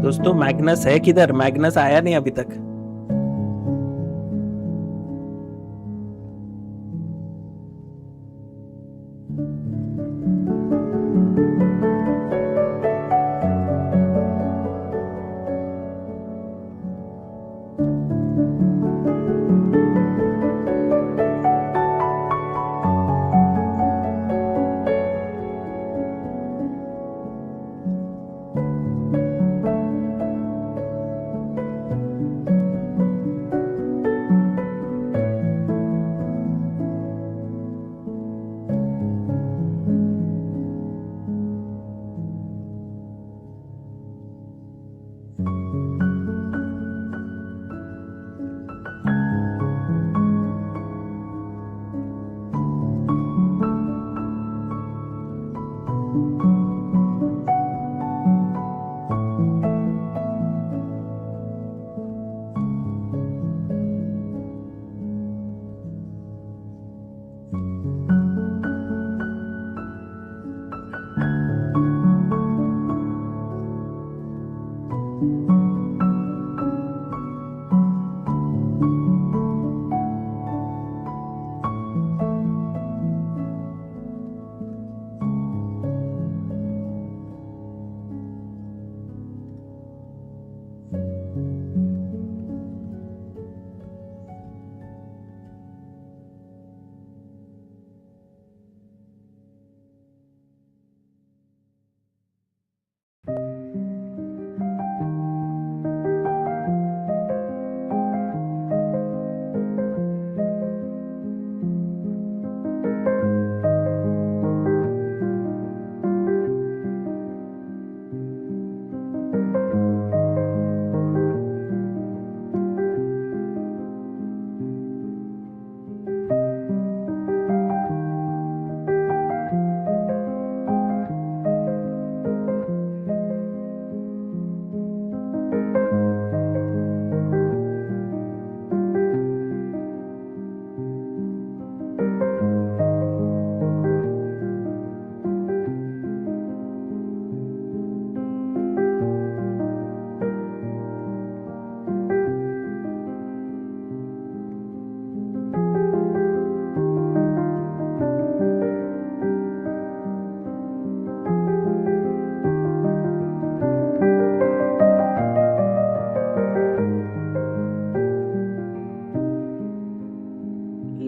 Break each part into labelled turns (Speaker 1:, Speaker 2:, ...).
Speaker 1: दोस्तों मैग्नस है किधर? मैग्नस आया नहीं अभी तक।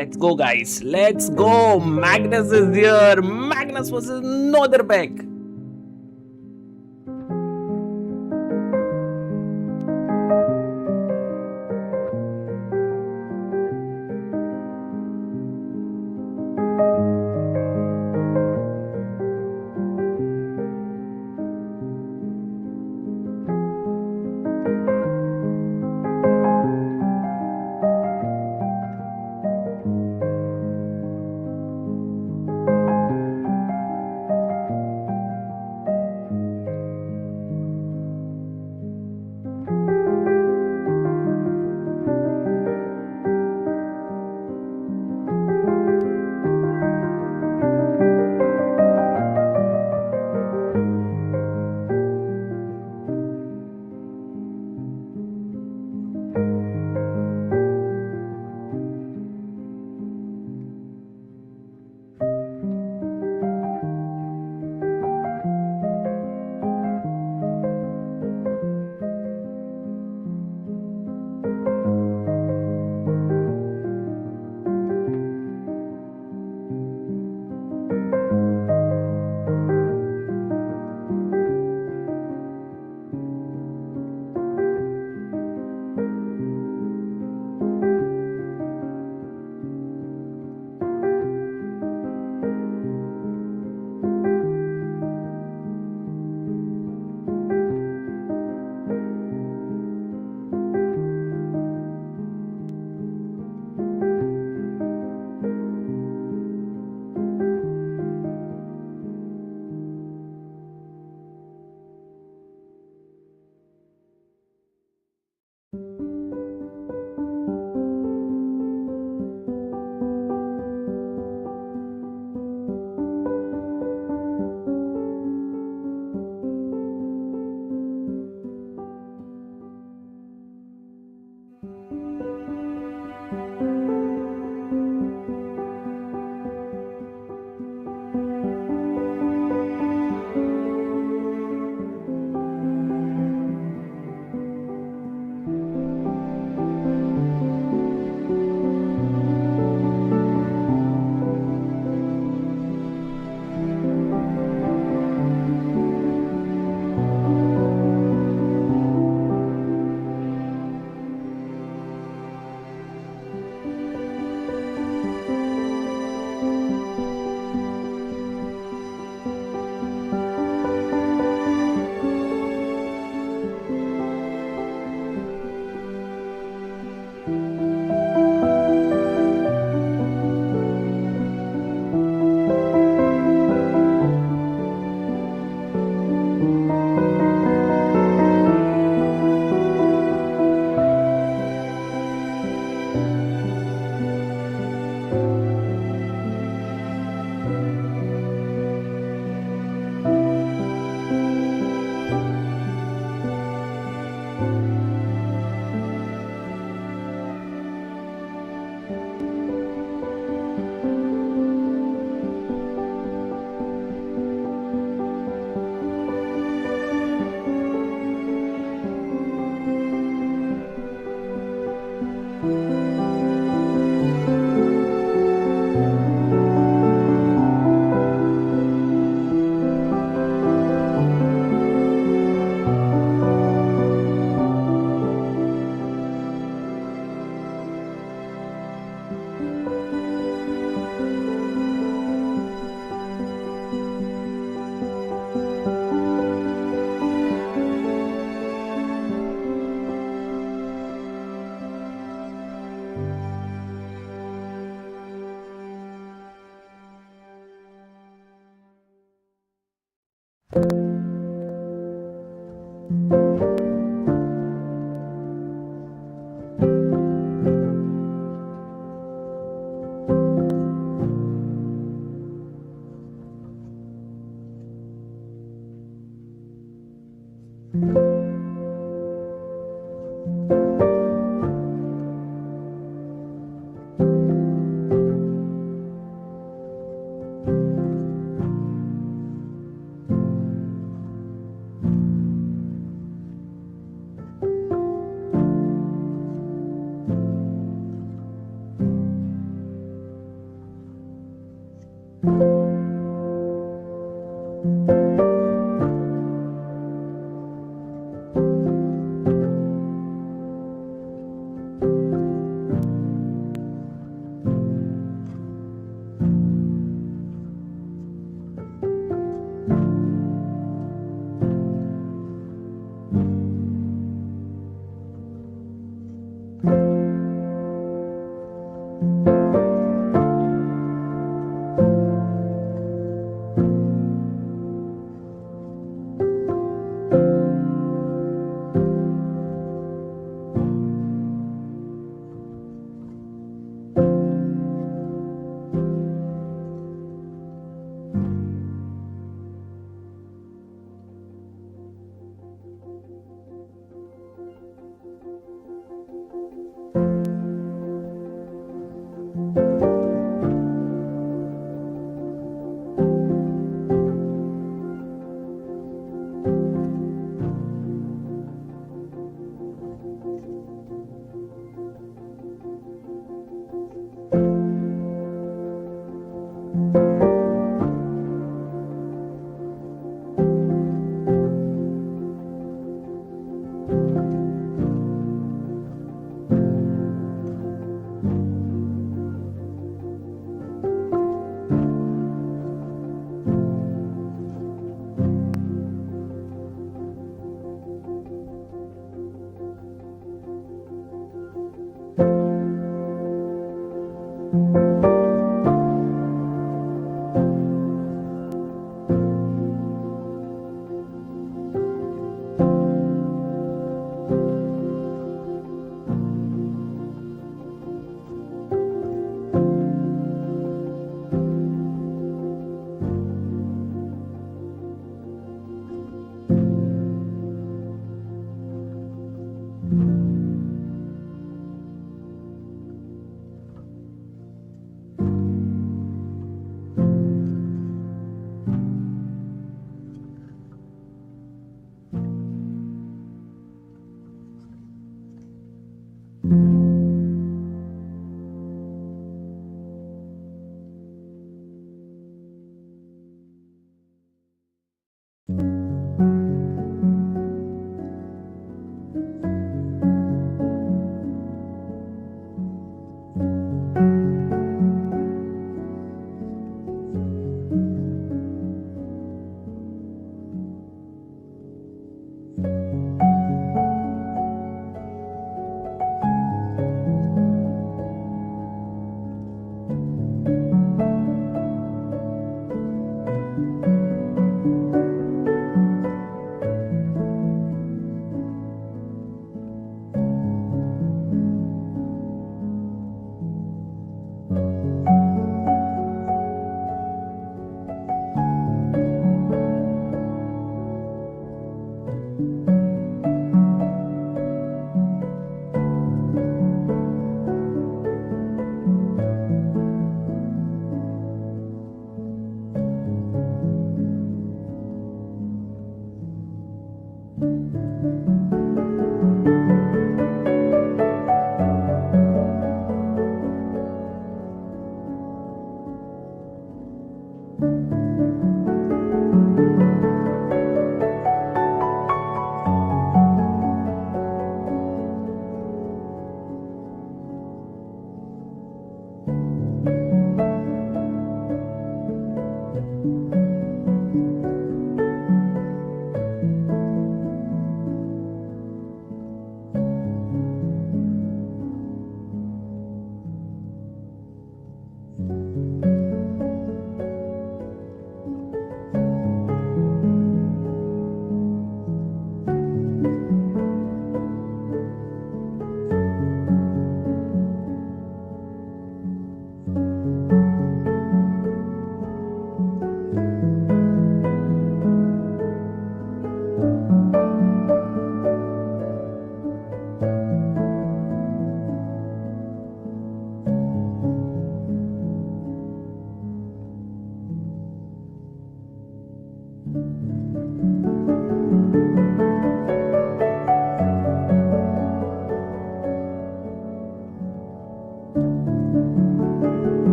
Speaker 1: Let's go, guys. Let's go. Magnus is here. Magnus versus Northerbeck.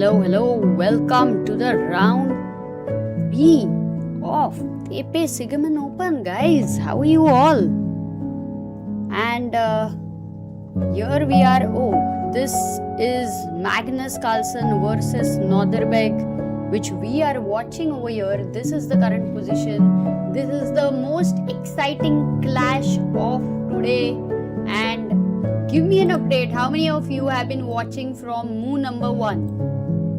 Speaker 2: Hello, welcome to the round B of Tepe Sigeman Open, guys. How are you all? And here we are. This is Magnus Carlsen versus Northerbeck, which we are watching over here. This is the current position. This is the most exciting clash of today. And give me an update. How many of you have been watching from Moon number 1?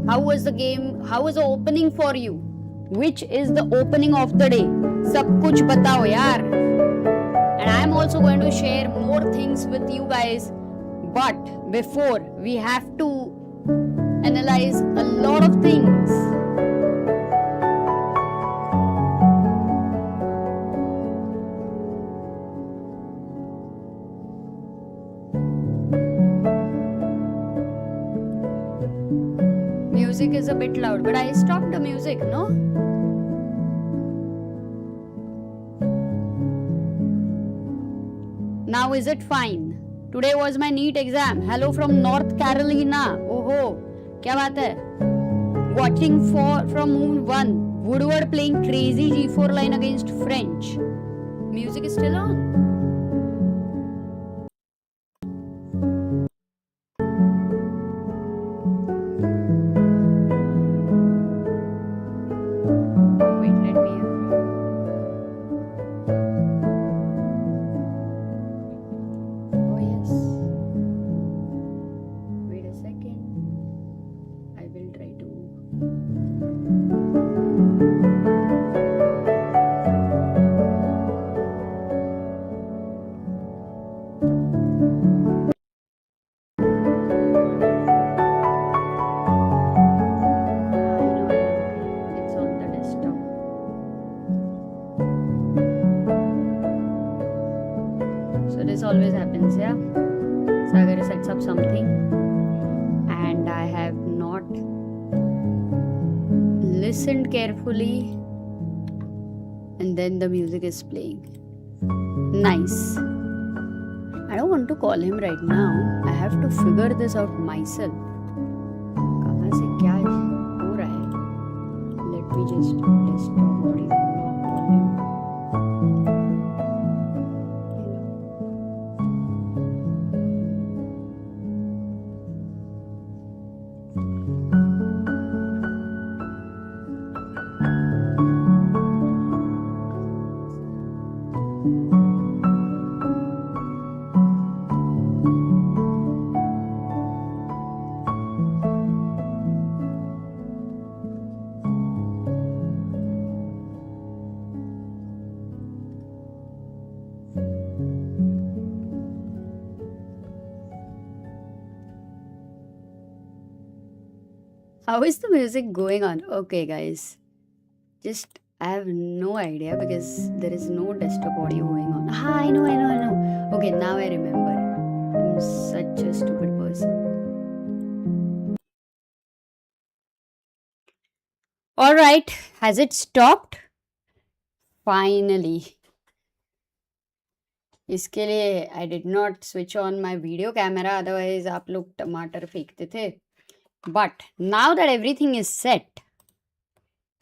Speaker 2: How was the game? How was the opening for you? Which is the opening of the day? Sab kuch batao yaar. And I am also going to share more things with you guys. But before, we have to analyze a lot of things. Music is a bit loud, but I stopped the music, no? Now is it fine? Today was my NEET exam. Hello from North Carolina. Oh, kya baat hai? Watching from Moon 1. Woodward playing crazy G4 line against French. Music is still on. Always happens, yeah. Sagar sets up something and I have not listened carefully, and then the music is playing. Nice. I don't want to call him right now. I have to figure this out myself. कहाँ से क्या हो रहा है? Let me just test the volume. How is the music going on? Okay, guys. Just I have no idea because there is no desktop audio going on. Ah, I know. Okay, now I remember. I'm such a stupid person. Alright, has it stopped? Finally. इसके लिए I did not switch on my video camera, otherwise आप लोग टमाटर फेंकते थे. But now that everything is set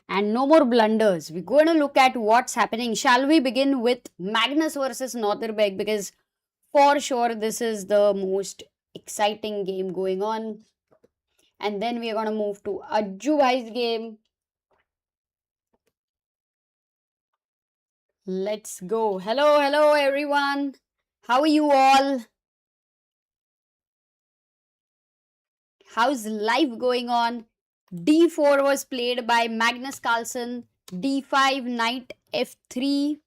Speaker 2: and no more blunders, we're going to look at what's happening. Shall we begin with Magnus versus Northerbeck? Because for sure this is the most exciting game going on. And then we are going to move to Ajju Bhai's game. Let's go. Hello everyone. How are you all? How's life going on? D4 was played by Magnus Carlsen. D5, knight f3.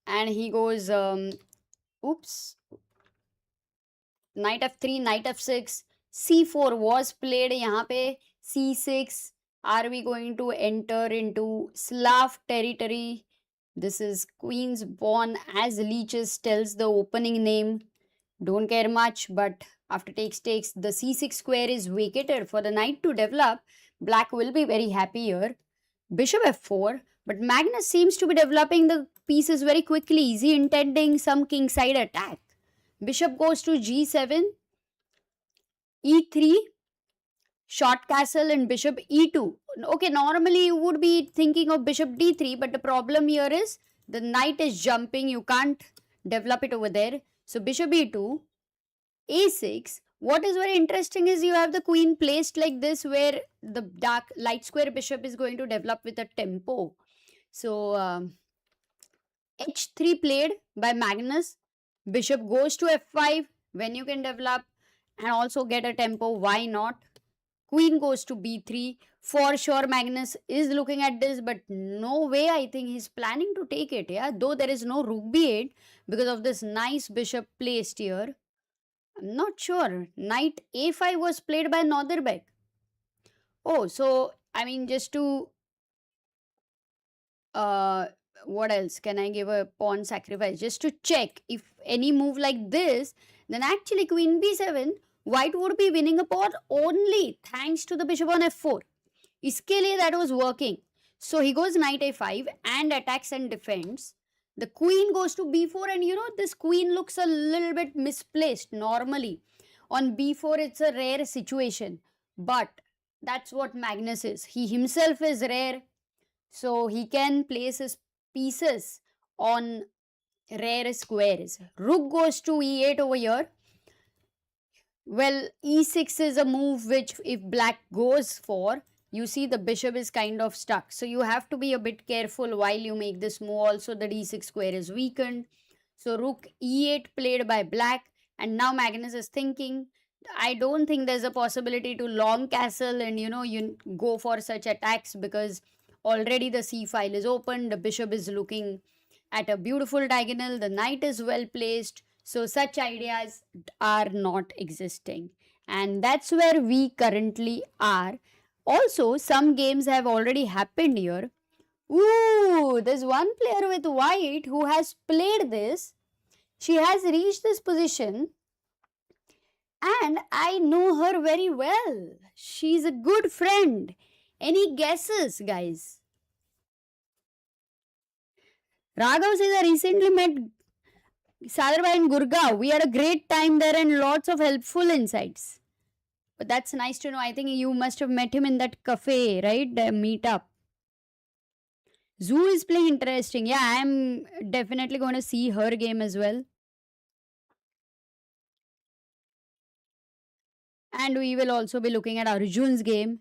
Speaker 2: And he goes, oops. Knight f3, knight f6. C4 was played यहाँ पे. C6. Are we going to enter into Slav territory? This is Queen's Pawn as leeches tells the opening name. Don't care much, but after takes, the c6 square is vacated for the knight to develop. Black will be very happy here. Bishop f4, but Magnus seems to be developing the pieces very quickly. Is he intending some kingside attack? Bishop goes to g7, e3, short castle and bishop e2. Okay, normally you would be thinking of bishop d3, but the problem here is the knight is jumping. You can't develop it over there. So bishop e2, a6. What is very interesting is you have the queen placed like this where the dark light square bishop is going to develop with a tempo. So h3 played by Magnus. Bishop goes to f5 when you can develop and also get a tempo. Why not? Queen goes to b3. For sure Magnus is looking at this, but no way I think he's planning to take it. Yeah, though there is no rook b8 because of this nice bishop placed here. I'm not sure. Knight a5 was played by Northerbeck. Oh, so I mean, just to what else can I give a pawn sacrifice? Just to check if any move like this, then actually queen b7, white would be winning a pawn only thanks to the bishop on f4. इसके लिए that was working. So he goes knight a5 and attacks and defends. The queen goes to b4 and you know this queen looks a little bit misplaced normally. On b4 it's a rare situation, but that's what Magnus is. He himself is rare, so he can place his pieces on rare squares. Rook goes to e8 over here. Well, e6 is a move which if black goes for, you see the bishop is kind of stuck. So you have to be a bit careful while you make this move. Also the d6 square is weakened. So rook e8 played by black. And now Magnus is thinking, I don't think there's a possibility to long castle and you go for such attacks because already the c file is open. The bishop is looking at a beautiful diagonal. The knight is well placed. So such ideas are not existing. And that's where we currently are. Also, some games have already happened here. Ooh, there's one player with white who has played this. She has reached this position and I know her very well. She's a good friend. Any guesses, guys? Raghav says I recently met Sagar in Gurgaon. We had a great time there and lots of helpful insights. But that's nice to know. I think you must have met him in that cafe, right? The meetup. Zhu is playing interesting. Yeah, I'm definitely going to see her game as well. And we will also be looking at Arjun's game.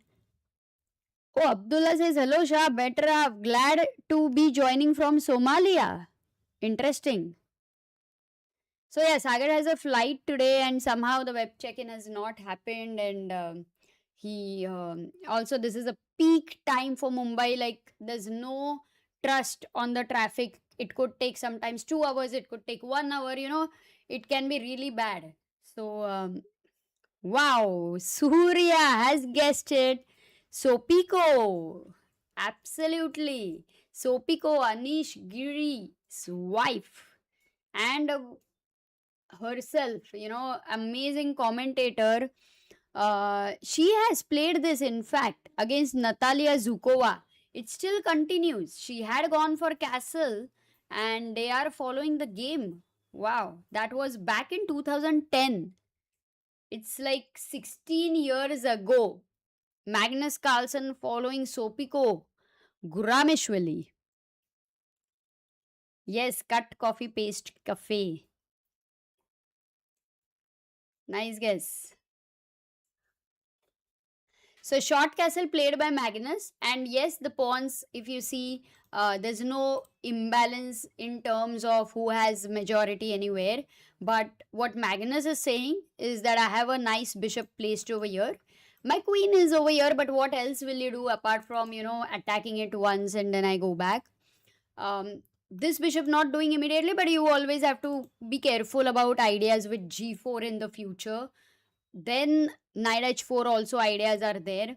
Speaker 2: Oh, Abdullah says, hello Shah, better. Glad to be joining from Somalia. Interesting. So yeah, Sagar has a flight today and somehow the web check-in has not happened and he also this is a peak time for Mumbai, like there's no trust on the traffic. It could take sometimes 2 hours, it could take 1 hour, it can be really bad. So Wow, Surya has guessed it. Sopiko. Absolutely. Sopiko, Anish Giri's wife. And herself, amazing commentator. She has played this, in fact, against Natalia Zhukova. It still continues. She had gone for castle and they are following the game. Wow, that was back in 2010. It's like 16 years ago. Magnus Carlsen following Sopiko Gurameshwali. Yes, cut coffee paste cafe. Nice guess. So short castle played by Magnus, and yes, the pawns. If you see, there's no imbalance in terms of who has majority anywhere. But what Magnus is saying is that I have a nice bishop placed over here. My queen is over here, but what else will you do apart from attacking it once and then I go back? This bishop not doing immediately, but you always have to be careful about ideas with g4 in the future. Then knight h4 also ideas are there.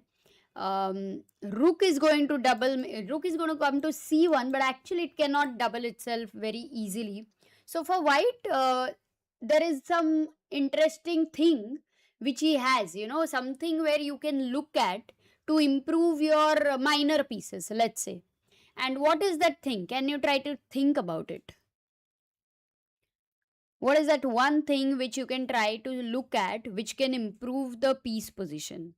Speaker 2: Rook is going to rook is going to come to c1, but actually it cannot double itself very easily. So for white, there is some interesting thing which he has, something where you can look at to improve your minor pieces, let's say. And what is that thing? Can you try to think about it? What is that one thing which you can try to look at which can improve the piece position?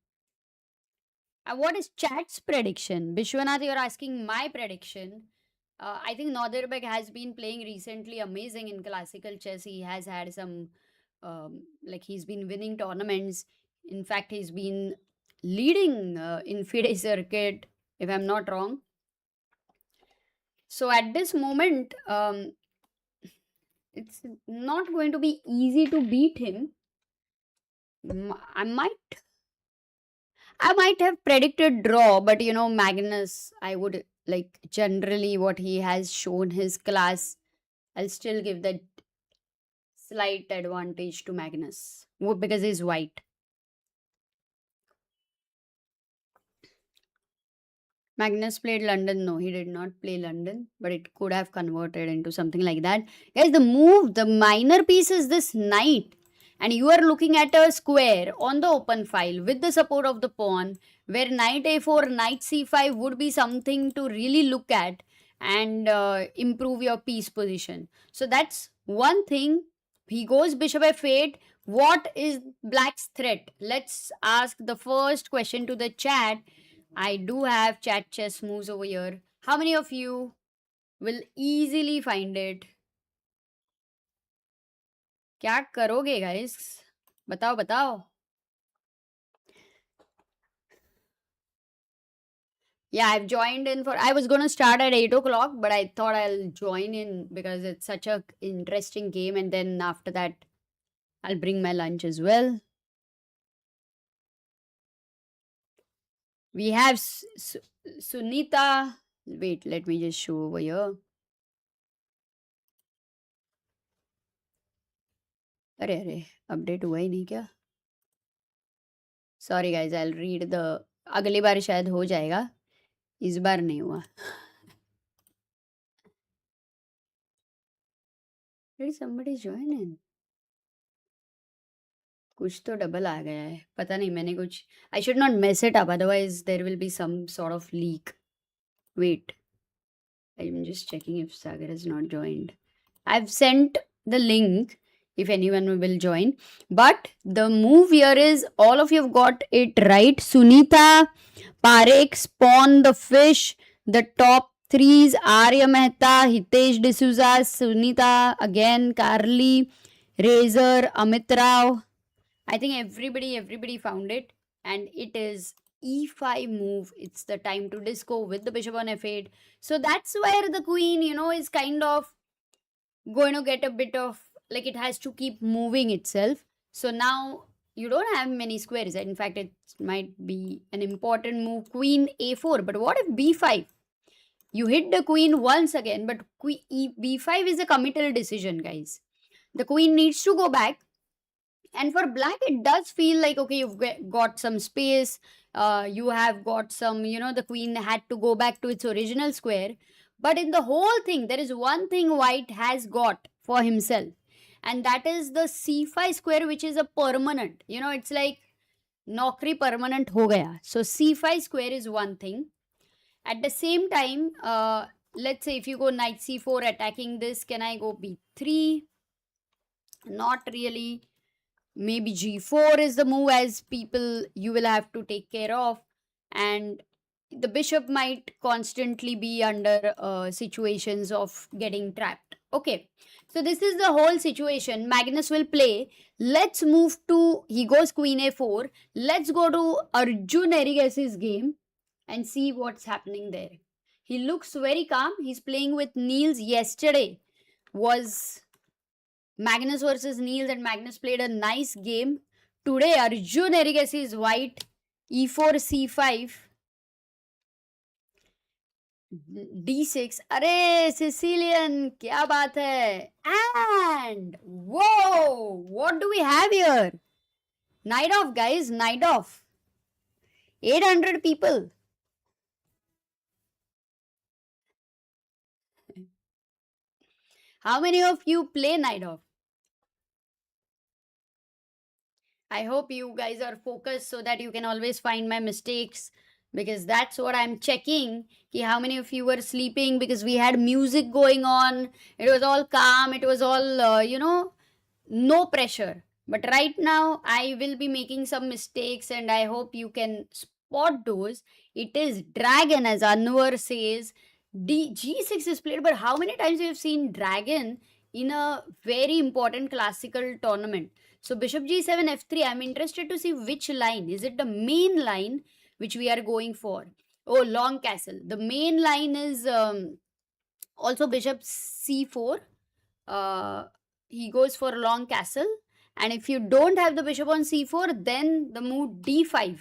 Speaker 2: What is chat's prediction? Bishwanath, you're asking my prediction. I think Northerbeck has been playing recently amazing in classical chess. He has had some, he's been winning tournaments. In fact, he's been leading in FIDE circuit, if I'm not wrong. So at this moment, it's not going to be easy to beat him. I might have predicted draw, but Magnus, I would like generally what he has shown his class. I'll still give that slight advantage to Magnus because he's white. Magnus played London. No, he did not play London, but it could have converted into something like that. Guys, the minor piece is this knight. And you are looking at a square on the open file with the support of the pawn, where knight a4, knight c5 would be something to really look at and improve your piece position. So that's one thing. He goes bishop f8. What is black's threat? Let's ask the first question to the chat. I do have chat chess moves over here. How many of you will easily find it? क्या करोगे guys? बताओ. Yeah, I've joined in I was going to start at 8 o'clock, but I thought I'll join in because it's such a interesting game, and then after that, I'll bring my lunch as well. We have Sunita. Wait, let me just show over here. अरे update हुआ ही नहीं क्या? Sorry guys, I read the अगली बार शायद हो जाएगा, इस बार नहीं हुआ. Did somebody join in? कुछ तो डबल आ गया है, पता नहीं मैंने कुछ. I should not mess it up, otherwise there will be some sort of leak. Wait, I'm just checking if Sagar has not joined. I've sent the link if anyone will join. But the move here is, all of you have got it right. Sunita, Parekh, Spawn, the fish, the top threes, Arya Mehta, Hitesh D'Souza, Sunita, again, Carly, Razor, Amit Rao. I think everybody found it. And it is e5 move. It's the time to disco with the bishop on f8. So that's where the queen, is kind of going to get a bit of, like, it has to keep moving itself. So now you don't have many squares. In fact, it might be an important move, queen a4. But what if b5? You hit the queen once again, but b5 is a committal decision, guys. The queen needs to go back. And for black, it does feel like, okay, you've got some space. You have got some, the queen had to go back to its original square. But in the whole thing, there is one thing white has got for himself. And that is the c5 square, which is a permanent. It's like Naukri permanent ho gaya. So c5 square is one thing. At the same time, let's say if you go knight c4 attacking this, can I go b3? Not really. Maybe g4 is the move, as people you will have to take care of, and the bishop might constantly be under situations of getting trapped. Okay, so this is the whole situation. Magnus will play. Let's move to, he goes queen a4. Let's go to Arjun Erigaisi's game and see what's happening there. He looks very calm. He's playing with Nils. Yesterday was Magnus versus Nils, and Magnus played a nice game. Today, Arjun Erigaisi is white. e4, c5, d6. Arey, Sicilian, kya baat hai? And, whoa, what do we have here? Night off, guys, night off. 800 people. How many of you play night off? I hope you guys are focused so that you can always find my mistakes, because that's what I'm checking. How many of you were sleeping, because we had music going on. It was all calm. It was all, no pressure. But right now, I will be making some mistakes, and I hope you can spot those. It is dragon, as Anwar says. G6 is played, but how many times we have seen dragon in a very important classical tournament? So bishop g7, f3. I'm interested to see which line. Is it the main line which we are going for? Oh, long castle. The main line is also bishop c4. He goes for long castle. And if you don't have the bishop on c4, then the move d5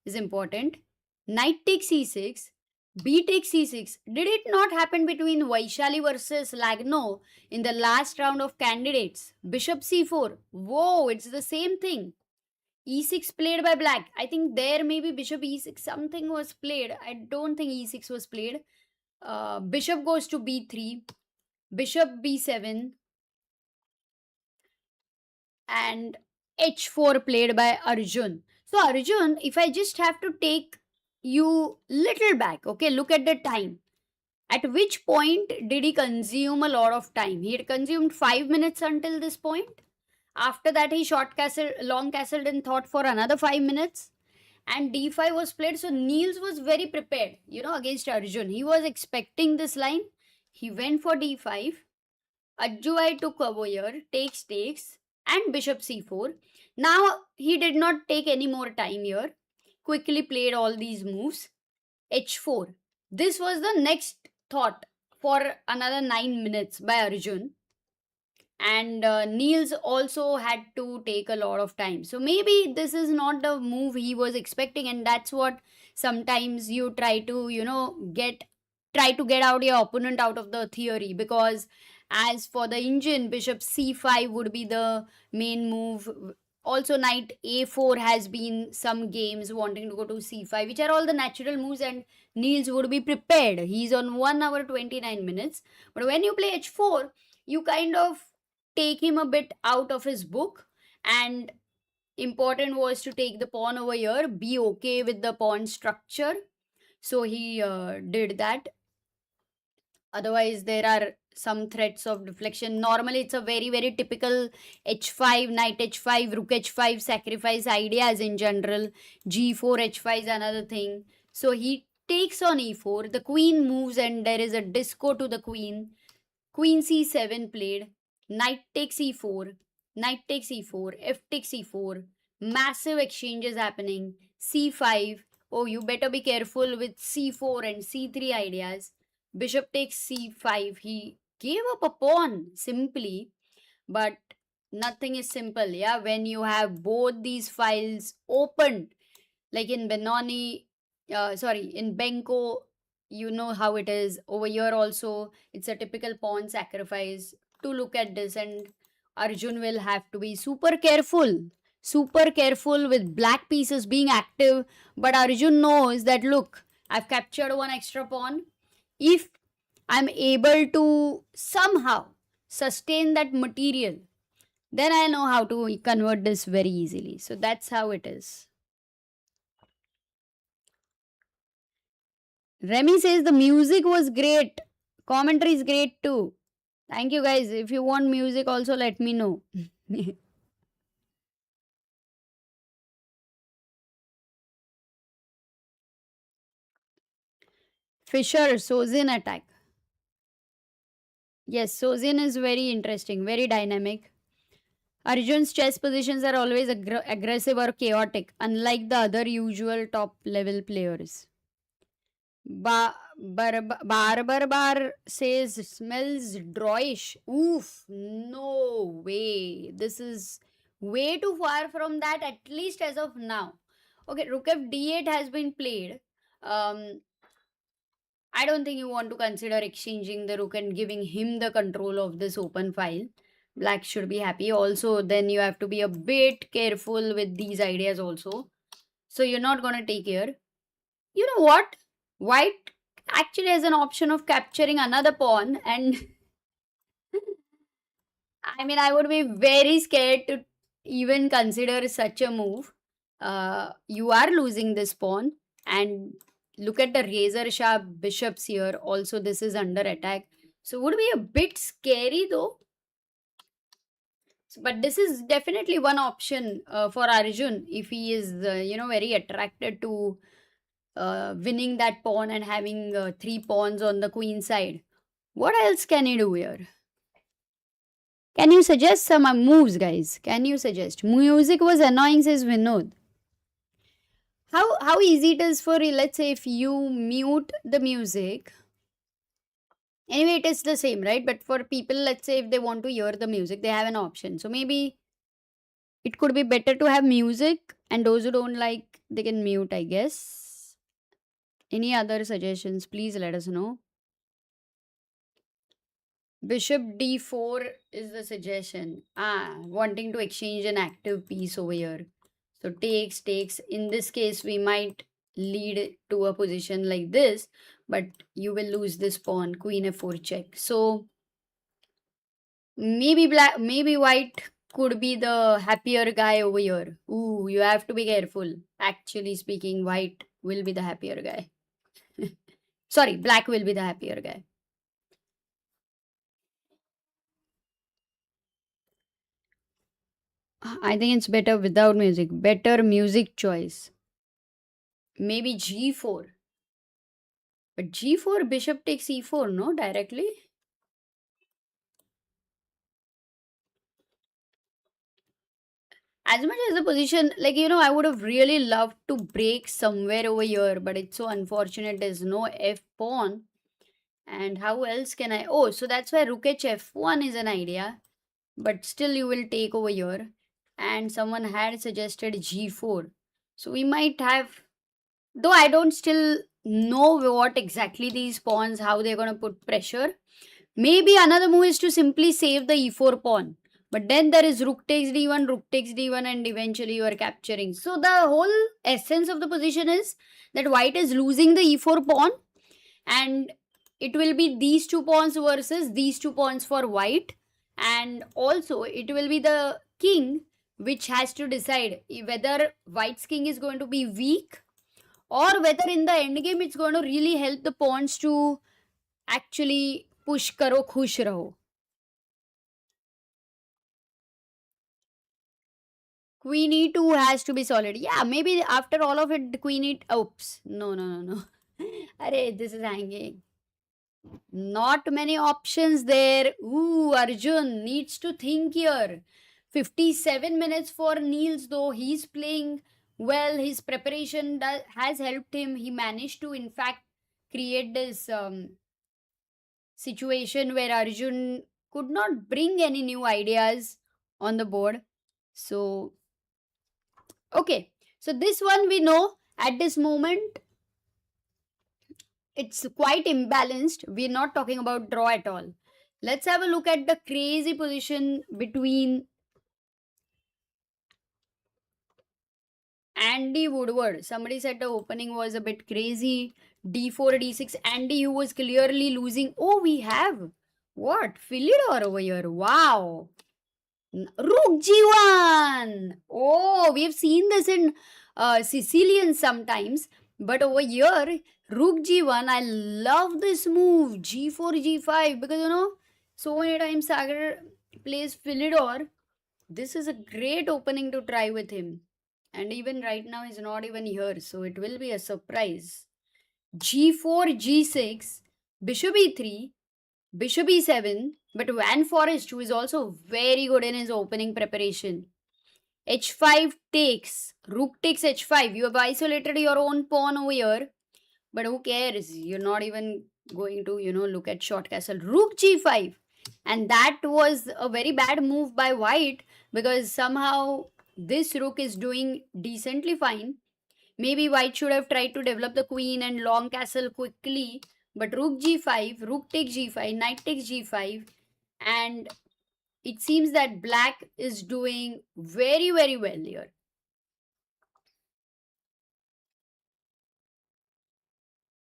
Speaker 2: is important. Knight takes c6. B takes c6. Did it not happen between Vaishali versus Lagno in the last round of candidates? Bishop c4. Whoa, it's the same thing. e6 played by black. I think there maybe bishop e6 something was played. I don't think e6 was played. Bishop goes to b3. Bishop b7. And h4 played by Arjun. So Arjun, if I just have to take you little back, okay, look at the time. At which point did he consume a lot of time? He had consumed 5 minutes until this point. After that, he long castled and thought for another 5 minutes. And d5 was played. So Nils was very prepared, against Arjun. He was expecting this line. He went for d5. Ajjuai took over here, takes, and bishop c4. Now, he did not take any more time here. Quickly played all these moves. h4. This was the next thought for another 9 minutes by Arjun. And Nils also had to take a lot of time. So maybe this is not the move he was expecting, and that's what sometimes you try to, get out your opponent out of the theory, because as for the engine, bishop c5 would be the main move. Also, knight a4 has been some games wanting to go to c5, which are all the natural moves, and Nils would be prepared. He's on 1 hour 29 minutes. But when you play h4, you kind of take him a bit out of his book, and important was to take the pawn over here, be okay with the pawn structure. So he did that. Otherwise, there are some threats of deflection. Normally, it's a very, very typical h5, knight h5, rook h5 sacrifice ideas in general. g4, h5 is another thing. So he takes on e4. The queen moves, and there is a disco to the queen. Queen c7 played. Knight takes e4. Knight takes e4. F takes e4. Massive exchanges happening. c5. Oh, you better be careful with c4 and c3 ideas. Bishop takes c5. He gave up a pawn simply, but nothing is simple. Yeah, when you have both these files opened, like in in Benko, you know how it is. Over here also, it's a typical pawn sacrifice. To look at this, and Arjun will have to be super careful with black pieces being active. But Arjun knows that, look, I've captured one extra pawn. If I'm able to somehow sustain that material, then I know how to convert this very easily. So that's how it is. Remy says the music was great. Commentary is great too. Thank you guys. If you want music, also let me know. Fisher, Sozin attack. Yes, Sozin is very interesting, very dynamic. Arjun's chess positions are always aggressive or chaotic, unlike the other usual top level players. Barbar Bar says smells drawish. Oof, no way. This is way too far from that, at least as of now. Okay, Rook f d8 has been played. Um, I don't think you want to consider exchanging the rook and giving him the control of this open file. Black should be happy. Also, then you have to be a bit careful with these ideas also. So you're not going to take here. You know what? White actually has an option of capturing another pawn, and I mean, I would be very scared to even consider such a move. You are losing this pawn, and look at the razor sharp bishops here. Also, this is under attack. So, would be a bit scary though. But this is definitely one option for Arjun if he is, very attracted to winning that pawn and having 3 pawns on the queen side. What else can he do here? Can you suggest some moves, guys? Can you suggest? Music was annoying, says Vinod. How easy it is for, let's say, if you mute the music. Anyway, it is the same, right? But for people, let's say, if they want to hear the music, they have an option. So maybe it could be better to have music, and those who don't like, they can mute, I guess. Any other suggestions? Please let us know. Bishop d4 is the suggestion. Wanting to exchange an active piece over here. So takes. In this case, we might lead to a position like this, but you will lose this pawn. Queen f4 check. So maybe white could be the happier guy over here. Ooh, you have to be careful. Actually speaking, white will be the happier guy. Sorry, black will be the happier guy. I think it's better without music. Better music choice. Maybe g4. But g4, bishop takes e4, no? Directly? As much as the position, I would have really loved to break somewhere over here, but it's so unfortunate there's no f pawn. And how else can I? Oh, so that's why rook h f1 is an idea. But still, you will take over here. And someone had suggested g4. So we might have, though I don't still know what exactly these pawns, how they're going to put pressure. Maybe another move is to simply save the e4 pawn. But then there is rook takes d1, and eventually you are capturing. So the whole essence of the position is that white is losing the e4 pawn, and it will be these 2 pawns versus these 2 pawns for white. And also it will be the king which has to decide whether white's king is going to be weak, or whether in the endgame it's going to really help the pawns to actually push karo khush raho. Queen e2 has to be solid. Yeah, maybe after all of it, queen e... Oops. No. Array, this is hanging. Not many options there. Ooh, Arjun needs to think here. 57 minutes for Nils, though. He's playing well. His preparation has helped him. He managed to, in fact, create this situation where Arjun could not bring any new ideas on the board. So, okay. So, this one we know at this moment it's quite imbalanced. We're not talking about draw at all. Let's have a look at the crazy position between Andy Woodward. Somebody said the opening was a bit crazy. D4, D6. Andy, who was clearly losing. Oh, we have what? Philidor over here. Wow. Rook G1. Oh, we have seen this in Sicilian sometimes. But over here, Rook G1. I love this move. G4, G5. Because so many times Sagar plays Philidor. This is a great opening to try with him. And even right now, he's not even here. So it will be a surprise. G4, G6, Bishop E3, Bishop E7. But Van Foreest, who is also very good in his opening preparation. H5 takes. Rook takes H5. You have isolated your own pawn over here. But who cares? You're not even going to, look at short castle. Rook G5. And that was a very bad move by white because somehow this rook is doing decently fine. Maybe white should have tried to develop the queen and long castle quickly. But rook G5, rook takes G5, knight takes G5. And it seems that black is doing very, very well here.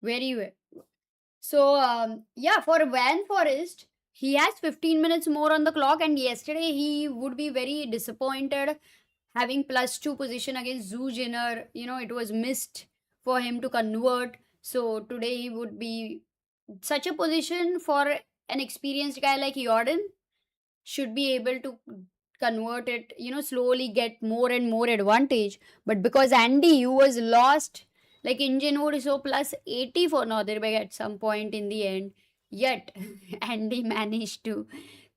Speaker 2: Very well. So, yeah, for Van Forest, he has 15 minutes more on the clock, and yesterday he would be very disappointed having +2 position against Zhu Jiner. It was missed for him to convert. So, today he would be such a position for an experienced guy like Jordan should be able to convert it, slowly get more and more advantage. But because Andy, who was lost, like engine would so +80 for Northerbeck at some point in the end, yet Andy managed to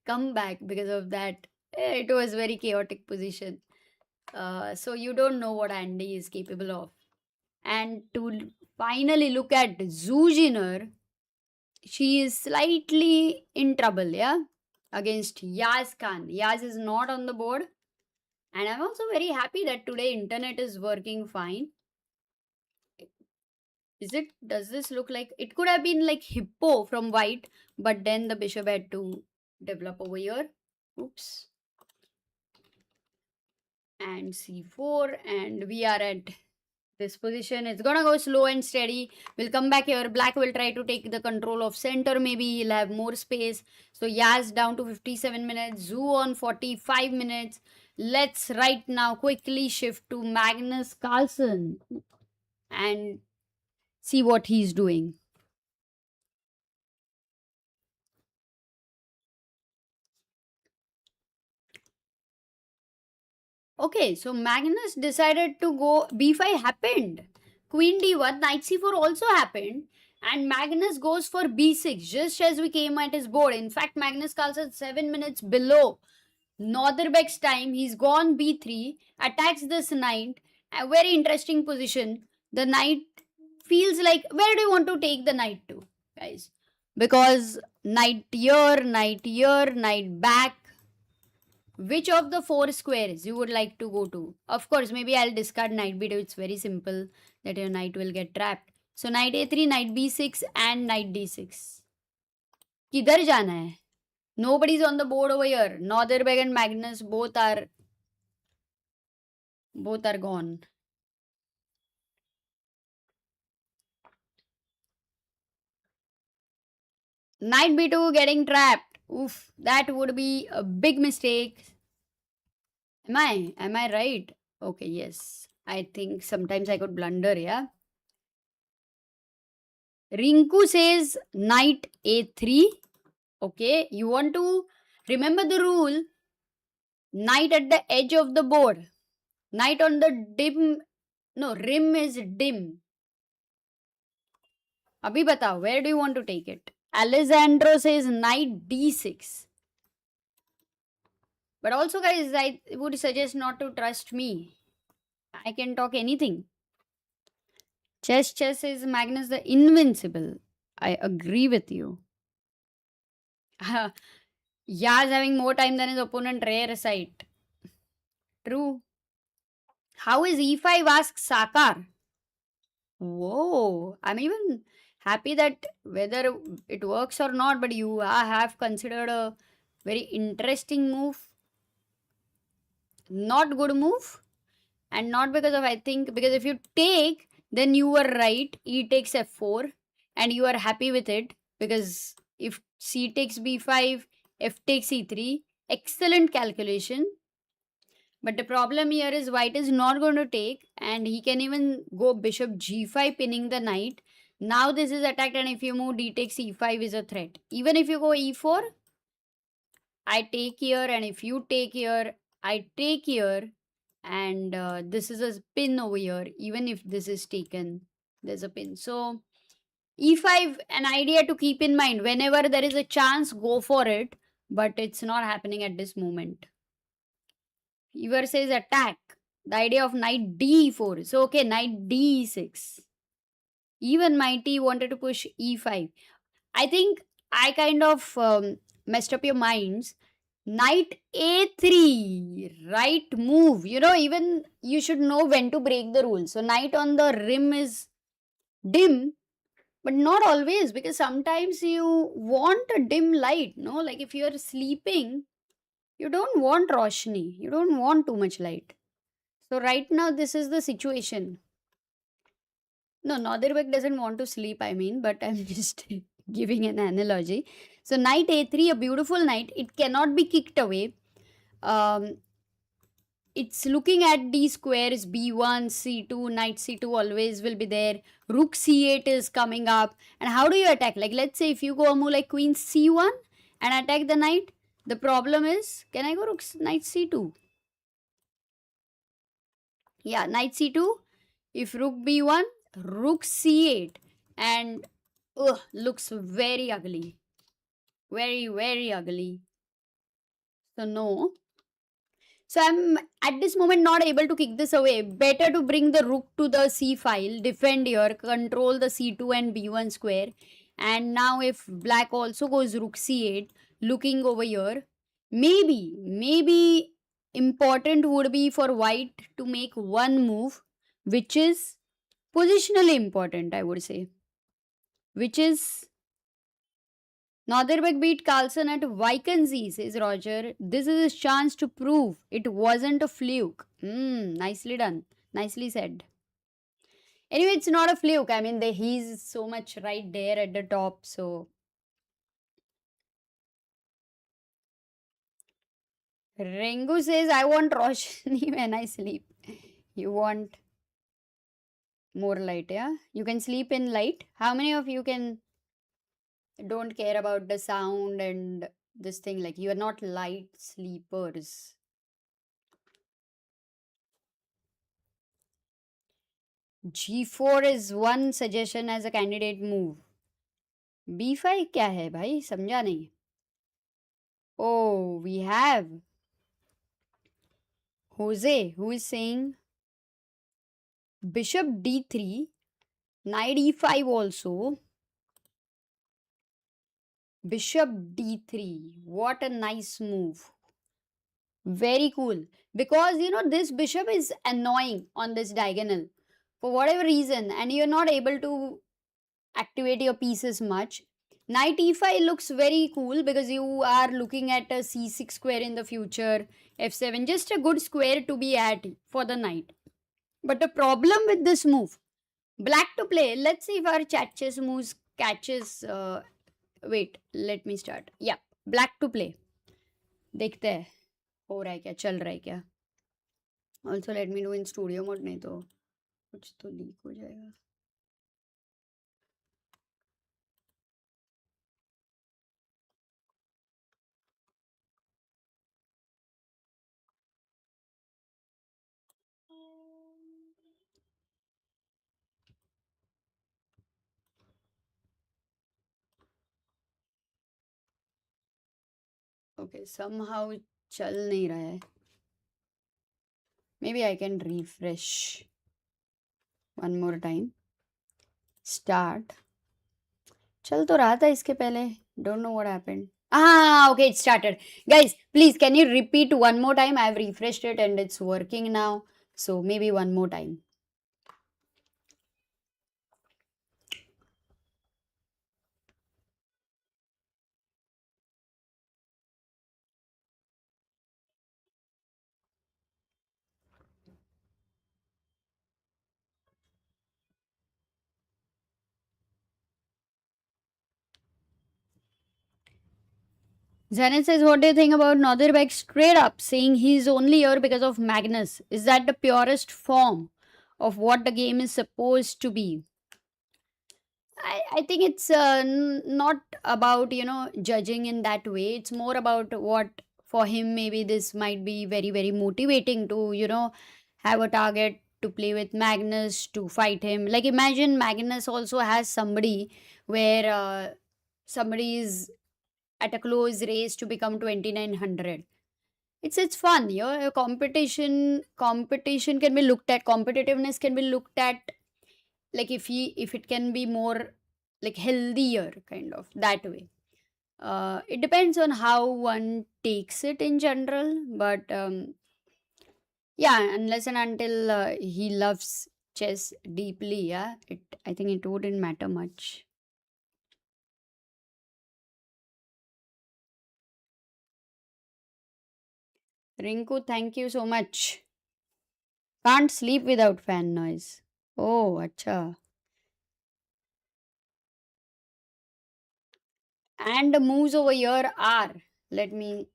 Speaker 2: come back because of that. It was very chaotic position. So you don't know what Andy is capable of. And to finally look at Zhu, she is slightly in trouble, yeah, against Yaz Kaan. Yaz is not on the board. And I'm also very happy that today internet is working fine. Does this look like, it could have been like hippo from white, but then the bishop had to develop over here. Oops. And c4, and we are at this position. It's gonna go slow and steady. We'll come back here. Black will try to take the control of center. Maybe he'll have more space. So Yaz down to 57 minutes. Zhu on 45 minutes. Let's right now quickly shift to Magnus Carlsen and see what he's doing. Okay, so Magnus decided to go. B5 happened. Queen D1, Knight C4 also happened. And Magnus goes for B6 just as we came at his board. In fact, Magnus Carlsen 7 minutes below Northerbeck's time. He's gone B3, attacks this knight. A very interesting position. The knight feels like, where do you want to take the knight to, guys? Because knight here, knight back. Which of the 4 squares you would like to go to? Of course, maybe I'll discard knight b2. It's very simple that your knight will get trapped. So knight a3, knight b6 and knight d6. Kidhar jana hai? Nobody's on the board over here. Northerbeck and Magnus both are gone. Knight b2 getting trapped. Oof, that would be a big mistake. Am I right? Okay, yes. I think sometimes I could blunder, yeah. Rinku says knight a3. Okay, you want to remember the rule. Knight at the edge of the board. Knight on the rim is dim. Abhi batao, where do you want to take it? Alessandro says knight d6. But also, guys, I would suggest not to trust me. I can talk anything. Chess is Magnus the Invincible. I agree with you. Yaz having more time than his opponent, rare sight. True. How is e5, asks Sagar. Whoa, I'm even happy that whether it works or not, but you have considered a very interesting move, not good move, and not because of, I think, because if you take, then you were right. E takes f4, and you are happy with it because if c takes b5, f takes e3, excellent calculation. But the problem here is white is not going to take, and he can even go bishop g5, pinning the knight. Now this is attacked, and if you move d takes e5 is a threat. Even if you go e4, I take here, and if you take here, I take here, and this is a pin over here. Even if this is taken, there's a pin. So e5, an idea to keep in mind. Whenever there is a chance, go for it, but it's not happening at this moment. Ever says attack. The idea of knight d4. So okay, knight d6. Even mighty wanted to push e5. I think I kind of messed up your minds. Knight a3, right move. Even you should know when to break the rules. So knight on the rim is dim, but not always, because sometimes you want a dim light. No, like if you're sleeping, you don't want roshni. You don't want too much light. So right now this is the situation. No, Northerbeck doesn't want to sleep, I mean, but I'm just giving an analogy. So knight a3, a beautiful knight, it cannot be kicked away. It's looking at these squares b1, c2, knight c2 always will be there. Rook c8 is coming up. And how do you attack? Like let's say if you go a move like queen c1 and attack the knight, the problem is, can I go knight c2? Yeah, knight c2. If rook b1, rook c8, and looks very ugly. Very, very ugly. So no. So I'm at this moment not able to kick this away. Better to bring the rook to the c file, defend here, control the c2 and b1 square. And now if black also goes rook c8, looking over here, maybe important would be for white to make one move, which is positionally important, I would say, which is Northerbeck beat Carlsen at Vikensee, says Roger. This is his chance to prove it wasn't a fluke. Nicely done. Nicely said. Anyway, it's not a fluke. I mean, he's so much right there at the top, so. Rengu says, I want Roshni when I sleep. You want more light, yeah? You can sleep in light. How many of you don't care about the sound and this thing? Like, you are not light sleepers. G4 is one suggestion as a candidate move. B5 क्या है भाई? समझा नहीं. Oh, we have Jose, who is saying bishop d3, knight e5 also. Bishop d3. What a nice move. Very cool. Because, this bishop is annoying on this diagonal for whatever reason, and you're not able to activate your pieces much. Knight e5 looks very cool because you are looking at a c6 square in the future. f7, just a good square to be at for the knight. But the problem with this move, black to play. Let's see if our chat chess moves catches. Wait, let me start. Yeah, black to play. देखते हैं हो रहा है क्या, चल रहा है क्या. Also let me do in studio mode, नहीं तो कुछ तो लीक हो जाएगा. Okay, somehow चल नहीं रहा है. Maybe I can refresh one more time. Start. चल तो रहा था इसके पहले. Don't know what happened. Okay, it started. Guys, please, can you repeat one more time? I've refreshed it and it's working now. So maybe one more time. Zenith says, what do you think about Northerbeck straight up saying he's only here because of Magnus? Is that the purest form of what the game is supposed to be? I think it's not about, judging in that way. It's more about what for him, maybe this might be very, very motivating to, have a target to play with Magnus, to fight him. Like, imagine Magnus also has somebody where somebody is at a close race to become 2900. It's fun. Competition can be looked at, competitiveness can be looked at, like if it can be more like healthier, kind of that way. It depends on how one takes it in general, but yeah, unless and until he loves chess deeply, yeah, it I think it wouldn't matter much. Rinku, thank you so much. Can't sleep without fan noise. Oh, acha. And the moves over here are, let me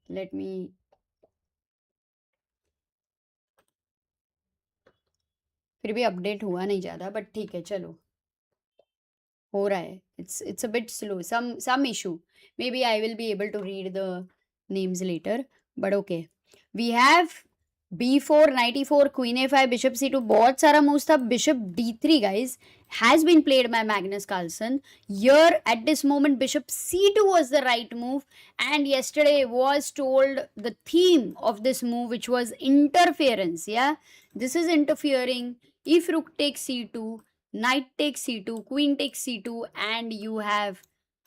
Speaker 2: फिर भी update हुआ नहीं ज़्यादा, but ठीक है चलो, हो रहा है. It's a bit slow, some issue. Maybe I will be able to read the names later, but okay. We have b4 94 queen a5 bishop c2, बहुत सारा moves था. Bishop d3 guys has been played by Magnus Carlsen. Here at this moment bishop c2 was the right move, and yesterday was told the theme of this move, which was interference. Yeah, this is interfering. If rook takes c2, knight takes c2, queen takes c2, and you have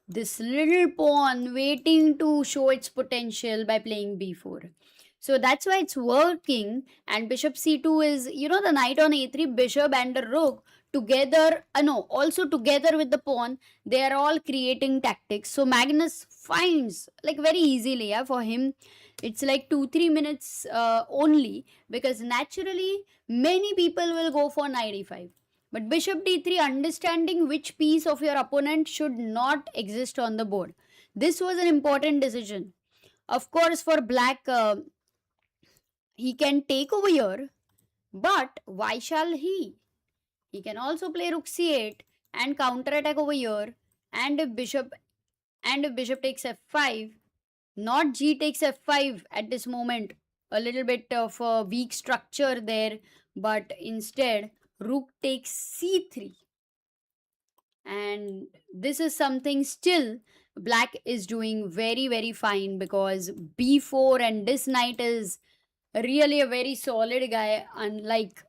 Speaker 2: this little pawn waiting to show its potential by playing b4. So that's why it's working. And bishop c2 is, the knight on a3, bishop and the rook together, no, also together with the pawn, they are all creating tactics. So Magnus finds, like, very easily, yeah, for him, it's like 2-3 minutes only, because naturally many people will go for knight e5. But bishop d3, understanding which piece of your opponent should not exist on the board. This was an important decision. Of course, for black, he can take over here, but why shall he? He can also play rook c8 and counter attack over here. And if bishop takes f5, not g takes f5 at this moment. A little bit of a weak structure there, but instead rook takes c3. And this is something still black is doing very, very fine, because b4 and this knight is really a very solid guy, unlike,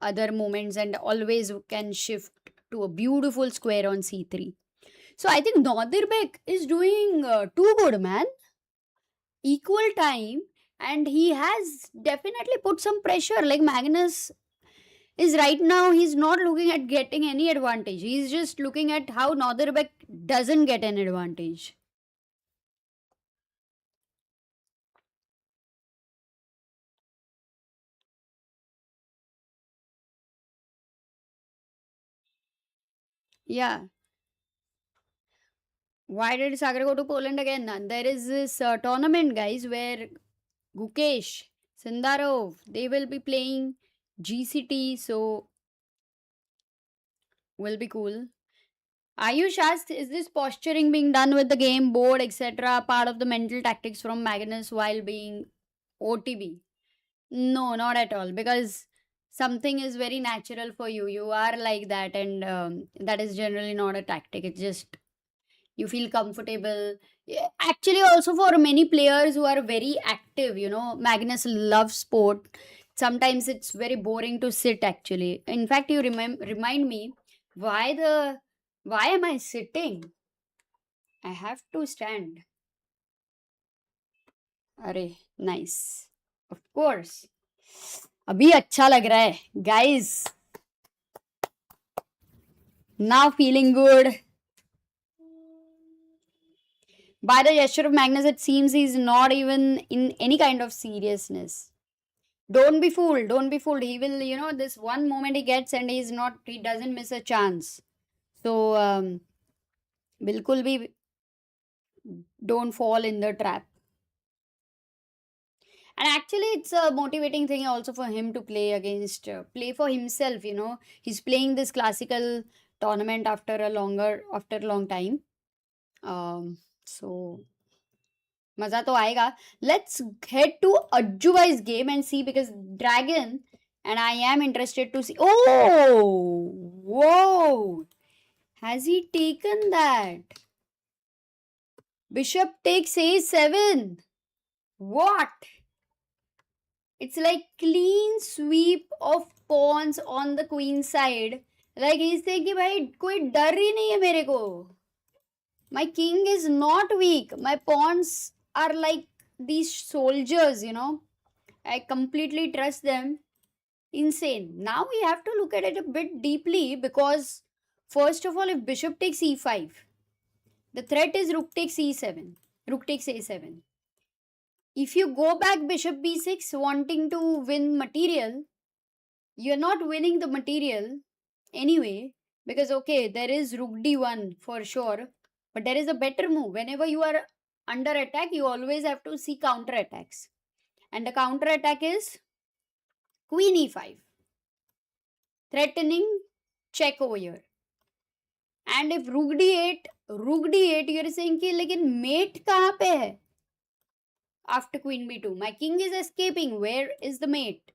Speaker 2: other moments, and always can shift to a beautiful square on c3. So I think Nodirbek is doing too good, man. Equal time, and he has definitely put some pressure. Like, Magnus is right now, he's not looking at getting any advantage. He's just looking at how Northerbeck doesn't get an advantage. Yeah. Why did Sagar go to Poland again? There is this tournament, guys, where Gukesh, Sindarov, they will be playing GCT, so will be cool. Ayush asked, is this posturing being done with the game board, etc., part of the mental tactics from Magnus while being OTB? No, not at all, because something is very natural for you. You are like that, and that is generally not a tactic. It's just you feel comfortable. Yeah, actually, also for many players who are very active, Magnus loves sport. Sometimes it's very boring to sit, actually. In fact, you remind me, why am I sitting? I have to stand. अरे nice, of course. अभी अच्छा लग रहा है guys. Now feeling good. By the gesture of Magnus, it seems he's not even in any kind of seriousness. Don't be fooled. Don't be fooled. He will, this one moment he gets, and he doesn't miss a chance. So, बिल्कुल भी Don't fall in the trap. And actually, it's a motivating thing also for him to play against, play for himself. He's playing this classical tournament after a long time. So मजा तो आएगा. Let's head to Ajuvai's game and see, because Dragon, and I am interested to see. Oh, whoa! Has he taken that? Bishop takes A7. What? It's like clean sweep of pawns on the queen side. Like he's saying कि भाई कोई डर ही नहीं है मेरे को. My king is not weak. My pawns are like these soldiers, I completely trust them. Insane. Now we have to look at it a bit deeply, because first of all, if bishop takes e5, the threat is rook takes e7, rook takes a7. If you go back bishop b6 wanting to win material, you're not winning the material anyway, because okay, there is rook d1 for sure, but there is a better move. Whenever you are under attack, you always have to see counter attacks. And the counter attack is queen e5. Threatening check over here. And if rook d8, you're saying कि लेकिन mate कहाँ पे है? After queen b2, my king is escaping. Where is the mate?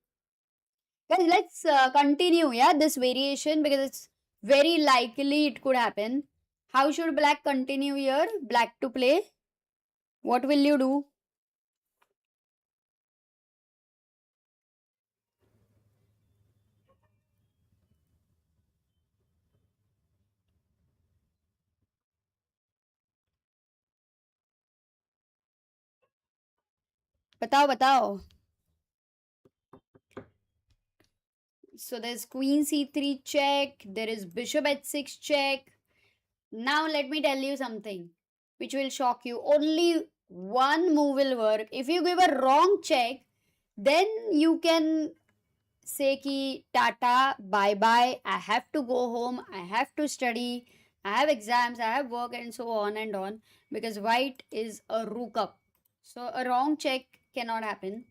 Speaker 2: Guys, let's continue, this variation, because it's very likely it could happen. How should black continue here? Black to play. What will you do? बताओ. So there's queen c3 check. There is bishop h6 check. Now let me tell you something which will shock you. Only one move will work. If you give a wrong check, then you can say ki tata, bye bye, I have to go home, I have to study, I have exams, I have work, and so on and on, because white is a rook up. So a wrong check cannot happen.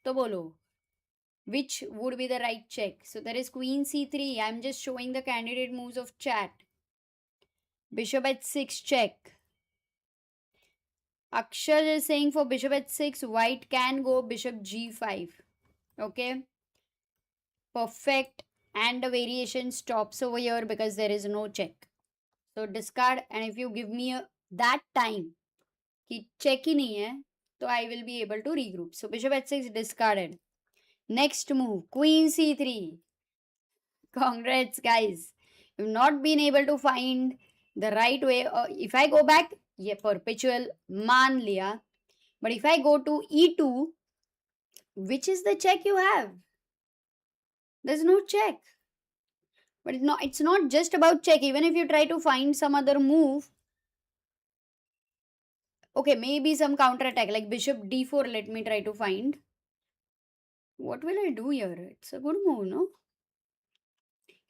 Speaker 2: To bolo, which would be the right check? So there is queen c3. I'm just showing the candidate moves of chat. Bishop h6 check. Akshar is saying for bishop h6, white can go bishop g5. Okay. Perfect. And the variation stops over here because there is no check. So discard, and if you give me that time कि check ही नहीं है, so I will be able to regroup. So bishop h6 discarded. Next move, queen c3. Congrats, guys. You've not been able to find the right way. If I go back, ये perpetual मान लिया. But if I go to e2, which is the check you have? There's no check. But it's not just about check. Even if you try to find some other move, okay, maybe some counter attack like bishop d4. Let me try to find. What will I do here? It's a good move, no?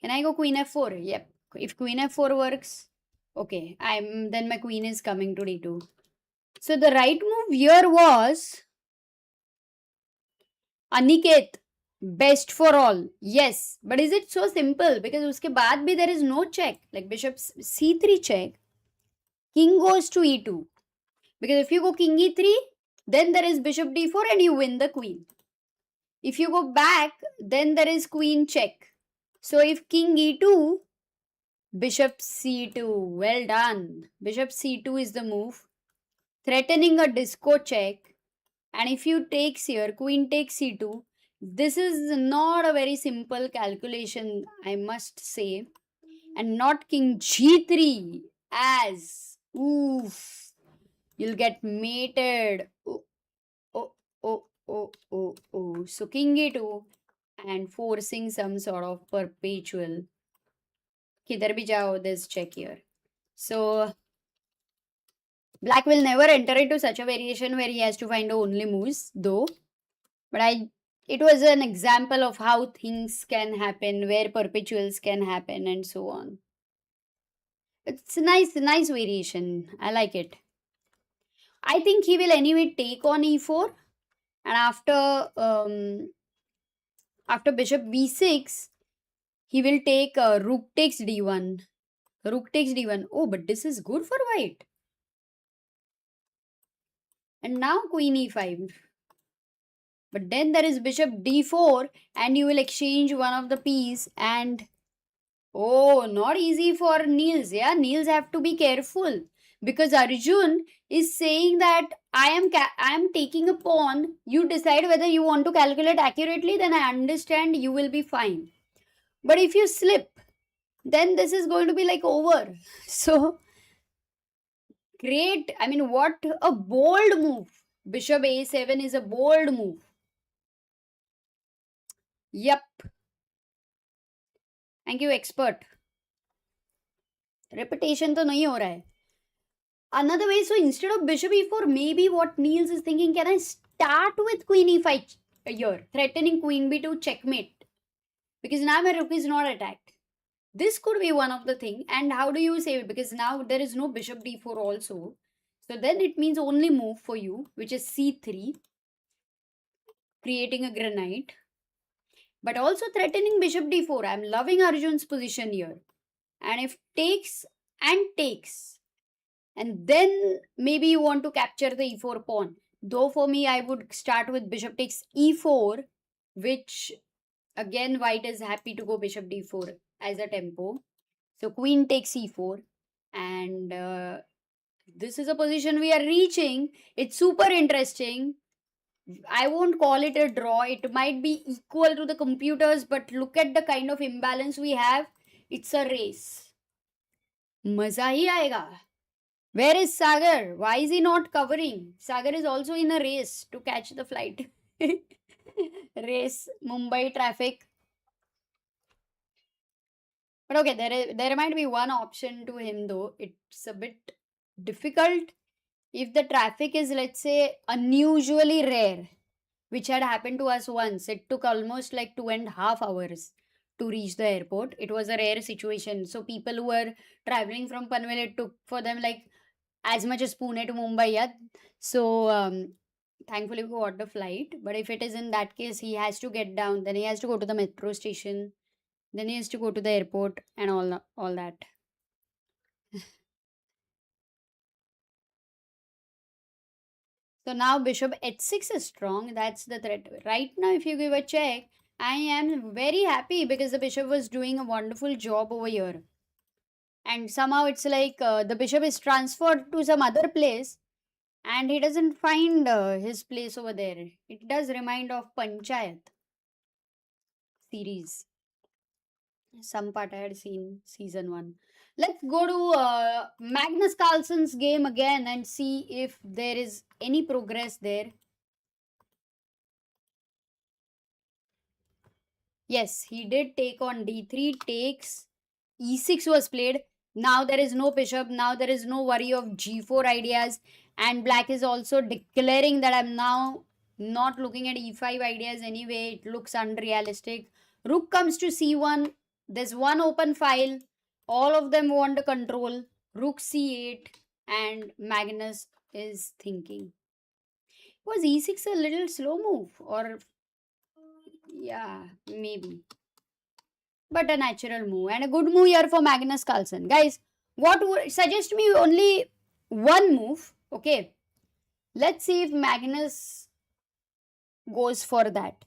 Speaker 2: Can I go queen f4? Yep. If queen f4 works, okay, then my queen is coming to d2. So the right move here was Aniket, best for all. Yes, but is it so simple? Because uske baad bhi there is no check. Like bishop c3 check, king goes to e2. Because if you go king e3, then there is bishop d4 and you win the queen. If you go back, then there is queen check. So if king e2, bishop c2. Well done. Bishop c2 is the move. Threatening a disco check. And if you takes here, queen takes c2. This is not a very simple calculation, I must say. And not king g3 as. Oof. You'll get mated. Oh. So king e2 and forcing some sort of perpetual. Kidhar bhi jao, there's check here. So black will never enter into such a variation where he has to find only moves, though. But it was an example of how things can happen, where perpetuals can happen, and so on. It's a nice variation. I like it. I think he will anyway take on e4, and after bishop b6, he will take rook takes d1. Rook takes d1. Oh, but this is good for white. And now queen e5. But then there is bishop d4, and you will exchange one of the piece, and oh, not easy for Nils. Yeah, Nils have to be careful because Arjun is saying that I am taking a pawn. You decide whether you want to calculate accurately. Then I understand you will be fine. But if you slip, then this is going to be like over. So great. I mean, what a bold move. Bishop a7 is a bold move. Yup. Thank you, expert. Repetition तो नहीं हो रहा है. Another way, so instead of bishop e4, maybe what Niels is thinking, can I start with queen e5 here, threatening queen b2 checkmate? Because now my rook is not attacked. This could be one of the thing. And how do you save it? Because now there is no bishop d4 also. So then it means only move for you, which is c3, creating a granite. But also threatening bishop d4. I'm loving Arjun's position here. And if takes and takes, and then maybe you want to capture the e4 pawn. Though for me, I would start with bishop takes e4, which again white is happy to go bishop d4 as a tempo. So queen takes e4, and this is a position we are reaching. It's super interesting. I won't call it a draw. It might be equal to the computers, but look at the kind of imbalance we have. It's a race. मजा ही आएगा. Where is Sagar? Why is he not covering? Sagar is also in a race to catch the flight. Race, Mumbai traffic. But okay, there might be one option to him though. It's a bit difficult if the traffic is, let's say, unusually rare, which had happened to us once. It took almost like 2.5 hours to reach the airport. It was a rare situation. So people who were traveling from Panvel, it took for them like as much as Pune to Mumbai. Yeah. So thankfully we got the flight. But if it is in that case, he has to get down. Then he has to go to the metro station. Then he has to go to the airport and all that. So now bishop h6 is strong. That's the threat. Right now, if you give a check, I am very happy because the bishop was doing a wonderful job over here. And somehow it's like the bishop is transferred to some other place and he doesn't find his place over there. It does remind of Panchayat series. Some part I had seen season 1. Let's go to Magnus Carlsen's game again and see if there is any progress there. Yes, he did take on d3, takes, e6 was played. Now there is no bishop, now there is no worry of g4 ideas, and black is also declaring that I'm now not looking at e5 ideas anyway. It looks unrealistic. Rook comes to c1. There's one open file. All of them want to control. Rook c8, and Magnus is thinking. Was e6 a little slow move? Or yeah, maybe. But a natural move and a good move here for Magnus Carlsen. Guys, what would suggest me only one move? Okay, let's see if Magnus goes for that.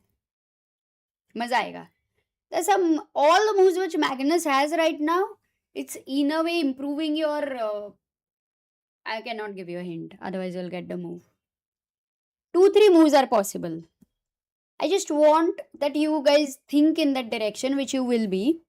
Speaker 2: Maza aega. There's all the moves which Magnus has right now. It's in a way improving your. I cannot give you a hint, otherwise you'll get the move. 2-3 moves are possible. I just want that you guys think in that direction, which you will be.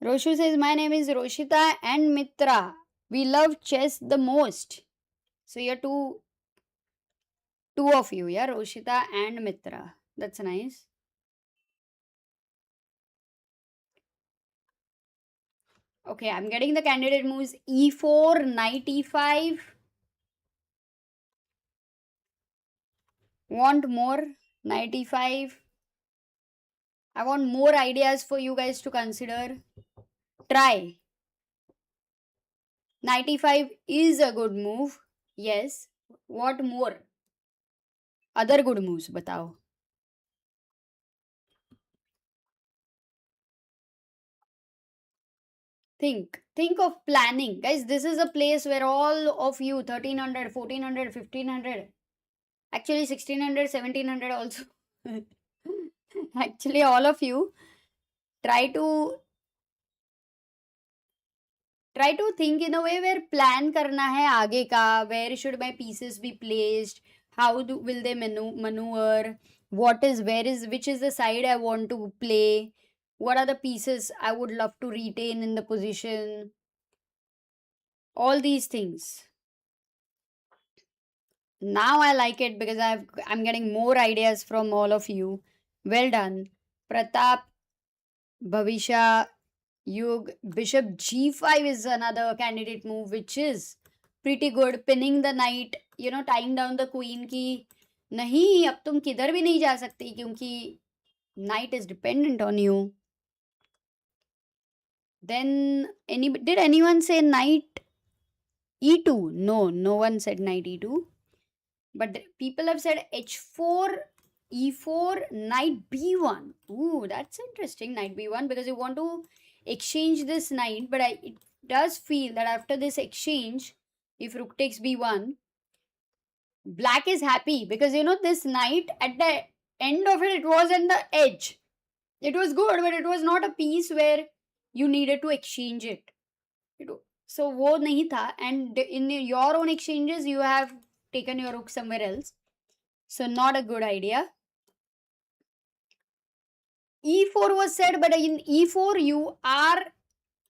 Speaker 2: Roshu says, my name is Roshita and Mitra. We love chess the most. So you're two of you, yeah? Roshita and Mitra. That's nice. Okay, I'm getting the candidate moves e4, knight e5. Want more? Knight e5. I want more ideas for you guys to consider. Try. Knight e5 is a good move. Yes. What more? Other good moves, batao. Think of planning, guys. This is a place where all of you 1300, 1400, 1500, actually 1600, 1700 also. Actually all of you try to think in a way where plan karna hai aage ka, where should my pieces be placed, will they maneuver, which is the side I want to play, what are the pieces I would love to retain in the position, all these things. Now I like it because I'm getting more ideas from all of you. Well done. Pratap, Bhavisha, Yug, Bishop G5 is another candidate move which is pretty good. Pinning the knight, tying down the queen की नहीं अब तुम किधर भी नहीं जा सकती क्योंकि knight is dependent on you. Then did anyone say knight e2? No one said knight e2. But people have said h4, e4, knight b1. Ooh, that's interesting, knight b1, because you want to exchange this knight. But it does feel that after this exchange, if rook takes b1, black is happy because this knight at the end of it was on the edge. It was good, but it was not a piece where you needed to exchange it. So wo nahi tha, and in your own exchanges, you have taken your rook somewhere else. So not a good idea. E4 was said, but in E4 you are...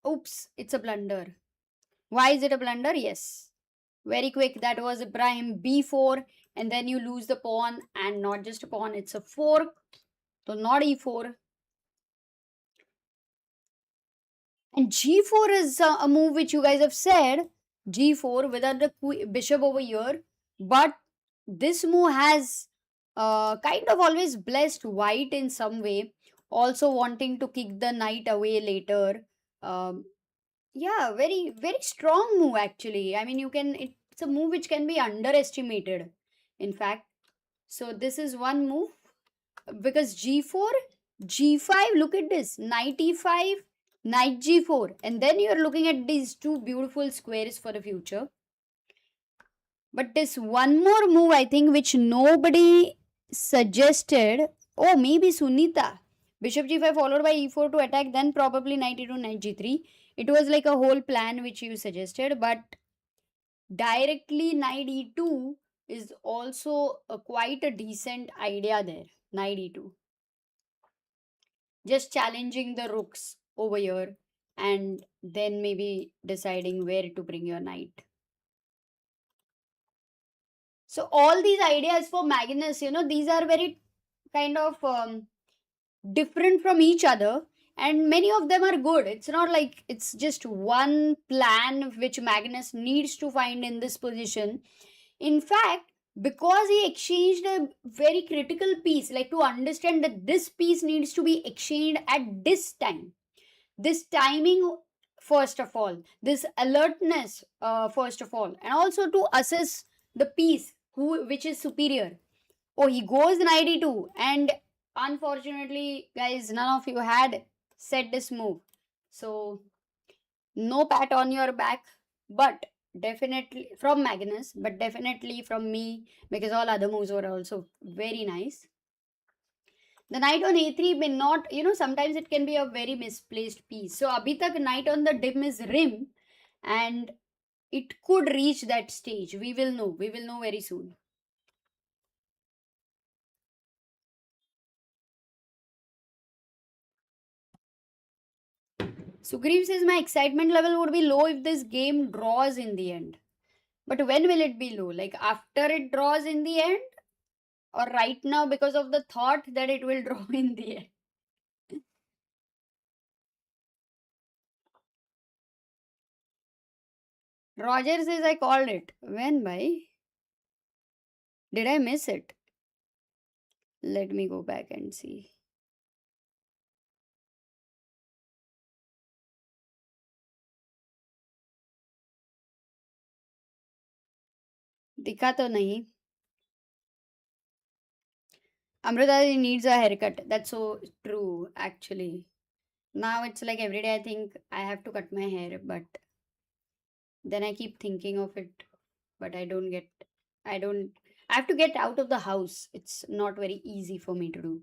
Speaker 2: Oops, it's a blunder. Why is it a blunder? Yes. Very quick, that was Ibrahim. B4, and then you lose the pawn, and not just a pawn, it's a fork. So not E4. And G4 is a move which you guys have said. G4 without the bishop over here. But this move has kind of always blessed white in some way. Also wanting to kick the knight away later. Yeah, very, very strong move actually. I mean, it's a move which can be underestimated, in fact. So this is one move. Because G4, G5, look at this. Knight E5, Knight G4. And then you're looking at these two beautiful squares for the future. But this one more move, I think, which nobody suggested. Oh, maybe Sunita. Bishop G5 followed by E4 to attack, then probably Knight E2, Knight G3. It was like a whole plan which you suggested, but directly Knight E2 is also quite a decent idea there. Knight E2. Just challenging the rooks over here and then maybe deciding where to bring your knight. So all these ideas for Magnus, these are very kind of different from each other, and many of them are good. It's not like it's just one plan which Magnus needs to find in this position. In fact, because he exchanged a very critical piece, like to understand that this piece needs to be exchanged at this time, this timing first of all, this alertness first of all, and also to assess the piece which is superior. Oh, he goes knight e2, and unfortunately, guys, none of you had said this move. So, no pat on your back, but definitely from Magnus, but definitely from me, because all other moves were also very nice. The knight on a3 may not, sometimes it can be a very misplaced piece. So, abhi tak knight on the dim is rim, and it could reach that stage. We will know very soon. Sugriv says my excitement level would be low if this game draws in the end. But when will it be low? Like after it draws in the end? Or right now because of the thought that it will draw in the end? Roger says I called it. When, bhai? Did I miss it? Let me go back and see. दिखा तो नहीं. Amrita needs a haircut. That's so true, actually. Now it's like every day I think I have to cut my hair, but then I keep thinking of it, but I don't, I have to get out of the house. It's not very easy for me to do.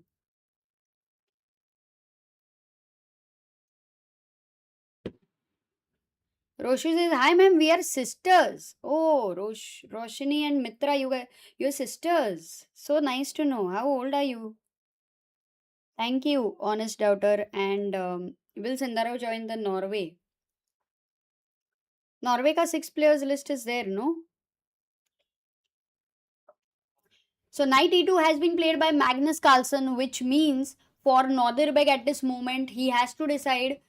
Speaker 2: Roshi says, "Hi, ma'am. We are sisters." Oh, Roshini and Mitra, you're sisters. So nice to know. How old are you? Thank you, honest doubter. And will Sindaro join the Norway? Norway ka 6 players list is there, no? So knight e2 has been played by Magnus Carlsen, which means for Northerbeck at this moment, he has to decide.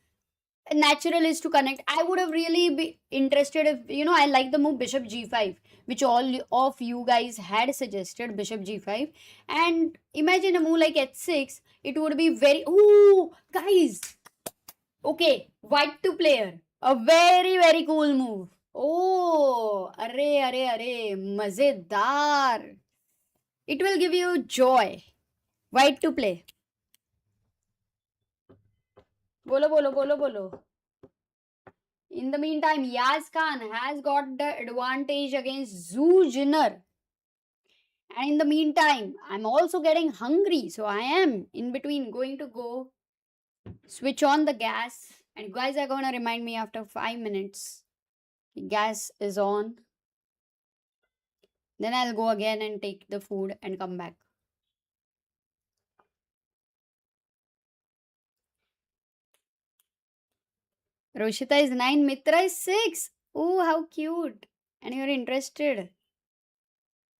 Speaker 2: Natural is to connect. I would have really be interested if, I like the move bishop g5, which all of you guys had suggested, bishop g5. And imagine a move like h6, it would be very, ooh, guys. Okay, white to player. A very, very cool move. Oh, arre, mazedar. It will give you joy. White to play. Bolo. In the meantime, Kaan has got the advantage against Zhu Jiner. And in the meantime, I'm also getting hungry. So I am in between going to go switch on the gas. And you guys are going to remind me after 5 minutes. The gas is on. Then I'll go again and take the food and come back. Roshita is 9, Mitra is 6. Oh, how cute. And you're interested.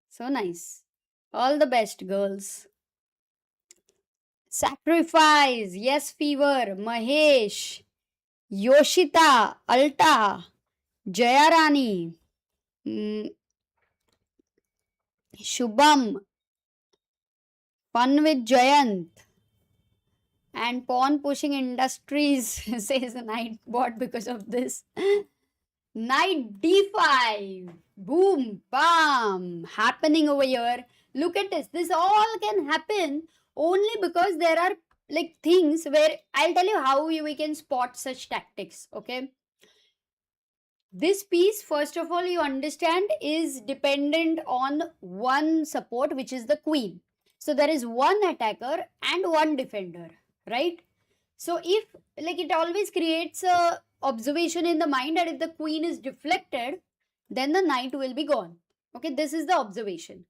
Speaker 2: So nice. All the best, girls. Sacrifice. Yes, Fever. Mahesh. Yoshita. Alta. Jayarani. Shubham. Fun with Jayant. And Pawn Pushing Industries says Knight bought because of this. Knight d5. Boom. Bam. Happening over here. Look at this. This all can happen only because there are like things where I'll tell you how we can spot such tactics. Okay. This piece, first of all, you understand, is dependent on one support, which is the queen. So there is one attacker and one defender, right? So if like it always creates a observation in the mind that if the queen is deflected, then the knight will be gone. Okay, this is the observation.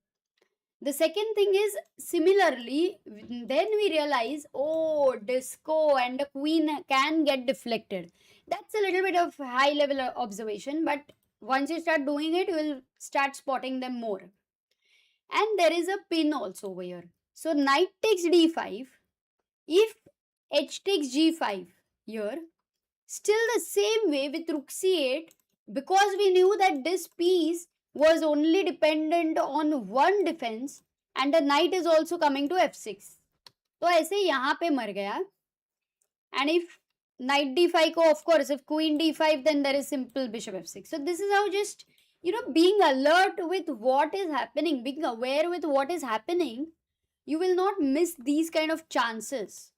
Speaker 2: The second thing is similarly, then we realize, oh, disco and the queen can get deflected. That's a little bit of high level observation, but once you start doing it, you will start spotting them more. And there is a pin also over here. So knight takes d5. If h takes g5 here, still the same way with rook c8, because we knew that this piece was only dependent on one defense and the knight is also coming to f6. तो ऐसे यहाँ पे मर गया. And if knight d5 ko, of course, if queen d5, then there is simple bishop f6. So this is how just, being alert with what is happening, being aware with what is happening, you will not miss these kind of chances.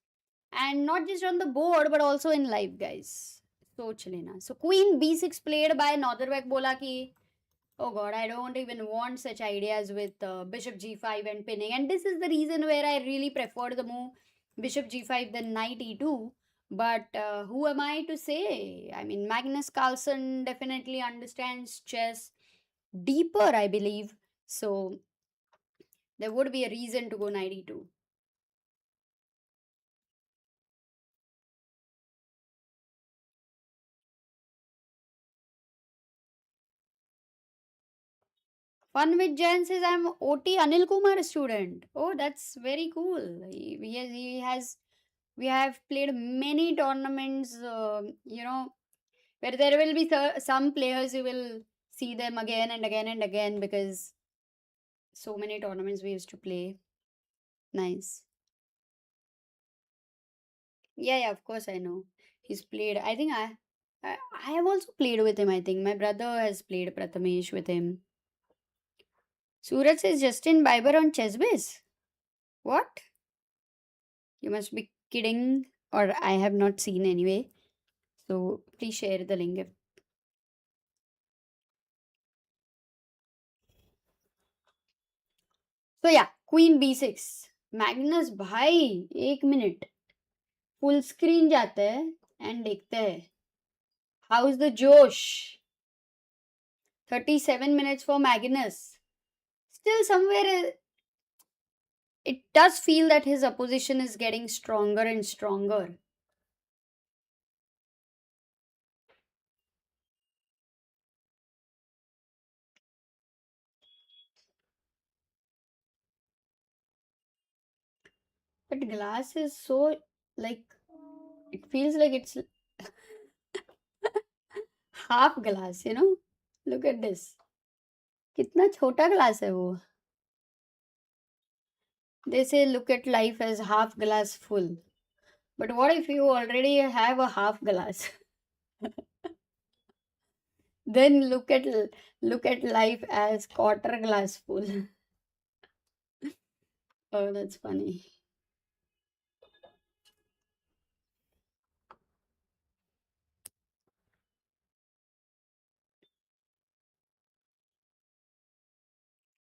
Speaker 2: And not just on the board, but also in life, guys. सोच लेना. So queen b6 played by Northerbeck bola ki, oh god, I don't even want such ideas with bishop g5 and pinning. And this is the reason where I really prefer the move bishop g5 than knight e2. But who am I to say? I mean, Magnus Carlsen definitely understands chess deeper, I believe. So there would be a reason to go knight e2. Fun with Jen says I'm OT Anil Kumar student. Oh, that's very cool. We have played many tournaments, where there will be some players you will see them again and again and again because so many tournaments we used to play. Nice. Yeah, of course I know. He's played. I think I have also played with him. I think my brother has played Prathamesh with him. Suraj says Justin Bieber on ChessBase. What? You must be kidding, or I have not seen anyway. So please share the link. So yeah, Queen B6. Magnus भाई एक minute full screen जाते हैं and देखते हैं how is the जोश 37 minutes for Magnus. Still somewhere it does feel that his opposition is getting stronger and stronger. But glass is so like it feels like it's half glass, you know? Look at this. कितना छोटा glass है वो. They say look at life as half glass full. But what if you already have a half glass? Then look at life as quarter glass full. Oh, that's funny.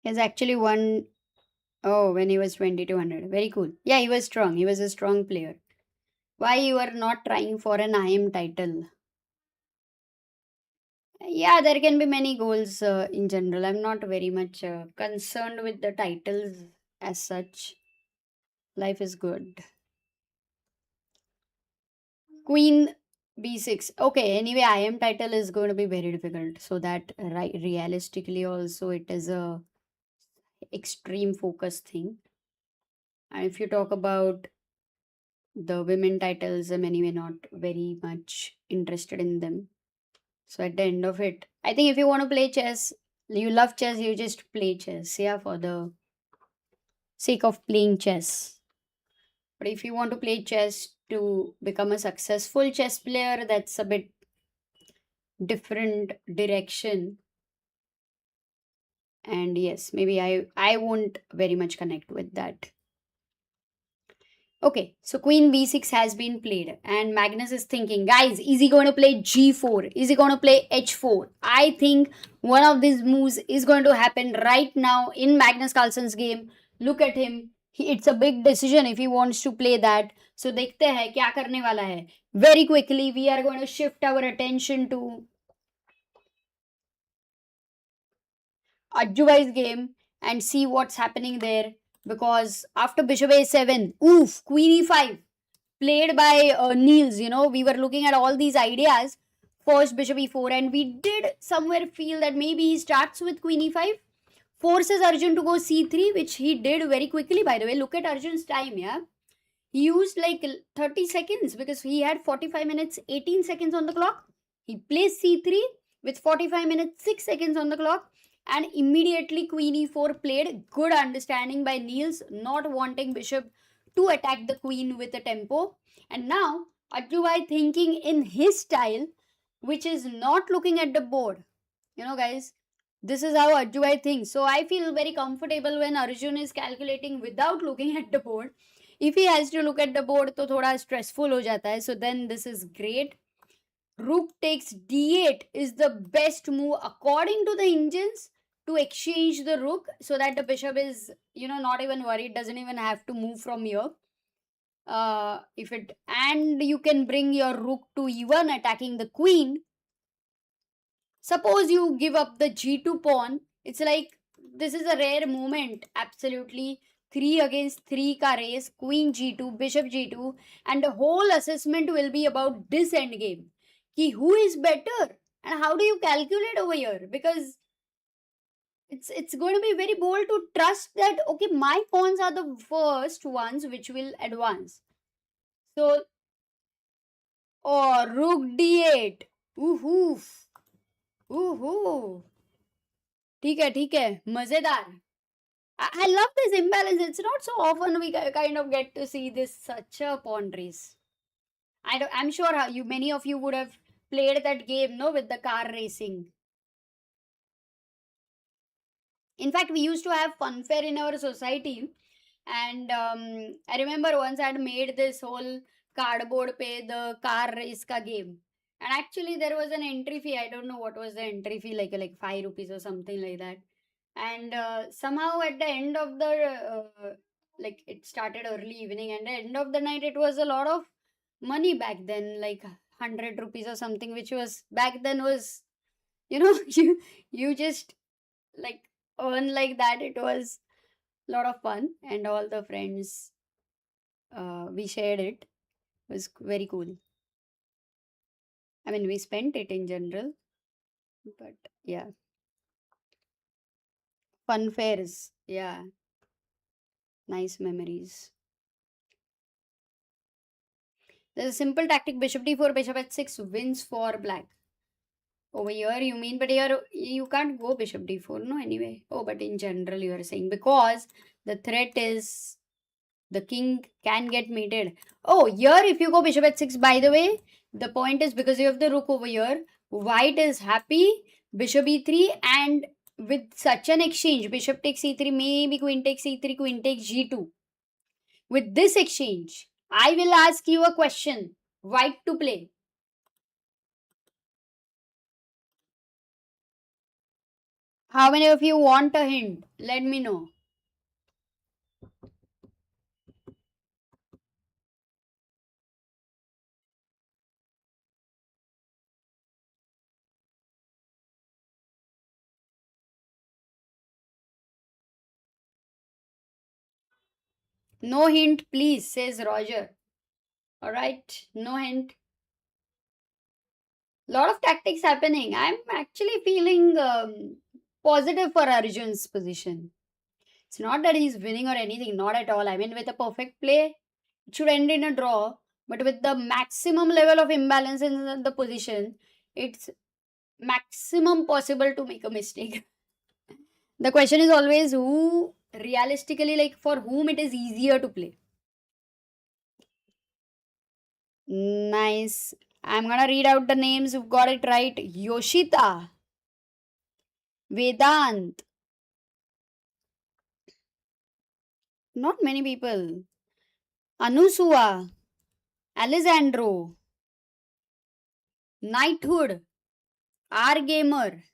Speaker 2: He's actually won. Oh, when he was 2200. Very cool. Yeah, he was strong. He was a strong player. Why you are not trying for an IM title? Yeah, there can be many goals in general. I'm not very much concerned with the titles as such. Life is good. Queen B6. Okay, anyway, IM title is going to be very difficult. So that realistically also it is a extreme focus thing. And if you talk about the women titles, I'm anyway not very much interested in them. So at the end of it, I think if you want to play chess, you love chess, you just play chess, yeah, for the sake of playing chess. But if you want to play chess to become a successful chess player, that's a bit different direction. And yes, maybe I won't very much connect with that. Okay, so Queen B6 has been played, and Magnus is thinking, guys, is he going to play G4? Is he going to play H4? I think one of these moves is going to happen right now in Magnus Carlsen's game. Look at him. It's a big decision if he wants to play that. So देखते हैं क्या करने वाला है. Very quickly, we are going to shift our attention to Ajuvai's game and see what's happening there. Because after bishop a7, oof, queen e5 played by Nils. You know, we were looking at all these ideas. First bishop e4, and we did somewhere feel that maybe he starts with queen e5, forces Arjun to go c3, which he did very quickly. By the way, look at Arjun's time, yeah. He used like 30 seconds because he had 45 minutes, 18 seconds on the clock. He plays c3 with 45 minutes, 6 seconds on the clock, and immediately queen e4 played. Good understanding by Niels, not wanting bishop to attack the queen with a tempo. And now Ajuvai thinking in his style, which is not looking at the board. You know, guys, this is how Ajuvai thinks. So I feel very comfortable when Arjun is calculating without looking at the board. If he has to look at the board, तो थोड़ा stressful हो जाता है. So then this is great. Rook takes d8 is the best move according to the engines to exchange the rook so that the bishop is, you know, not even worried, doesn't even have to move from here. If it and you can bring your rook to e1 attacking the queen. Suppose you give up the g2 pawn. It's like this is a rare moment. Absolutely 3 against 3 ka race, queen g2, bishop g2, and the whole assessment will be about this endgame. Ki who is better and how do you calculate over here? Because it's going to be very bold to trust that okay, my pawns are the first ones which will advance. So, oh, rook d8. Ooh, ooh, ठीक है मजेदार. I love this imbalance. It's not so often we kind of get to see this such a pawn race. I'm sure how you many of you would have played that game, no, with the car racing. In fact, we used to have funfair in our society, and I remember once I had made this whole cardboard pay the car race ka game. And actually, there was an entry fee. I don't know what was the entry fee, like 5 rupees or something like that. And somehow at the end of the like it started early evening, and the end of the night it was a lot of money back then, like 100 rupees or something, which was back then was you just like earn like that. It was a lot of fun, and all the friends we shared it. It was very cool. I mean, we spent it in general, but yeah, fun fairs. Yeah, nice memories. There's a simple tactic: bishop d4, bishop h6 wins for black. Over here, you mean, but here you can't go bishop d4, no, anyway. Oh, but in general, you are saying because the threat is the king can get mated. Oh, here, if you go bishop h6, by the way, the point is because you have the rook over here, white is happy, bishop e3, and with such an exchange, bishop takes e3, maybe queen takes e3, queen takes g2. With this exchange, I will ask you a question. White to play. How many of you want a hint? Let me know. No hint, please, says Roger. Alright, no hint. Lot of tactics happening. I'm actually feeling positive for Arjun's position. It's not that he's winning or anything, not at all. I mean, with a perfect play, it should end in a draw. But with the maximum level of imbalance in the position, it's maximum possible to make a mistake. The question is always who, realistically, like for whom it is easier to play. Nice. I'm gonna read out the names who've got it right. Yoshita, Vedant. Not many people. Anusua, Alessandro, Knighthood, R Gamer.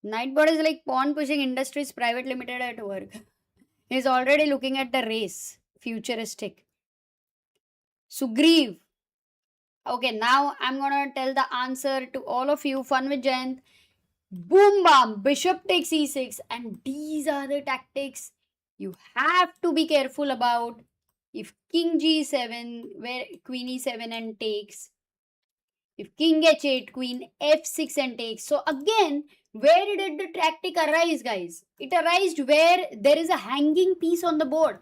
Speaker 2: Nightbot is like Pawn Pushing Industries Private Limited at work. He's already looking at the race. Futuristic. Sugriv. Okay, now I'm gonna tell the answer to all of you. Fun with Jayant. Boom bam. Bishop takes e6. And these are the tactics you have to be careful about. If king g7, where queen e7 and takes. If king h8, queen f6 and takes. So again, where did the tactic arise, guys? It arose where there is a hanging piece on the board.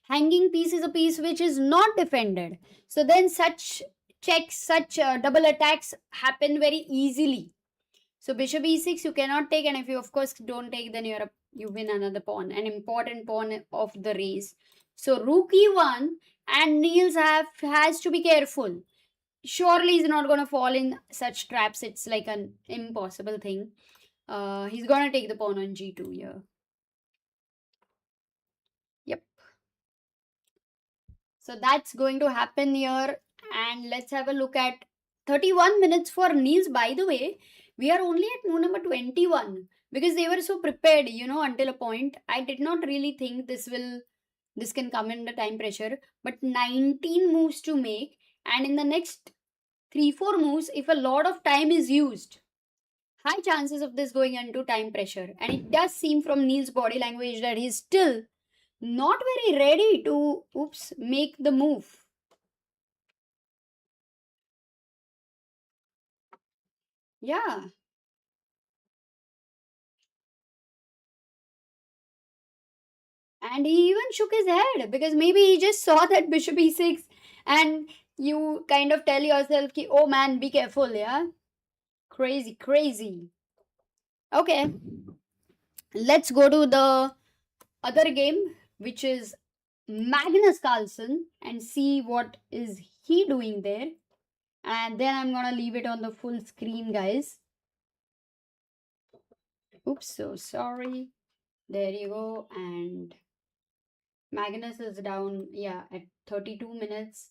Speaker 2: Hanging piece is a piece which is not defended. So then such checks, such double attacks happen very easily. So bishop e6 you cannot take, and if you of course don't take, then you win another pawn, an important pawn of the race. So rook e1, and Nils has to be careful. Surely he's not going to fall in such traps. It's like an impossible thing. He's going to take the pawn on g2 here. Yep. So that's going to happen here. And let's have a look at 31 minutes for Nils. By the way, we are only at move number 21 because they were so prepared, until a point. I did not really think this can come in the time pressure. But 19 moves to make. And in the next 3-4 moves, if a lot of time is used, high chances of this going into time pressure. And it does seem from Nils' body language that he's still not very ready to make the move. Yeah. And he even shook his head because maybe he just saw that bishop e6 and you kind of tell yourself, oh man, be careful, yeah? Crazy, crazy. Okay. Let's go to the other game, which is Magnus Carlsen, and see what is he doing there. And then I'm gonna leave it on the full screen, guys. Oops, so sorry. There you go. And Magnus is down, yeah, at 32 minutes.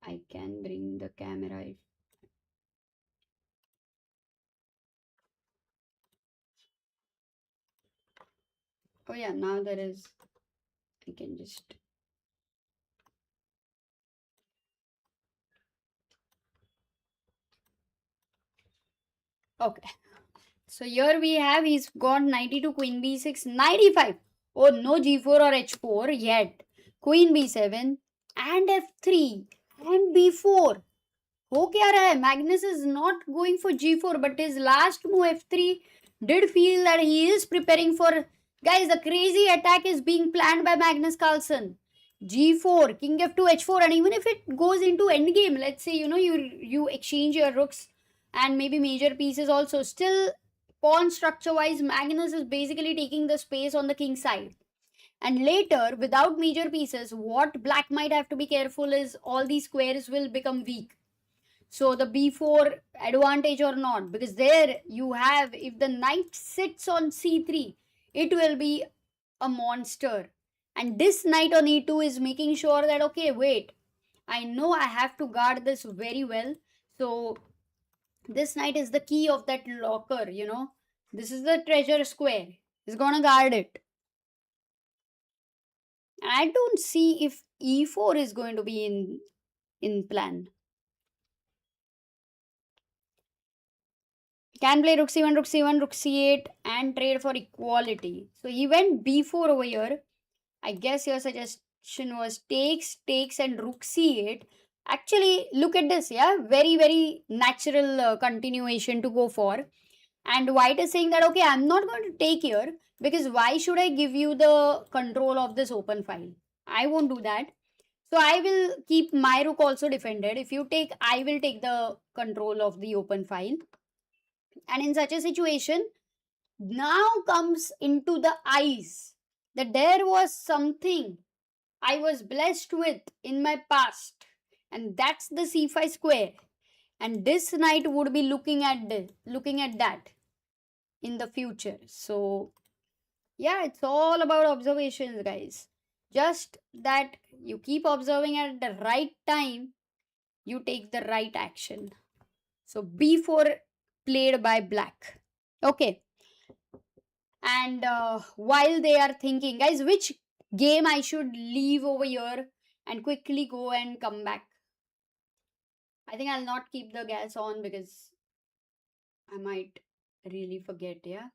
Speaker 2: I can bring the camera. Oh yeah, now there is. I can just. Okay. So here we have, he's got 92, queen b6, 95. Oh, no g4 or h4 yet. Queen b7 and f3 and b4. हो क्या रहा है? Magnus is not going for g4, but his last move f3 did feel that he is preparing for. Guys, the crazy attack is being planned by Magnus Carlsen. g4, king f2, h4, and even if it goes into endgame, let's say you exchange your rooks and maybe major pieces also, still pawn structure wise, Magnus is basically taking the space on the king side. And later, without major pieces, what black might have to be careful is all these squares will become weak. So the b4 advantage or not, because there you have, if the knight sits on c3, it will be a monster. And this knight on e2 is making sure that, okay, wait, I know I have to guard this very well. So this knight is the key of that locker. This is the treasure square. He's gonna guard it. And I don't see if e4 is going to be in plan. Can play rook c1, rook c1, rook c8 and trade for equality. So he went b4 over here. I guess your suggestion was takes and rook c8. Actually, look at this, yeah, very, very natural continuation to go for. And white is saying that, okay, I'm not going to take here because why should I give you the control of this open file? I won't do that. So I will keep my rook also defended. If you take, I will take the control of the open file. And in such a situation, now comes into the eyes that there was something I was blessed with in my past, and that's the c5 square. And this knight would be looking at that in the future. So yeah, it's all about observations, guys. Just that you keep observing at the right time, you take the right action. So b4 played by black. Okay. And while they are thinking, guys, which game I should leave over here and quickly go and come back. I think I'll not keep the gas on because I might really forget. Yeah,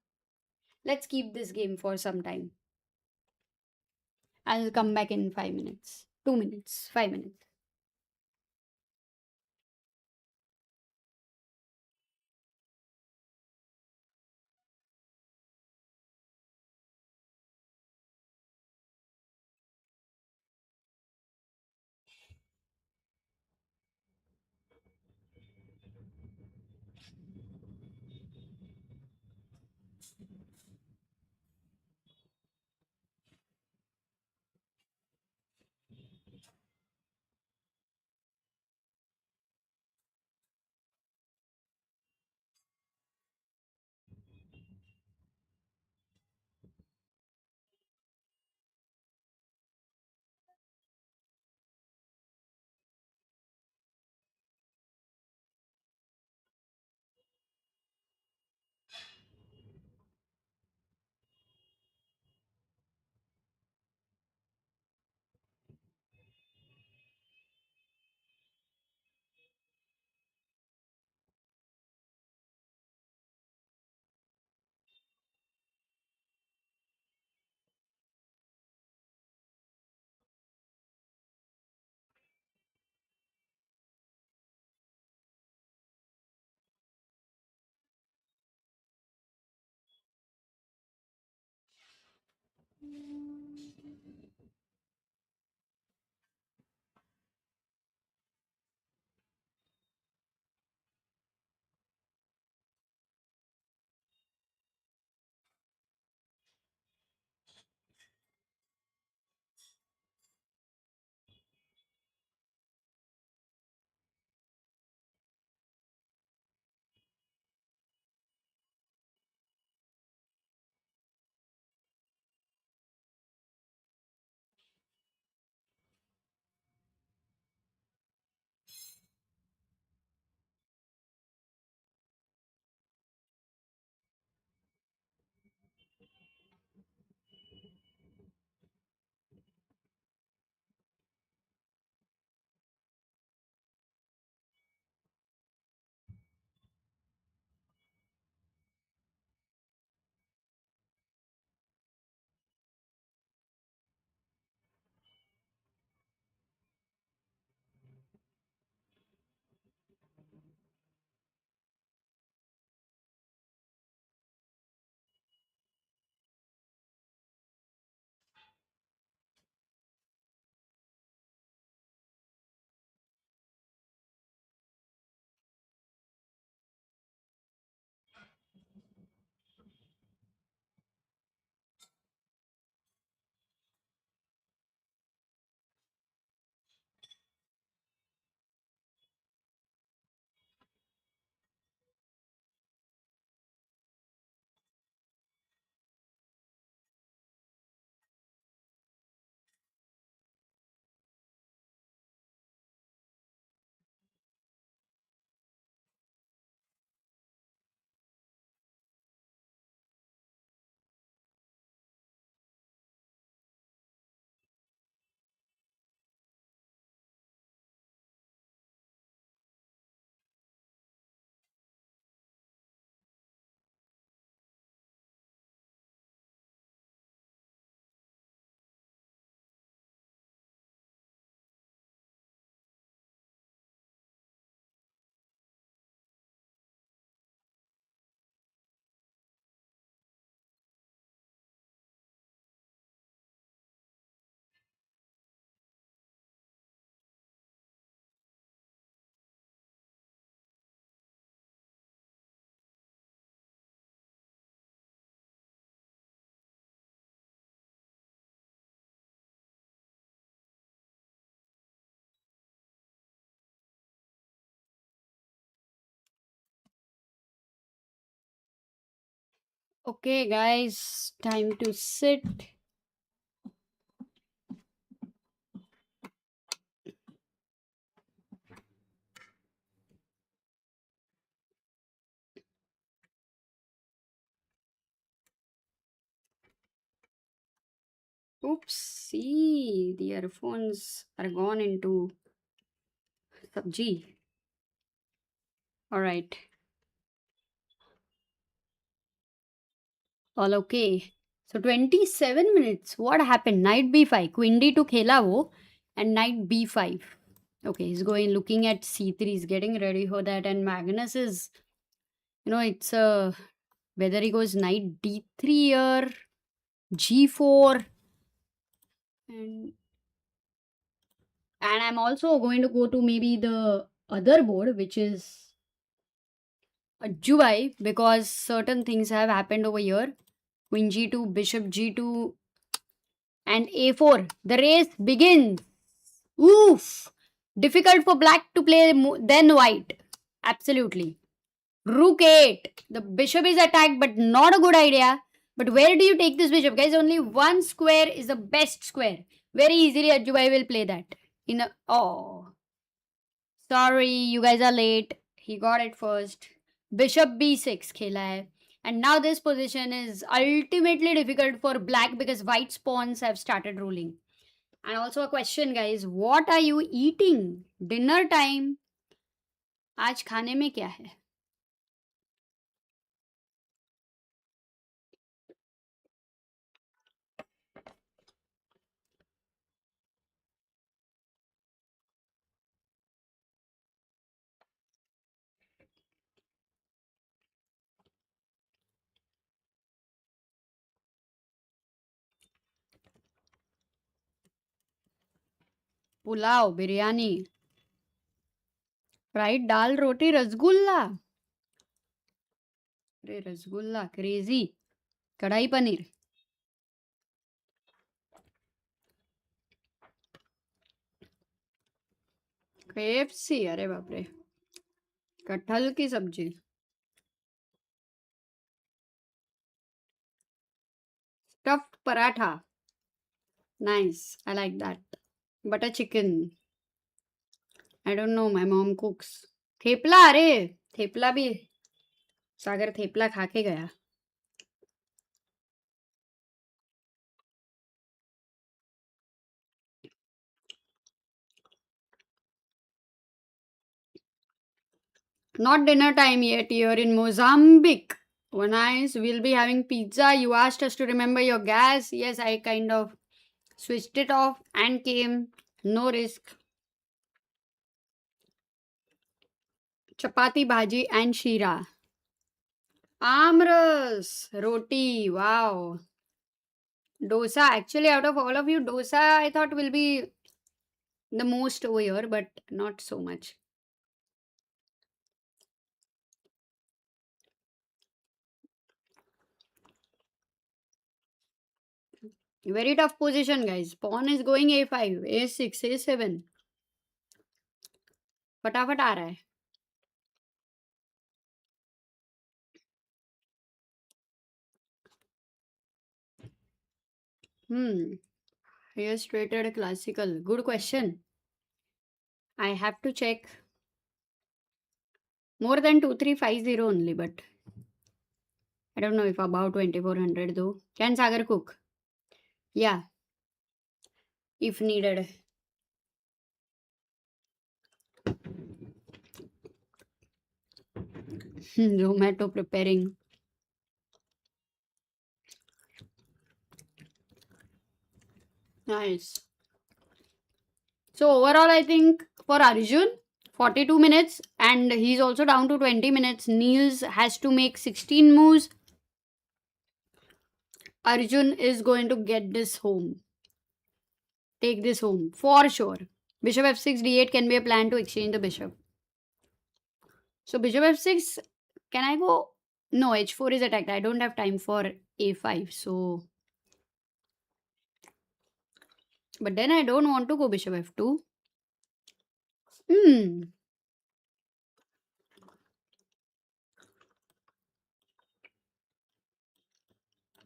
Speaker 2: let's keep this game for some time. I'll come back in 5 minutes, 2 minutes, 5 minutes. Okay, guys, time to sit. Oops, see, the earphones are gone into sabji. All right, all okay. So 27 minutes. What happened? Knight b5. Queen d to khela wo, and knight b5. Okay, he's going looking at c3. He's getting ready for that. And Magnus is, it's whether he goes knight d3 or g4. And I'm also going to go to maybe the other board, which is a Jubai, because certain things have happened over here. Queen g2, bishop g2, and a4. The race begins. Oof! Difficult for black to play than white. Absolutely. Rook 8. The bishop is attacked, but not a good idea. But where do you take this bishop? Guys, only one square is the best square. Very easily, Ajubai will play that. Oh. Sorry, you guys are late. He got it first. Bishop b6 khela hai. And now this position is ultimately difficult for black because white pawns have started ruling. And also a question, guys. What are you eating? Dinner time. आज खाने में क्या है? Pulao, biryani, fried दाल रोटी, रसगुल्ला. अरे rasgulla crazy. कढ़ाई paneer. KFC. अरे बाप रे. कटहल की सब्जी. Stuffed paratha. Nice. I like that. Butter chicken. I don't know. My mom cooks. Thepla. अरे थेपला भी. सागर थेपला खा के गया. Not dinner time yet here in Mozambique. Oh, nice. We'll be having pizza. You asked us to remember your gas. Yes, I kind of switched it off and came. No risk. Chapati, bhaji, and shira. Amras, roti. Wow. Dosa. Actually, out of all of you, dosa I thought will be the most over here, but not so much. Very tough position, guys. Pawn is going a5, a6, a7. फटाफट आ रहा है. Highest rated classical. Good question. I have to check. More than 2350 only, but I don't know if about 2400 though. Can Sagar cook? Yeah. If needed. Zomato preparing. Nice. So overall, I think for Arjun, 42 minutes, and he's also down to 20 minutes. Nils has to make 16 moves. Arjun is going to get this home. Take this home for sure. Bishop f6, d8 can be a plan to exchange the bishop. So bishop f6, can I go? No, h4 is attacked. I don't have time for a5. So, but then I don't want to go bishop f2.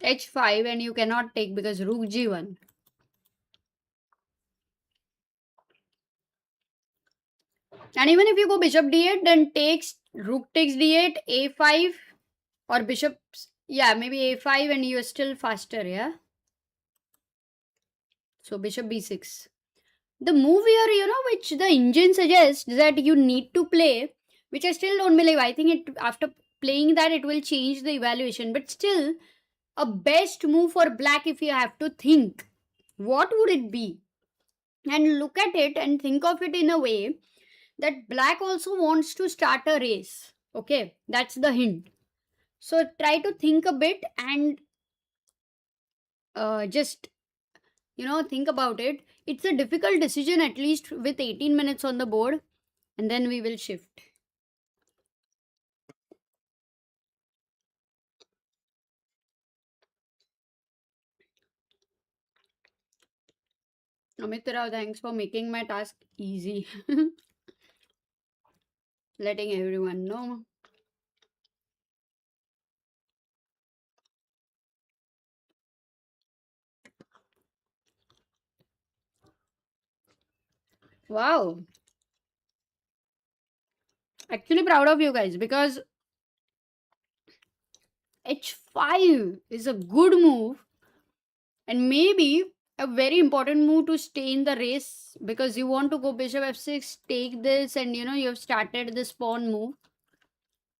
Speaker 2: h5 and you cannot take because rook g1. And even if you go bishop d8, then rook takes d8, a5 or bishops. Yeah, maybe a5 and you're still faster, yeah? So bishop b6. The move here, which the engine suggests that you need to play, which I still don't believe. I think it after playing that it will change the evaluation. But still, a best move for black if you have to think. What would it be? And look at it and think of it in a way that black also wants to start a race. Okay, that's the hint. So try to think a bit and just think about it. It's a difficult decision, at least with 18 minutes on the board, and then we will shift. Amit Rao, thanks for making my task easy. Letting everyone know. Wow. Actually proud of you guys because h5 is a good move and maybe a very important move to stay in the race because you want to go bishop f6, take this, and you have started this pawn move.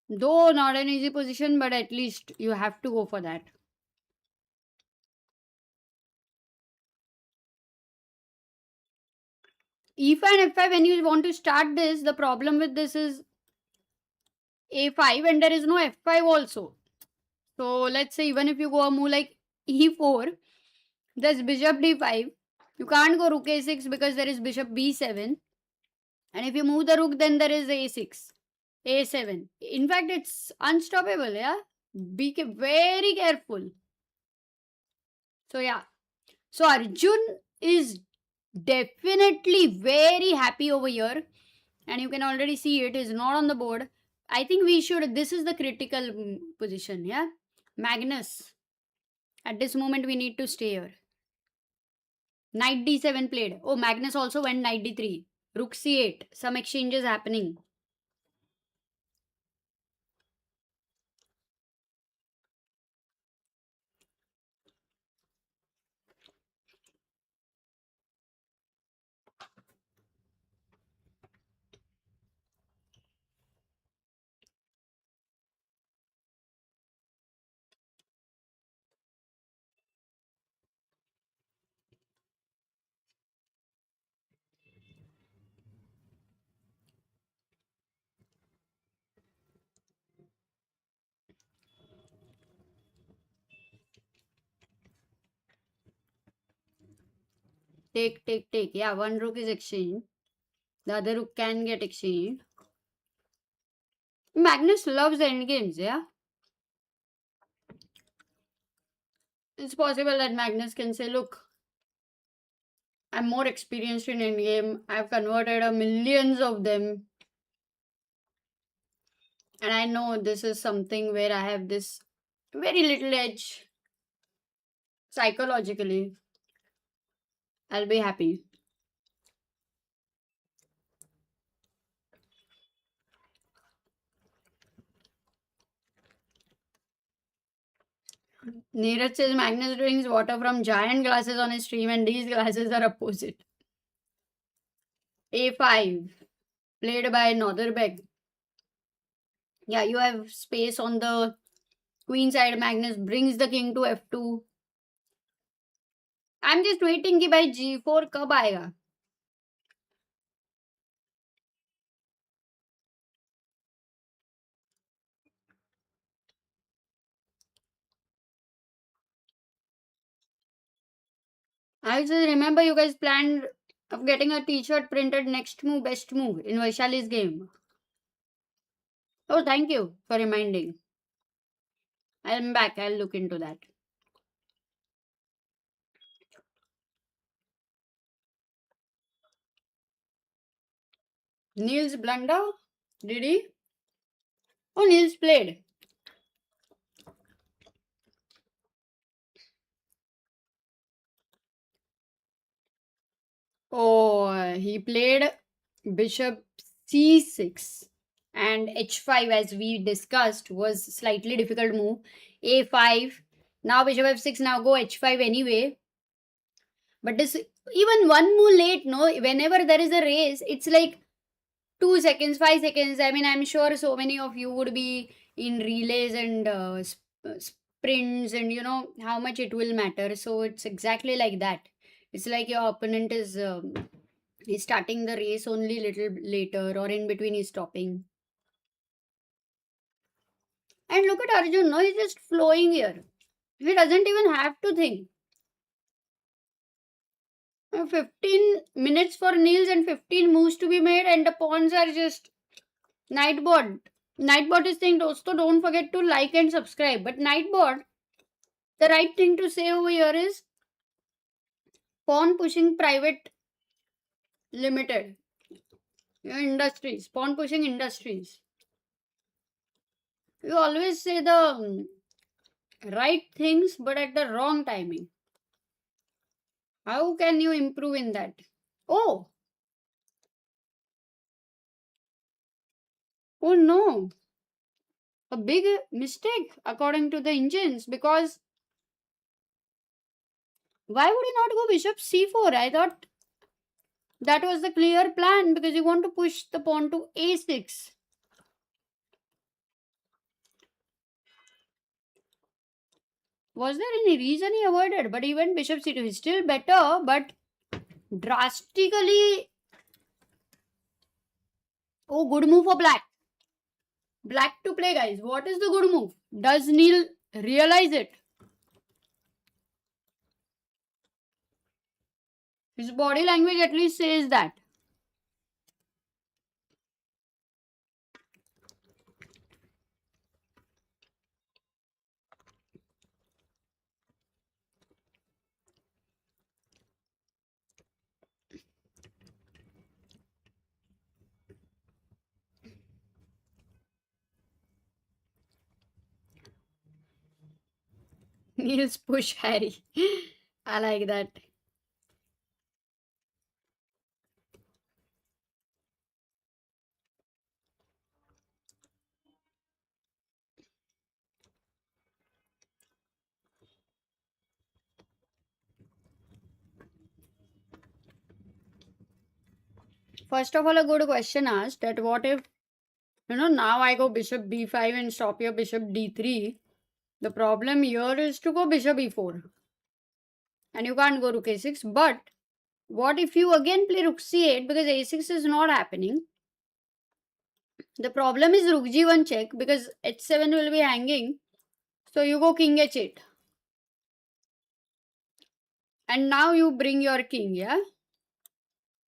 Speaker 2: Though not an easy position, but at least you have to go for that. E5 and f5, when you want to start this, the problem with this is a5 and there is no f5 also. So let's say even if you go a move like e4, there's bishop d5. You can't go rook a6 because there is bishop b7. And if you move the rook, then there is a6, a7. In fact, it's unstoppable, yeah? Be very careful. So yeah. So Arjun is definitely very happy over here. And you can already see it is not on the board. I think this is the critical position, yeah? Magnus. At this moment, we need to stay here. Knight d7 played. Oh, Magnus also went knight d3. Rook c8. Some exchanges happening. Take, take, take. Yeah, one rook is exchanged. The other rook can get exchanged. Magnus loves endgames, yeah? It's possible that Magnus can say, look, I'm more experienced in endgame. I've converted millions of them. And I know this is something where I have this very little edge. Psychologically, I'll be happy. Neeraj says Magnus drinks water from giant glasses on his stream and these glasses are opposite. A5 played by Northerbeck. Yeah, you have space on the queen side. Magnus brings the king to f2. I'm just waiting कि भाई g4 कब आएगा. I just remember you guys planned of getting a t-shirt printed next move, best move in Vaishali's game. Oh, thank you for reminding. I'm back. I'll look into that. Nils blunder? Did he? Oh, Nils played. Oh, he played bishop c6 and h5, as we discussed, was slightly difficult move. a5, now bishop f6, now go h5 anyway. But this even one move late, no? Whenever there is a race, it's like 2 seconds, 5 seconds. I mean, I'm sure so many of you would be in relays and sprints, and you know how much it will matter. So it's exactly like that. It's like your opponent is starting the race only little later, or in between he's stopping. And look at Arjun, no, he's just flowing here. He doesn't even have to think. 15 minutes for Nils and 15 moves to be made, and the pawns are just Nightbot. Nightbot is saying, also don't forget to like and subscribe. But Nightbot, the right thing to say over here is pawn pushing private limited. Industries. Pawn pushing industries. You always say the right things but at the wrong timing. How can you improve in that? Oh! Oh no! A big mistake according to the engines, because why would he not go bishop c4? I thought that was the clear plan, because you want to push the pawn to a6. Was there any reason he avoided? But he went bishop c2. He's still better, but drastically. Oh, good move for black. Black to play, guys. What is the good move? Does Neil realize it? His body language at least says that. Neil's push Harry. I like that. First of all, a good question asked, that what if, now I go bishop b5 and stop your bishop d3. The problem here is to go bishop e4. And you can't go rook a6. But what if you again play rook c8, because a6 is not happening? The problem is rook g1 check, because h7 will be hanging. So you go king h8. And now you bring your king, yeah?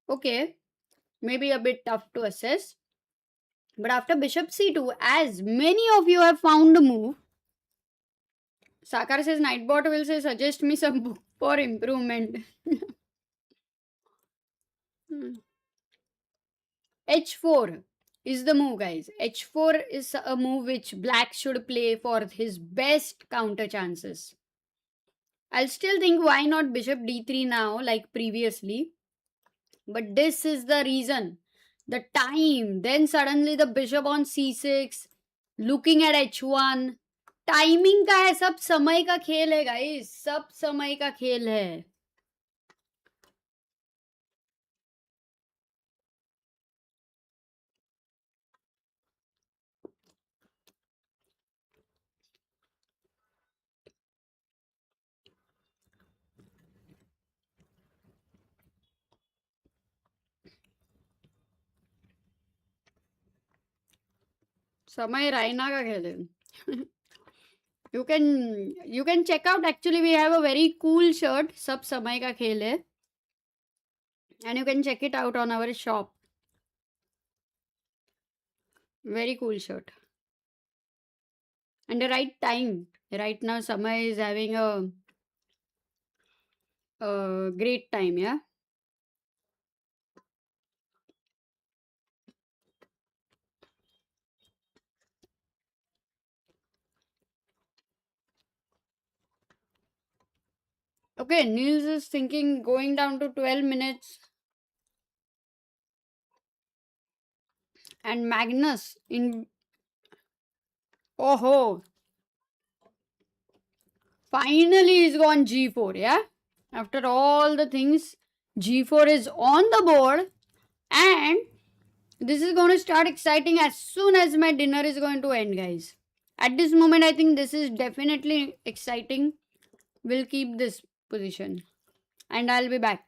Speaker 2: Okay. Maybe a bit tough to assess. But after bishop c2, as many of you have found a move, Sagar says, Nightbot will say, suggest me some book for improvement. h4 is the move, guys. h4 is a move which black should play for his best counter chances. I'll still think, why not bishop d3 now, like previously? But this is the reason. The time. Then suddenly the bishop on c6, looking at h1. Timing का है, सब समय का खेल है guys, सब समय का खेल है. समय रायना का खेल है. you can check out, actually we have a very cool shirt, सब समय का खेल है, and you can check it out on our shop. Very cool shirt. And the right time. Right now Samay is having a great time, yeah. Okay, Nils is thinking going down to 12 minutes. And Magnus in. Oh, finally he's gone G4, yeah? After all the things, G4 is on the board, and this is going to start exciting as soon as my dinner is going to end, guys. At this moment, I think this is definitely exciting. We'll keep this position, and I'll be back.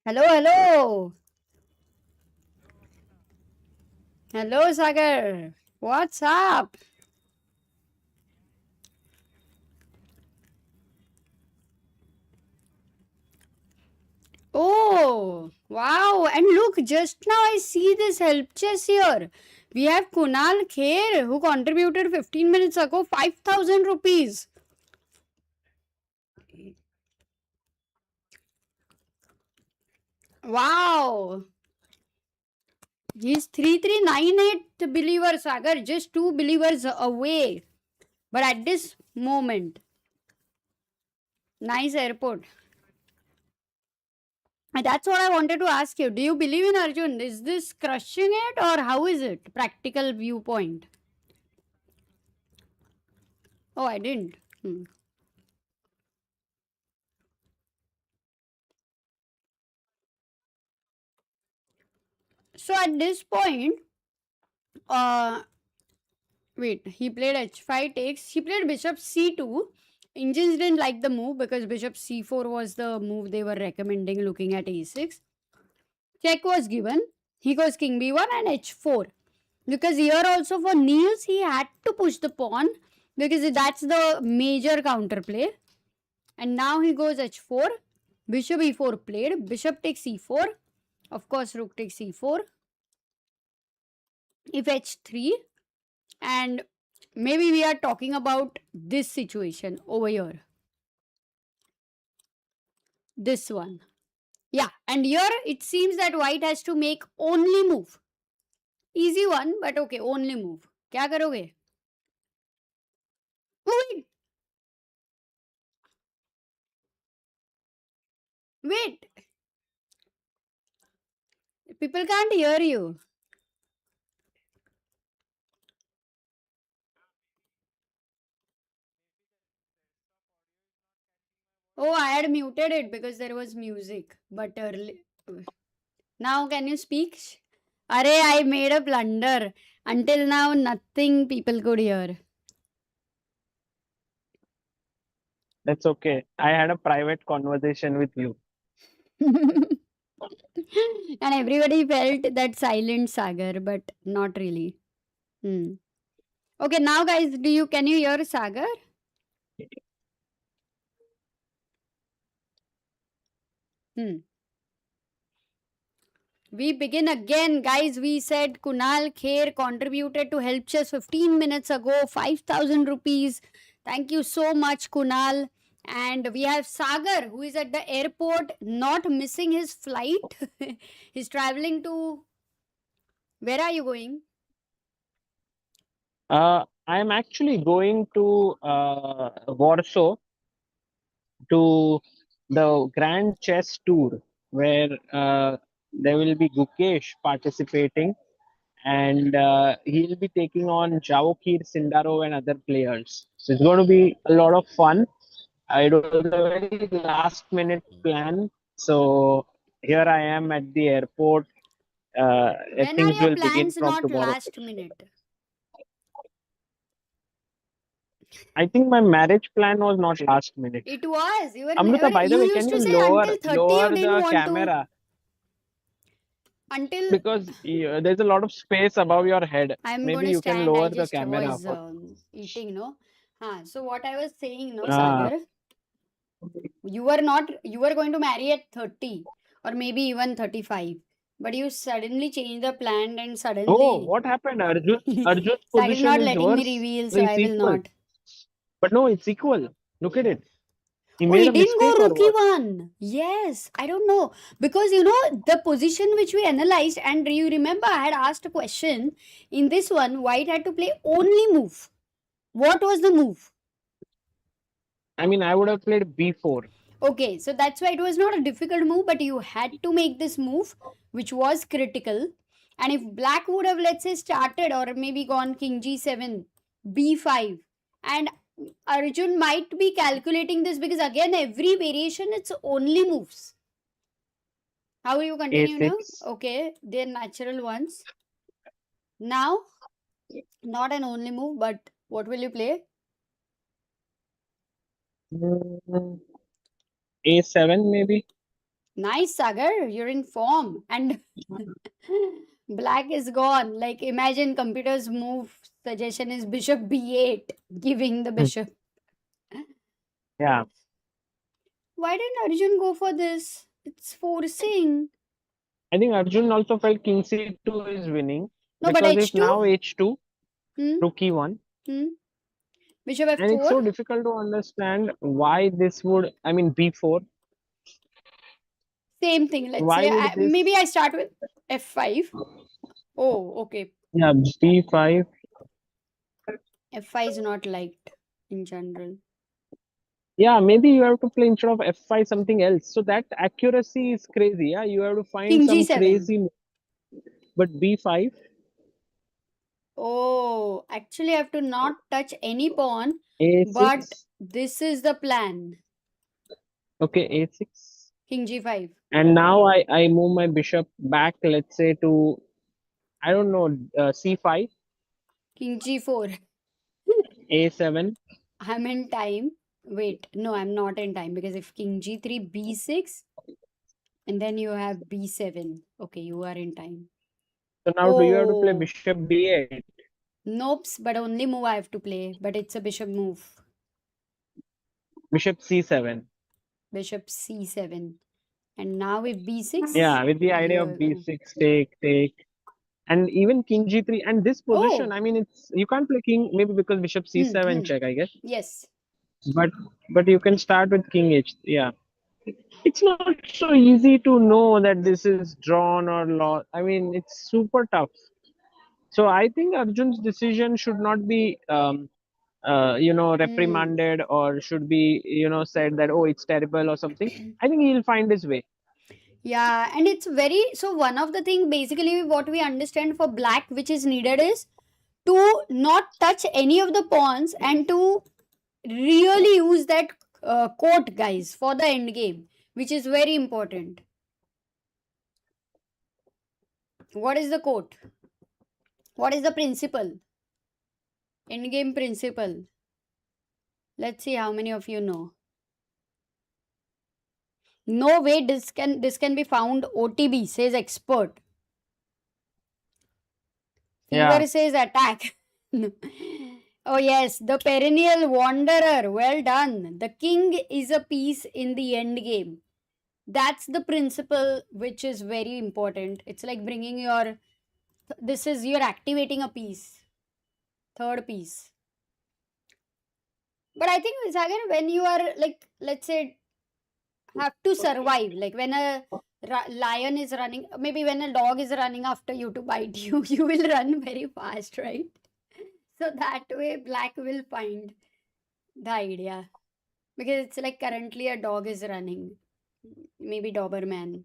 Speaker 2: Hello, hello. Hello, Sagar. What's up? Oh, wow. And look, just now I see this help chess here. We have Kunal Kher who contributed 15 minutes ago 5,000 rupees. Wow. He's 3398 believer, Sagar, just 2 believers away. But at this moment, nice airport. And that's what I wanted to ask you. Do you believe in Arjun? Is this crushing it or how is it? Practical viewpoint. Oh, I didn't. So at this point, wait, he played h5 takes. He played bishop c2. Indians didn't like the move because bishop c4 was the move they were recommending looking at a6. Check was given. He goes king b1 and h4. Because here also for Nils, he had to push the pawn because that's the major counterplay. And now he goes h4. Bishop e4 played. Bishop takes e4. Of course, rook takes e4. If h3. And maybe we are talking about this situation over here. This one. Yeah, and here it seems that white has to make only move. Easy one, but okay, only move. क्या करोगे? Wait, wait. People can't hear you. Oh, I had muted it because there was music. But early. Now can you speak? Arey, I made a blunder. Until now, nothing people could hear.
Speaker 3: That's okay. I had a private conversation with you.
Speaker 2: And everybody felt that silent Sagar, but not really. Okay, now guys, can you hear Sagar? We begin again, guys. We said Kunal Kher contributed to Help Chess 15 minutes ago, 5,000 rupees. Thank you so much, Kunal. And we have Sagar, who is at the airport, not missing his flight. He's traveling to. Where are you going?
Speaker 3: I'm actually going to Warsaw to the Grand Chess Tour, where there will be Gukesh participating, and he'll be taking on Javokir Sindarov and other players. So it's going to be a lot of fun. It was a very last minute plan. So here I am at the airport.
Speaker 2: When are
Speaker 3: Things
Speaker 2: your
Speaker 3: will begin
Speaker 2: plans
Speaker 3: from
Speaker 2: not
Speaker 3: tomorrow.
Speaker 2: last minute?
Speaker 3: I think my marriage plan was not last minute.
Speaker 2: It was. You were
Speaker 3: Amrita, by the
Speaker 2: you
Speaker 3: way,
Speaker 2: used
Speaker 3: can
Speaker 2: to
Speaker 3: you
Speaker 2: say
Speaker 3: lower
Speaker 2: until 30 you didn't
Speaker 3: the
Speaker 2: want
Speaker 3: camera?
Speaker 2: Until
Speaker 3: Because there's a lot of space above your head.
Speaker 2: I'm
Speaker 3: Maybe
Speaker 2: going to
Speaker 3: you can
Speaker 2: stand.
Speaker 3: lower
Speaker 2: I
Speaker 3: the
Speaker 2: just
Speaker 3: camera.
Speaker 2: was eating, no? So what I was saying, no,
Speaker 3: Ah,
Speaker 2: Sagar, you were going to marry at 30 or maybe even 35. But you suddenly changed the plan and
Speaker 3: oh,
Speaker 2: suddenly
Speaker 3: what happened? Arjun's
Speaker 2: Sagar is
Speaker 3: position
Speaker 2: not
Speaker 3: is
Speaker 2: letting me
Speaker 3: worse.
Speaker 2: reveal,
Speaker 3: No,
Speaker 2: so
Speaker 3: it's
Speaker 2: I will
Speaker 3: equal.
Speaker 2: not.
Speaker 3: But no, it's equal. Look at it. He
Speaker 2: Oh,
Speaker 3: made
Speaker 2: he
Speaker 3: a
Speaker 2: didn't go
Speaker 3: mistake or
Speaker 2: rook
Speaker 3: what?
Speaker 2: e1. Yes, I don't know. Because the position which we analyzed, and you remember I had asked a question. In this one, white had to play only move. What was the move?
Speaker 3: I mean, I would have played b4.
Speaker 2: Okay, so that's why it was not a difficult move, but you had to make this move, which was critical. And if black would have, let's say, started or maybe gone king g7, b5, and Arjun might be calculating this because again, every variation it's only moves. How you continue now?
Speaker 3: a6.
Speaker 2: Okay, they're natural ones. Now, not an only move, but what will you play?
Speaker 3: Mm, a7 maybe.
Speaker 2: Nice, Sagar. You're in form. And black is gone. Like, imagine computer's move suggestion is bishop b8, giving the bishop.
Speaker 3: Yeah,
Speaker 2: Why didn't Arjun go for this? It's forcing.
Speaker 3: I think Arjun also felt king c2 is winning
Speaker 2: No, but
Speaker 3: because if
Speaker 2: h2?
Speaker 3: now h2,
Speaker 2: Hmm?
Speaker 3: rook e1,
Speaker 2: Hmm? Bishop
Speaker 3: and it's
Speaker 2: f4?
Speaker 3: so difficult to understand why this would, I mean, b4,
Speaker 2: Same thing. Let's
Speaker 3: why
Speaker 2: say
Speaker 3: would
Speaker 2: maybe
Speaker 3: this,
Speaker 2: I start with f5. Oh, okay.
Speaker 3: yeah, b5,
Speaker 2: f5 is not liked in general.
Speaker 3: yeah, maybe you have to play instead of f5 something else. So that accuracy is crazy. Yeah, you have to find
Speaker 2: King
Speaker 3: some
Speaker 2: g7.
Speaker 3: crazy, but b5,
Speaker 2: Oh, actually, I have to not touch any pawn, but
Speaker 3: a6,
Speaker 2: this is the plan.
Speaker 3: okay, a6.
Speaker 2: King g5.
Speaker 3: And now I move my bishop back, let's say to, I don't know, c5,
Speaker 2: King g4.
Speaker 3: a7.
Speaker 2: I'm in time. Wait, no, I'm not in time because if king g3, b6, and then you have b7. Okay, you are in time.
Speaker 3: So now do you have to play
Speaker 2: Oh,
Speaker 3: bishop b8,
Speaker 2: nope, but only move I have to play. But it's a bishop move.
Speaker 3: bishop c7?
Speaker 2: Bishop c7. And now with b6,
Speaker 3: Yeah, with the idea of
Speaker 2: you're gonna.
Speaker 3: b6, take, and even king g3. And this position,
Speaker 2: Oh,
Speaker 3: I mean, it's you can't play king maybe because bishop c7 check, I guess.
Speaker 2: yes.
Speaker 3: But you can start with king h. Yeah, it's not so easy to know that this is drawn or lost. I mean, it's super tough. So I think Arjun's decision should not be,
Speaker 2: Hmm.
Speaker 3: reprimanded or should be, said that, oh, it's terrible or something. I think he'll find his way.
Speaker 2: Yeah, and it's very so one of the thing basically what we understand for black which is needed is to not touch any of the pawns and to really use that court guys for the end game, which is very important. What is the court? What is the principle? End game principle. Let's see how many of you know. No way this can be found. OTB says expert.
Speaker 3: Yeah,
Speaker 2: Fever says attack. Oh, yes, the perennial wanderer. Well done. The king is a piece in the end game. That's the principle which is very important. It's like bringing your. This is you're activating a piece, third piece. But I think, Sagar, when you are like, let's say, have to survive, like when a lion is running, maybe when a dog is running after you to bite you, you will run very fast, right? So that way, black will find the idea because it's like currently a dog is running, maybe Doberman.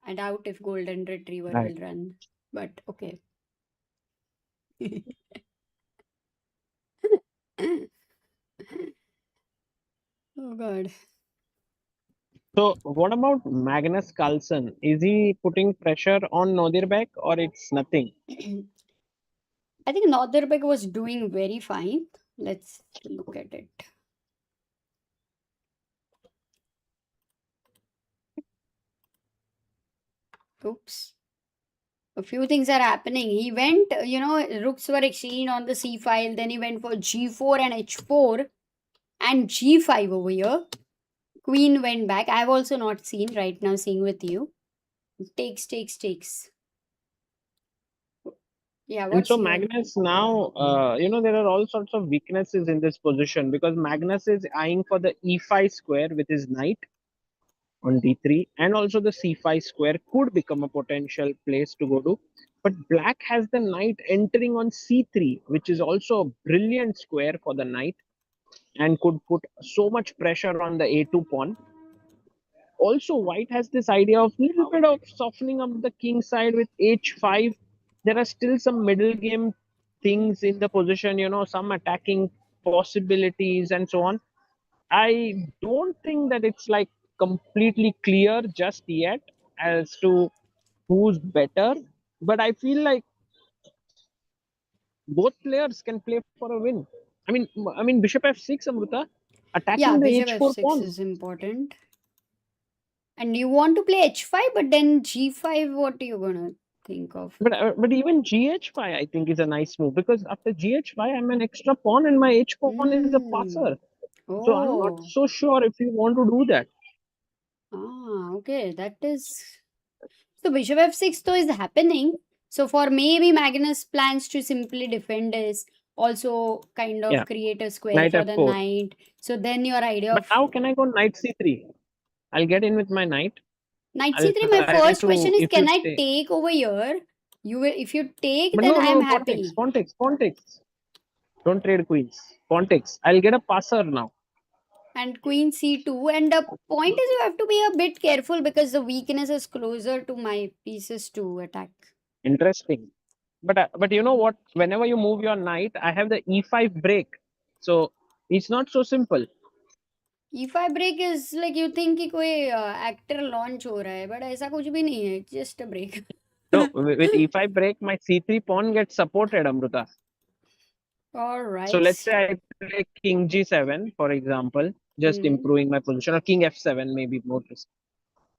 Speaker 2: I doubt if golden retriever
Speaker 3: right.
Speaker 2: will run, but okay. Oh god.
Speaker 3: So what about Magnus Carlsen? Is he putting pressure on Nodirbek or it's nothing?
Speaker 2: I think Northerbeck was doing very fine. Let's look at it. Oops. A few things are happening. He went, rooks were exchanged on the c file. Then he went for g4 and h4 and g5 over here. Queen went back. I've also not seen right now, seeing with you. Takes. Yeah,
Speaker 3: And
Speaker 2: what's
Speaker 3: so
Speaker 2: your.
Speaker 3: Magnus now, there are all sorts of weaknesses in this position because Magnus is eyeing for the e5 square with his knight on d3, and also the c5 square could become a potential place to go to. But black has the knight entering on c3, which is also a brilliant square for the knight and could put so much pressure on the a2 pawn. Also, white has this idea of little bit of softening up the king side with h5. There are still some middle game things in the position, some attacking possibilities and so on. I don't think that it's like completely clear just yet as to who's better, but I feel like both players can play for a win. I mean bishop f6, Amruta,
Speaker 2: Yeah,
Speaker 3: attacking the
Speaker 2: bishop
Speaker 3: h4
Speaker 2: f6
Speaker 3: pawn.
Speaker 2: is important. And you want to play h5, but then g5, what are you gonna think of?
Speaker 3: But even GH5 I think is a nice move, because after GH5 I'm an extra pawn and my H pawn is a passer. So I'm not
Speaker 2: Oh,
Speaker 3: so sure if you want to do that.
Speaker 2: okay. That is. So bishop f6 though is happening. So for maybe Magnus plans to simply defend this, also kind of
Speaker 3: Yeah,
Speaker 2: create a square
Speaker 3: knight
Speaker 2: for the
Speaker 3: F4.
Speaker 2: knight. So then your idea
Speaker 3: But
Speaker 2: of
Speaker 3: now can I go knight C3? I'll get in with my knight.
Speaker 2: knight
Speaker 3: I'll
Speaker 2: c3. My
Speaker 3: try
Speaker 2: first
Speaker 3: to,
Speaker 2: question is,
Speaker 3: if you
Speaker 2: can I
Speaker 3: stay.
Speaker 2: take over here? You will, if you take,
Speaker 3: But
Speaker 2: then
Speaker 3: no,
Speaker 2: I
Speaker 3: no,
Speaker 2: am
Speaker 3: no, pawn takes,
Speaker 2: happy.
Speaker 3: pawn takes, pawn takes. Don't trade queens. Pawn takes. I'll get a passer now.
Speaker 2: And queen c2. And the point is, you have to be a bit careful because the weakness is closer to my pieces to attack.
Speaker 3: Interesting. But you know what? Whenever you move your knight, I have the E5 break. So it's not so simple.
Speaker 2: E5 break is like you think कि कोई actor launch हो रहा है, but ऐसा कुछ भी नहीं है. It's just a break.
Speaker 3: No, with E5 break, my C3 pawn gets supported, Amruta.
Speaker 2: All
Speaker 3: So
Speaker 2: right.
Speaker 3: let's say I play King G7, for example, just
Speaker 2: Hmm.
Speaker 3: improving my position, or King F7, maybe more.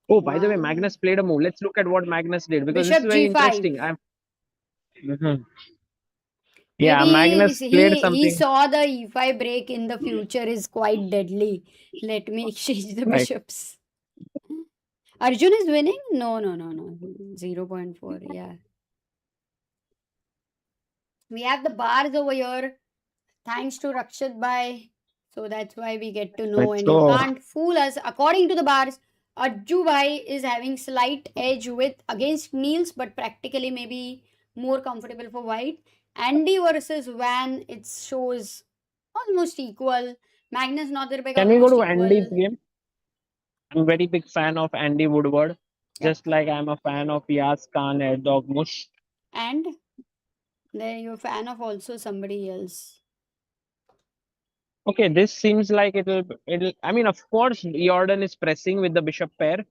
Speaker 3: Oh, by the way,
Speaker 2: Wow.
Speaker 3: Magnus played a move. Let's look at what Magnus did, because this
Speaker 2: Bishop
Speaker 3: is very
Speaker 2: g5.
Speaker 3: interesting. Mhm. Yeah,
Speaker 2: Maybe
Speaker 3: Magnus played
Speaker 2: he
Speaker 3: something
Speaker 2: saw the e5 break in the future is quite deadly. Let me exchange the
Speaker 3: right.
Speaker 2: bishops. Arjun is winning? No, no, no, no. 0.4. Yeah. We have the bars over here. Thanks to Rakshit Bhai. So that's why we get to know,
Speaker 3: Let's
Speaker 2: and you
Speaker 3: go.
Speaker 2: can't fool us. According to the bars, Arju Bhai is having slight edge with against Niels, but practically maybe more comfortable for white. Andy versus Van, it shows almost equal. Magnus Northerbeck
Speaker 3: Can we go
Speaker 2: almost
Speaker 3: to Andy's
Speaker 2: equal.
Speaker 3: game? I'm a very big fan of Andy Woodward,
Speaker 2: Yep.
Speaker 3: just like I'm a fan of Yas Kaan, Erdogmus.
Speaker 2: And then you're a fan of also somebody else.
Speaker 3: Okay, this seems like it'll. I mean, of course, Jordan is pressing with the bishop pair.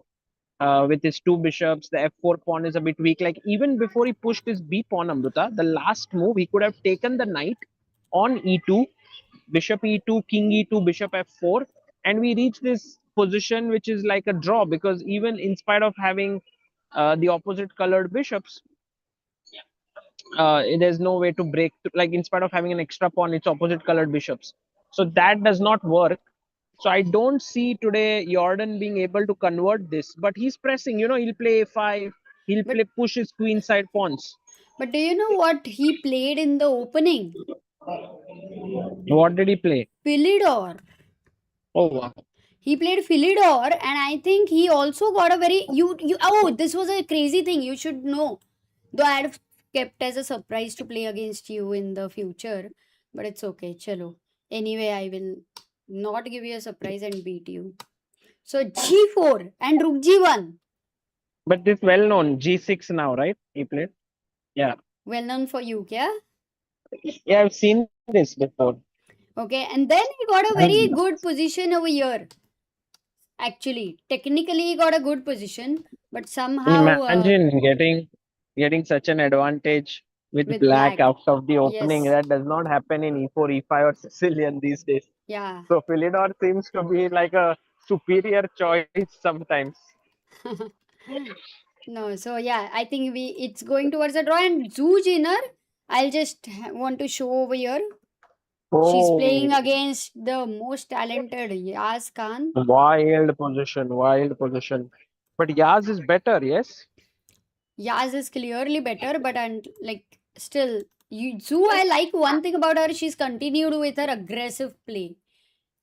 Speaker 3: With his two bishops, the f4 pawn is a bit weak. Like even before he pushed his b pawn, Amruta, the last move he could have taken the knight on e2, bishop e2, king e2, bishop f4, and we reach this position which is like a draw, because even in spite of having the opposite colored bishops, there's no way to break. Like in spite of having an extra pawn, it's opposite colored bishops, so that does not work. So I don't see today Jordan being able to convert this, but he's pressing. He'll play a5. He'll
Speaker 2: But
Speaker 3: play push his queen side pawns.
Speaker 2: do you know what he played in the opening?
Speaker 3: What did he play?
Speaker 2: Philidor.
Speaker 3: Oh wow.
Speaker 2: He played Philidor, and I think he also got a very you. Oh, this was a crazy thing. You should know. Though I had kept as a surprise to play against you in the future, but it's okay. Chalo. Anyway, I will not give you a surprise and beat you. So G4 and Rook G1.
Speaker 3: But this well known G6 now, right? He played. Yeah.
Speaker 2: Well known for you, yeah?
Speaker 3: Yeah, I've seen this before.
Speaker 2: Okay, and then he got a very
Speaker 3: And
Speaker 2: good position over here. Actually, technically, he got a good position, but somehow
Speaker 3: imagine getting such an advantage with
Speaker 2: with
Speaker 3: black
Speaker 2: black.
Speaker 3: out of the opening.
Speaker 2: Yes.
Speaker 3: That does not happen in e4, e5, or Sicilian these days.
Speaker 2: Yeah.
Speaker 3: So Philidor seems to be like a superior choice sometimes.
Speaker 2: No, so yeah, I think it's going towards a draw. And Zhu Jiner, I'll just want to show over here. She's playing
Speaker 3: Oh,
Speaker 2: against the most talented Yaz Khan.
Speaker 3: wild position, wild position. But Yaz is better, yes?
Speaker 2: Yaz is clearly better, but and like still, Zhu. I like one thing about her. She's continued with her aggressive play.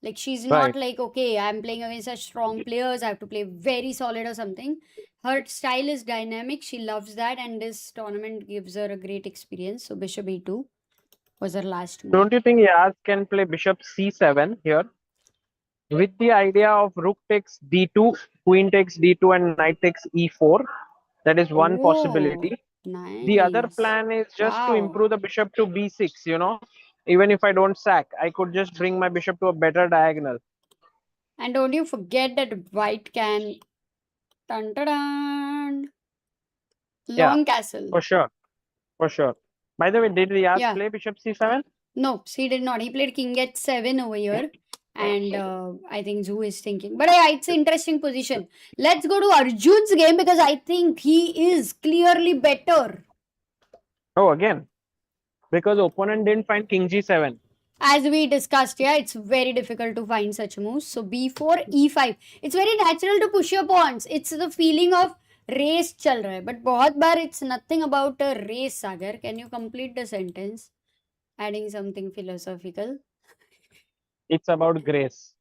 Speaker 2: Like she's not
Speaker 3: Right.
Speaker 2: like, okay, I'm playing against such strong players, I have to play very solid or something. Her style is dynamic. She loves that, and this tournament gives her a great experience. So Bishop E2 was her last move.
Speaker 3: Don't you think Yaz can play bishop c7 here? With the idea of rook takes d2, queen takes d2, and knight takes e4. That is one
Speaker 2: Oh,
Speaker 3: possibility. The other
Speaker 2: nice.
Speaker 3: plan is just to
Speaker 2: Wow.
Speaker 3: improve the bishop to b6. Even if I don't sack, I could just bring my bishop to a better diagonal.
Speaker 2: And don't you forget that white can dun, dun, dun,
Speaker 3: Yeah,
Speaker 2: long castle.
Speaker 3: for sure. For sure. By the way, did Riyaz
Speaker 2: Yeah.
Speaker 3: play bishop c7?
Speaker 2: No, he did not. He played king at 7 over here. And I think Zhu is thinking. But yeah, it's an interesting position. Let's go to Arjun's game because I think he is clearly better.
Speaker 3: Oh, again. Because opponent didn't find king g7.
Speaker 2: As we discussed, yeah, it's very difficult to find such moves. So b4, e5. It's very natural to push your pawns. It's the feeling of race chal raha hai. But bahut bar it's nothing about a race, Sagar. Can you complete the sentence? Adding something philosophical.
Speaker 3: It's about grace.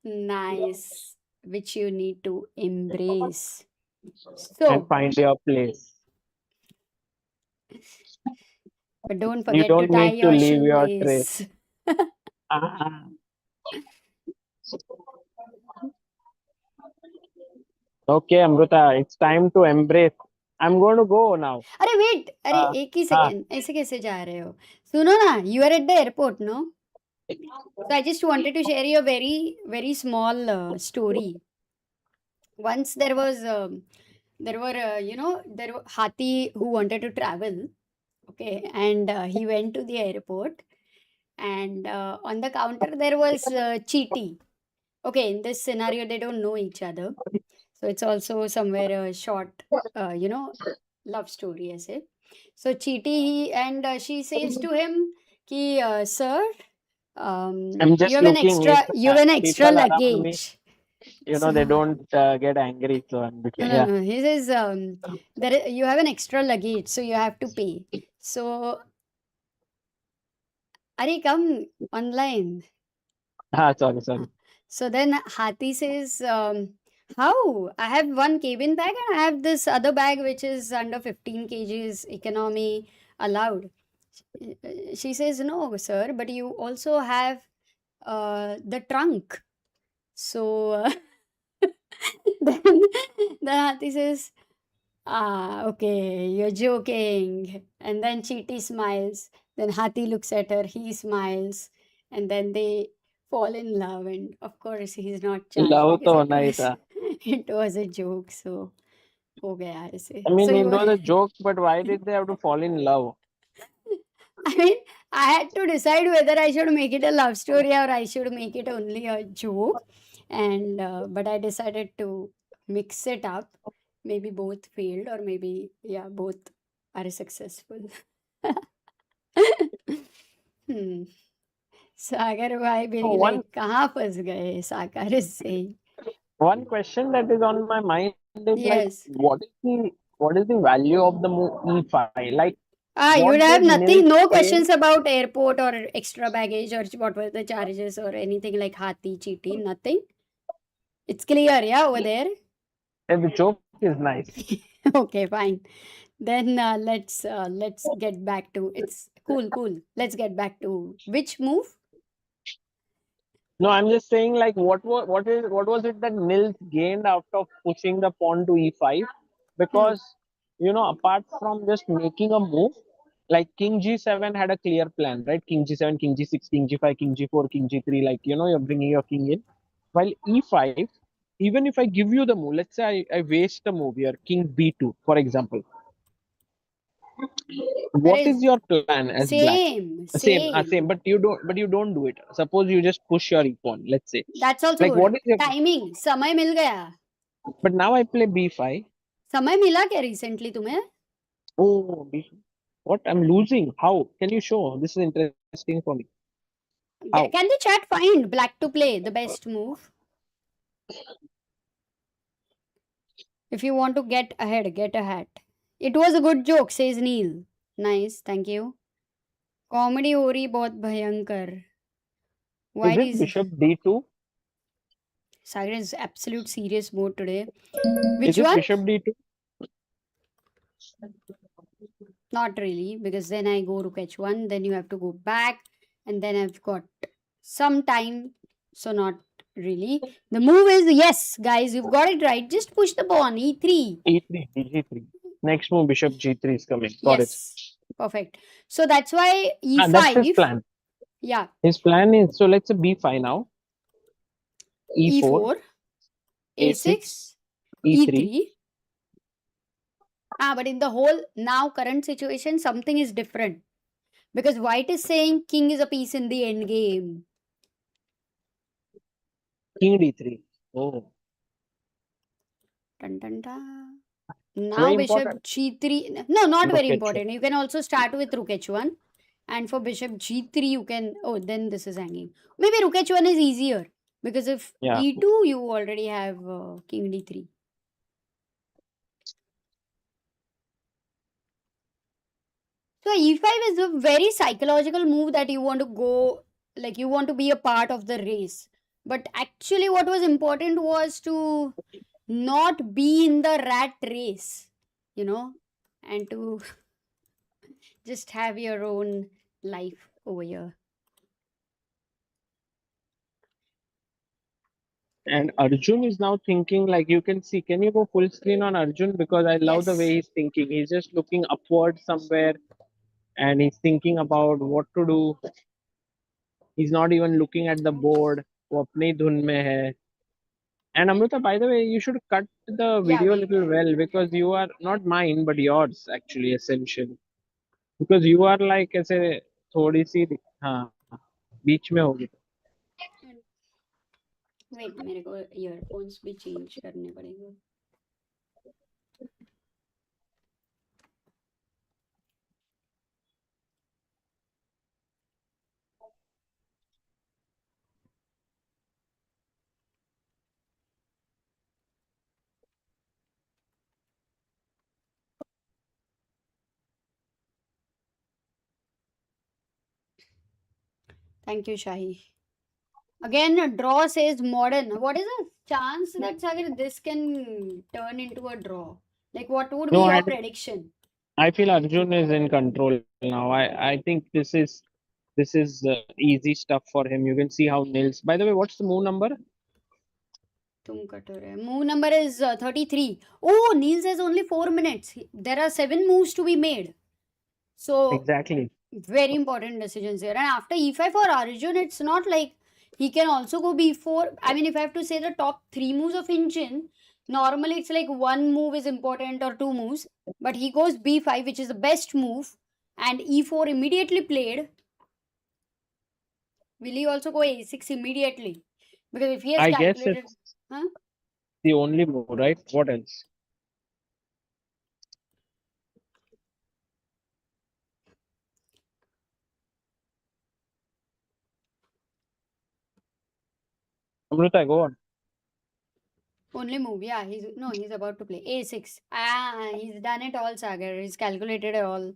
Speaker 2: Nice. Which you need to embrace.
Speaker 3: And
Speaker 2: So,
Speaker 3: find your place.
Speaker 2: but don't
Speaker 3: You
Speaker 2: forget to
Speaker 3: don't
Speaker 2: tie
Speaker 3: need to
Speaker 2: your
Speaker 3: leave your
Speaker 2: shoelace.
Speaker 3: trace. Ah. Okay, Amruta, it's time to embrace. I'm going to go now.
Speaker 2: अरे wait अरे
Speaker 3: हाँ,
Speaker 2: एक ही
Speaker 3: हाँ.
Speaker 2: Second ऐसे कैसे जा रहे हो सुनो ना you are at the airport no so I just wanted to share you a very small story once there were there were hathi who wanted to travel okay and he went to the airport and on the counter there was cheaty okay in this scenario they don't know each other so it's also somewhere a short love story I say so cheaty he and she says to him ki sir
Speaker 3: I'm
Speaker 2: you
Speaker 3: just
Speaker 2: have an
Speaker 3: looking
Speaker 2: extra
Speaker 3: if
Speaker 2: you have an extra
Speaker 3: people around me,
Speaker 2: luggage so
Speaker 3: they don't get angry. So I'm
Speaker 2: no
Speaker 3: yeah.
Speaker 2: no he says you have an extra luggage so you have to pay so are come online.
Speaker 3: Sorry.
Speaker 2: So then Hathi says, how? I have one cabin bag and I have this other bag which is under 15 kgs economy allowed. She says, no, sir, but you also have the trunk. So then, then Hathi says, okay, you're joking. And then Cheety smiles. Then Hathi looks at her, he smiles. And then they fall in love. And of course, he's not charged
Speaker 3: Love
Speaker 2: because
Speaker 3: to
Speaker 2: it
Speaker 3: होना ही
Speaker 2: was,
Speaker 3: था.
Speaker 2: it was a joke. So, हो गया ऐसे.
Speaker 3: I mean,
Speaker 2: So,
Speaker 3: it
Speaker 2: you
Speaker 3: was
Speaker 2: were,
Speaker 3: a joke, but why did they have to fall in love?
Speaker 2: I mean, I had to decide whether I should make it a love story or I should make it only a joke. And, but I decided to mix it up. Maybe both failed or maybe, yeah, both are successful. hmm. सागर भाई
Speaker 3: So
Speaker 2: berry like कहाँ फंस गए सागर is saying
Speaker 3: one question that is on my mind is like,
Speaker 2: yes
Speaker 3: what is the value of the move E5? Like,
Speaker 2: you would
Speaker 3: what
Speaker 2: have
Speaker 3: did
Speaker 2: nothing
Speaker 3: Nils
Speaker 2: no
Speaker 3: say?
Speaker 2: questions about airport or extra baggage or what were the charges or anything like Hathi cheaty nothing it's clear yeah over there
Speaker 3: The joke is nice.
Speaker 2: okay fine then let's get back to it's cool let's get back to which move
Speaker 3: No, I'm just saying like what was it that Nils gained out of pushing the pawn to E5? Because apart from just making a move, like King G7 had a clear plan, right? King G7, King G6, King G5, King G4, King G3, like you're bringing your king in. While E5, even if I give you the move, let's say I waste a move here, King B2, for example.
Speaker 2: there
Speaker 3: What
Speaker 2: is
Speaker 3: is your plan as black?
Speaker 2: same
Speaker 3: But you don't do it. Suppose you just push your pawn, let's say.
Speaker 2: that's also
Speaker 3: Like what
Speaker 2: good
Speaker 3: is your
Speaker 2: timing समय मिल गया
Speaker 3: but now I play B5.
Speaker 2: समय मिला क्या recently तुम्हें
Speaker 3: Oh, what? I'm losing. How? Can you show? This is interesting for me. How?
Speaker 2: can the chat find black to play the best move if you want to get ahead it was a good joke says Neil nice thank you comedy हो रही बहुत भयंकर why
Speaker 3: Is it
Speaker 2: these
Speaker 3: Bishop D2?
Speaker 2: Sagar is absolute serious mode today
Speaker 3: Is
Speaker 2: which
Speaker 3: it
Speaker 2: one
Speaker 3: Bishop D2?
Speaker 2: not really because then I go rook h1 then you have to go back and then I've got some time so not really the move is yes guys you've got it right just push the pawn e3
Speaker 3: E3, G3. Next move, Bishop G3 is coming. Got it.
Speaker 2: yes perfect so that's why
Speaker 3: And that's his
Speaker 2: e5
Speaker 3: plan.
Speaker 2: yeah
Speaker 3: His plan is so let's say B5 now. E4,
Speaker 2: e4
Speaker 3: A6,
Speaker 2: a6
Speaker 3: E3.
Speaker 2: e3 but in the whole now current situation something is different Because white is saying king is a piece in the end game.
Speaker 3: King d3. Oh,
Speaker 2: Dun, dun, dun.
Speaker 3: it's
Speaker 2: Now
Speaker 3: very
Speaker 2: bishop
Speaker 3: important.
Speaker 2: g3. No, not
Speaker 3: Rook
Speaker 2: very
Speaker 3: h4.
Speaker 2: important. You can also start with rook h1. And for bishop g3, you can. Oh, then this is hanging. Maybe rook h1 is easier. Because if
Speaker 3: Yeah.
Speaker 2: e2, you already have king d3. So e5 is a very psychological move that you want to go, like you want to be a part of the race. But actually, what was important was to not be in the rat race, and to just have your own life over here.
Speaker 3: And Arjun is now thinking, like, you can see, can you go full screen on Arjun? Because I love the way
Speaker 2: Yes.
Speaker 3: he's thinking. He's just looking upward somewhere and he's thinking about what to do. He's not even looking at the board. वो अपनी धुन में है. And Amrita, by the way, you should cut the
Speaker 2: Yeah,
Speaker 3: video a
Speaker 2: wait.
Speaker 3: little well because you are not mine, but yours actually essentially. Because you are like ऐसे थोड़ी सी हाँ बीच में होगी.
Speaker 2: Wait, मेरे को earphones भी change करने पड़ेंगे. Thank you, Shahi. Again, draw says modern. What is the chance that Sagar this can turn into a draw? Like, what would be
Speaker 3: No,
Speaker 2: your prediction?
Speaker 3: I feel Arjun is in control now. I think this is easy stuff for him. You can see how Nils. By the way, what's the move number?
Speaker 2: तुम cut हो रहे हैं. Move number is 33. Oh, Niels has only 4 minutes. There are 7 moves to be made. So,
Speaker 3: Exactly.
Speaker 2: very important decisions here. And after e5 for Arjun, it's not like he can also go b4. I mean, if I have to say the top 3 moves of Inchin, normally it's like 1 move is important or 2 moves. But he goes b5, which is the best move, and e4 immediately played. Will he also go a6 immediately? Because if he has
Speaker 3: I guess
Speaker 2: calculated.
Speaker 3: it's
Speaker 2: Huh?
Speaker 3: the only move, right? What else? Amrita, go on.
Speaker 2: Only move, yeah. He's about to play a6. He's done it all, Sagar. He's calculated it all.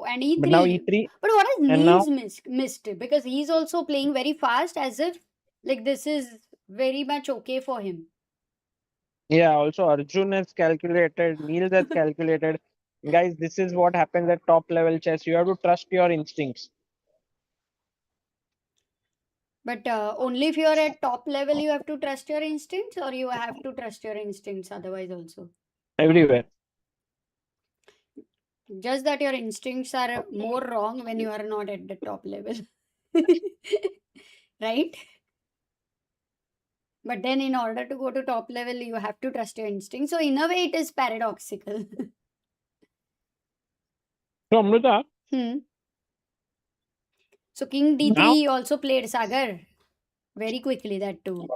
Speaker 2: And
Speaker 3: But now
Speaker 2: e3.
Speaker 3: e3,
Speaker 2: But what has
Speaker 3: and
Speaker 2: Niels
Speaker 3: now
Speaker 2: missed? Because he's also playing very fast, as if like this is very much okay for him.
Speaker 3: yeah, also Arjun has calculated, Niels has calculated. Guys, this is what happens at top level chess. You have to trust your instincts.
Speaker 2: But only if you're at top level, you have to trust your instincts, or you have to trust your instincts otherwise also.
Speaker 3: Everywhere.
Speaker 2: Just that your instincts are more wrong when you are not at the top level. Right? But then, in order to go to top level, you have to trust your instinct. So, in a way, it is paradoxical.
Speaker 3: So Amrita,
Speaker 2: Hmm. So, King
Speaker 3: now
Speaker 2: d3 also played Sagar very quickly, that too.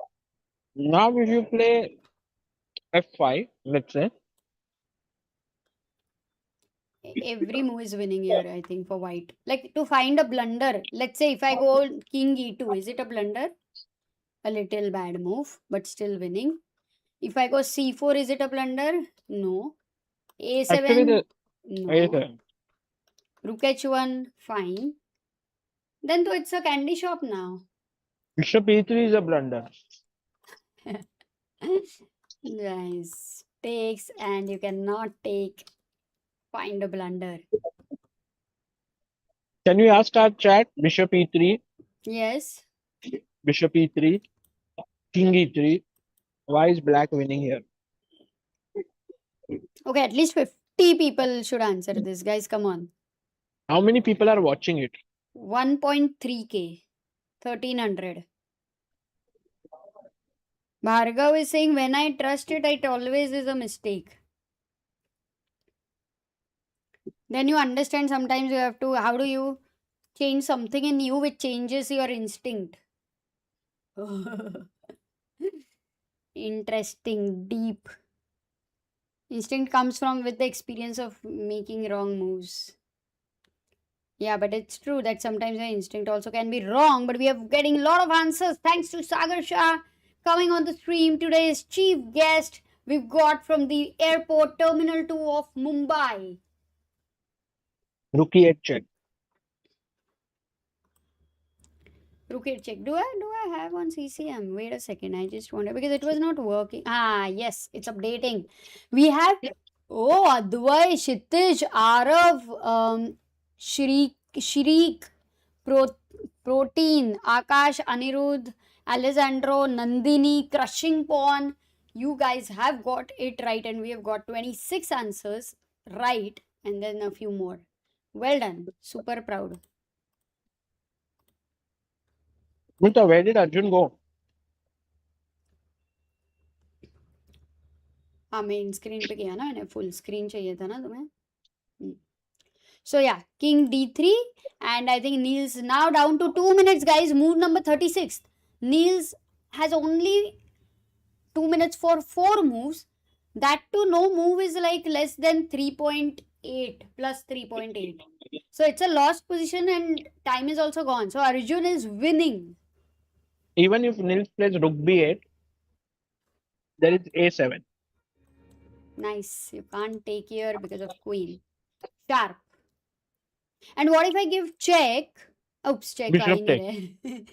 Speaker 3: now if you play f5, let's say,
Speaker 2: Every move is winning here, I think, for white. Like to find a blunder. Let's say if I go King e2, is it a blunder? A little bad move, but still winning. If I go c4, is it a blunder? No.
Speaker 3: actually
Speaker 2: a7,
Speaker 3: the
Speaker 2: no.
Speaker 3: a7.
Speaker 2: Rook h1, fine. Then though it's a candy shop now.
Speaker 3: Bishop e3 is a blunder.
Speaker 2: Nice. Takes and you cannot take. Find a blunder.
Speaker 3: Can we ask our chat? Bishop e3,
Speaker 2: Yes.
Speaker 3: bishop e3, king e3. Why is black winning here?
Speaker 2: Okay, at least 50 people should answer this, guys. Come on.
Speaker 3: How many people are watching it?
Speaker 2: 1.3k. 1300. Bhargav is saying, when I trust it, it always is a mistake. Then you understand sometimes you have to, how do you change something in you which changes your instinct? Interesting, deep. Instinct comes from with the experience of making wrong moves. Yeah, but it's true that sometimes your instinct also can be wrong, but we are getting a lot of answers thanks to Sagar Shah coming on the stream. Today's chief guest we've got from the airport terminal 2 of Mumbai.
Speaker 3: Rookie at check.
Speaker 2: Rookie check. Do I have on CCM? Wait a second. I just wonder because it was not working. Ah, yes, it's updating. We have Advai, Kshitij, Arav, Shriek, Protein, Akash, Anirudh, Alessandro, Nandini, Crushing Pawn. You guys have got it right, and we have got 26 answers right, and then a few more. Well done. Super proud.
Speaker 3: Mita, where did Arjun go?
Speaker 2: हाँ main screen पे किया ना मैंने full screen चाहिए था ना तुम्हें so yeah king d3 and I think Nils now down to 2 minutes guys move number 36 Nils has only 2 minutes for 4 moves that too no move is like less than 3.8 plus 3.8 so it's a lost position and time is also gone so Arjun is winning
Speaker 3: Even if Nils plays rook b8, there is a7.
Speaker 2: nice you can't take here because of queen sharp and what if I give check oops check
Speaker 3: Bishop
Speaker 2: I need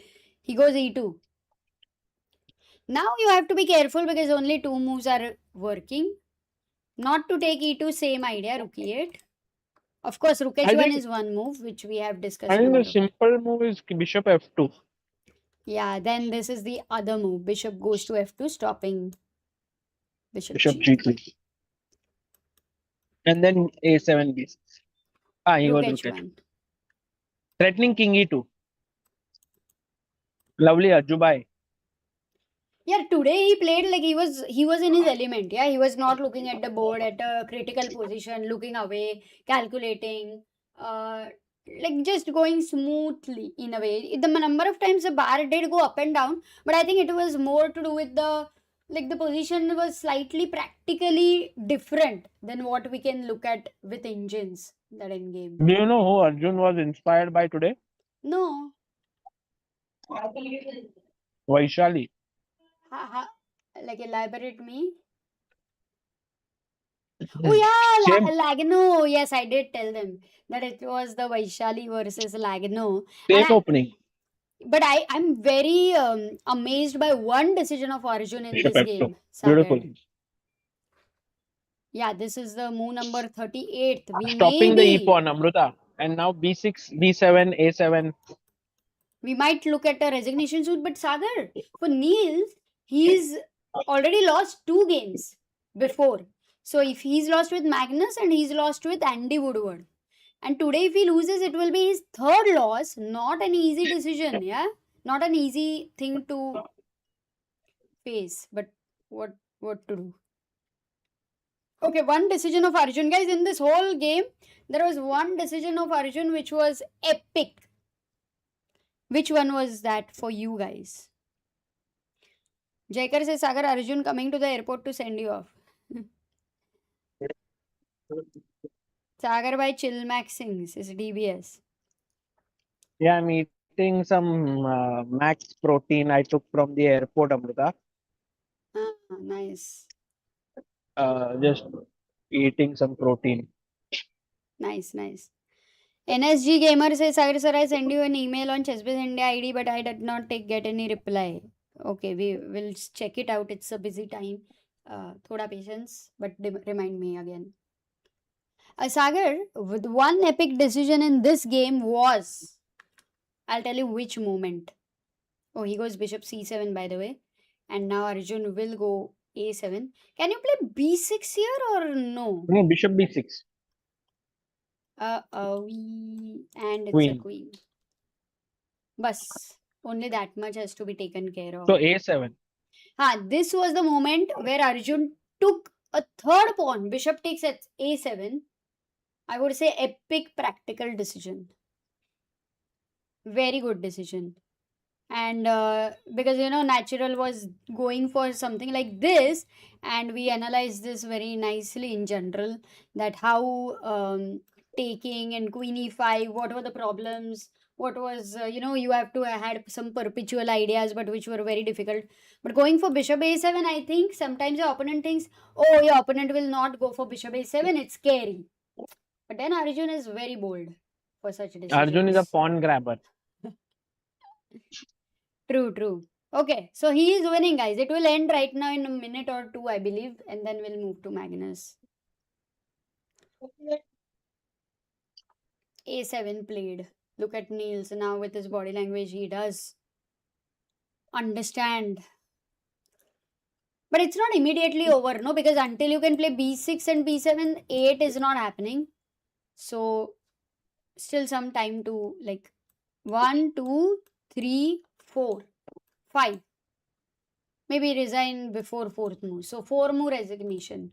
Speaker 2: he goes e2 now you have to be careful because only 2 moves are working not to take e2 same idea rook e8 of course rook h1 is one move which we have discussed
Speaker 3: I think
Speaker 2: number
Speaker 3: the
Speaker 2: of
Speaker 3: simple move is bishop f2.
Speaker 2: yeah then this is the other move bishop goes to f2 stopping bishop
Speaker 3: G3. And then a7 b6. He
Speaker 2: rook
Speaker 3: goes rook
Speaker 2: h1
Speaker 3: h1. Threatening king e2. Lovely Ajubai.
Speaker 2: yeah today he played like he was in his element yeah he was not looking at the board at a critical position looking away calculating uh like just going smoothly in a way the number of times the bar did go up and down but I think it was more to do with the like the position was slightly practically different than what we can look at with engines that in game
Speaker 3: Do you know who Arjun was inspired by today?
Speaker 2: no
Speaker 3: Vaishali.
Speaker 2: like elaborate me oh yeah,
Speaker 3: Same,
Speaker 2: Lagno. Yes, I did tell them that it was the Vaishali versus Lagno.
Speaker 3: same opening.
Speaker 2: But I'm very amazed by one decision of Arjun in
Speaker 3: Bishop
Speaker 2: this
Speaker 3: f2.
Speaker 2: game. Sagar.
Speaker 3: Beautiful.
Speaker 2: Yeah, this is the move number 38. We
Speaker 3: Stopping
Speaker 2: may
Speaker 3: the e
Speaker 2: be,
Speaker 3: pawn, Amruta. And now b6, b7, a7.
Speaker 2: we might look at a resignation suit, but Sagar, for Niels, he's already lost 2 games before. So if he's lost with Magnus and he's lost with Andy Woodward. And today, if he loses, it will be his 3rd loss. Not an easy decision, yeah? Not an easy thing to face. But what to do? Okay, one decision of Arjun. Guys, in this whole game, there was one decision of Arjun which was epic. Which one was that for you guys? Jaikar says, Sagar, Arjun coming to the airport to send you off. Sagar by Chillmax Sings is DBS.
Speaker 3: Yeah, I'm eating some max protein I took from the airport, Amruta.
Speaker 2: Nice.
Speaker 3: Just eating some protein.
Speaker 2: Nice. NSG Gamer says, Sagar sir, I send you an email on ChessBase India ID, but I did not get any reply. Okay, we will check it out. It's a busy time. Thoda patience, but remind me again. Sagar, with one epic decision in this game was, I'll tell you which moment. Oh, he goes bishop c7 by the way. And now Arjun will go a7. Can you play b6 here or no?
Speaker 3: No, bishop b6.
Speaker 2: And it's
Speaker 3: Queen.
Speaker 2: a queen. Bus. Only that much has to be taken care of.
Speaker 3: So a7.
Speaker 2: This was the moment where Arjun took a 3rd pawn. Bishop takes at a7. I would say epic practical decision. Very good decision. And because natural was going for something like this, and we analyzed this very nicely in general, that how taking and queen e5, what were the problems, what was you have to had some perpetual ideas but which were very difficult. But going for bishop a7, I think sometimes your opponent thinks, oh, your opponent will not go for bishop a7, it's scary. But then Arjun is very bold for such
Speaker 3: Arjun is a
Speaker 2: decisions.
Speaker 3: pawn grabber.
Speaker 2: True. Okay, so he is winning, guys. It will end right now in a minute or two, I believe, and then we'll move to Magnus. A7 played. Look at Niels now with his body language. He does understand. But it's not immediately over, no? Because until you can play b6 and b7, 8 is not happening. So, still some time to, like, 1, 2, 3, 4, 5. Maybe resign before 4th move. So 4 move resignation.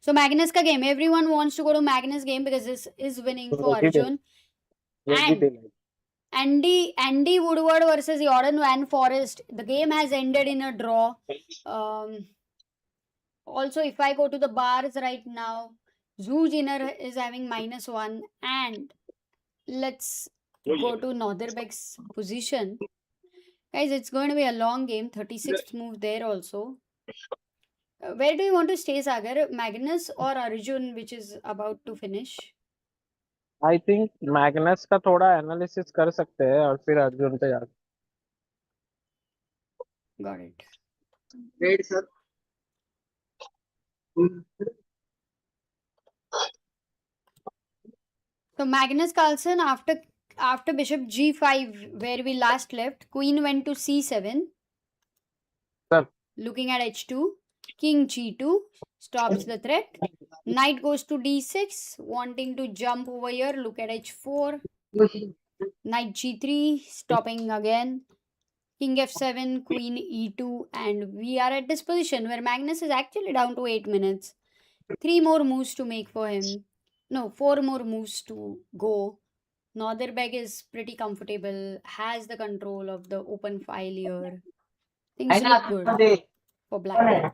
Speaker 2: So Magnus ka game. Everyone wants to go to Magnus game because this is winning for Arjun. And Andy Woodward versus Jorden van Foreest. The game has ended in a draw. Also, if I go to the bars right now, Zhu Jiner is having -1. And let's go to Northerbeck's position. Guys, it's going to be a long game. 36th move there also. Where do you want to stay, Sagar? Magnus or Arjun, which is about to finish?
Speaker 3: I think Magnus का थोड़ा analysis कर सकते हैं और फिर अर्जुन पे जाते
Speaker 2: Got it.
Speaker 3: Great, sir.
Speaker 2: So Magnus Carlsen, after bishop g5, where we last left, queen went to c7.
Speaker 3: Sir.
Speaker 2: Looking at h2, king g2 stops the threat. Knight goes to d6, wanting to jump over here. Look at h4. Knight g3, stopping again. King f7, queen e2, and we are at this position where Magnus is actually down to 8 minutes. 3 more moves to make for him. No, 4 more moves to go. Northerbeck is pretty comfortable, has the control of the open file here. Things look good for black.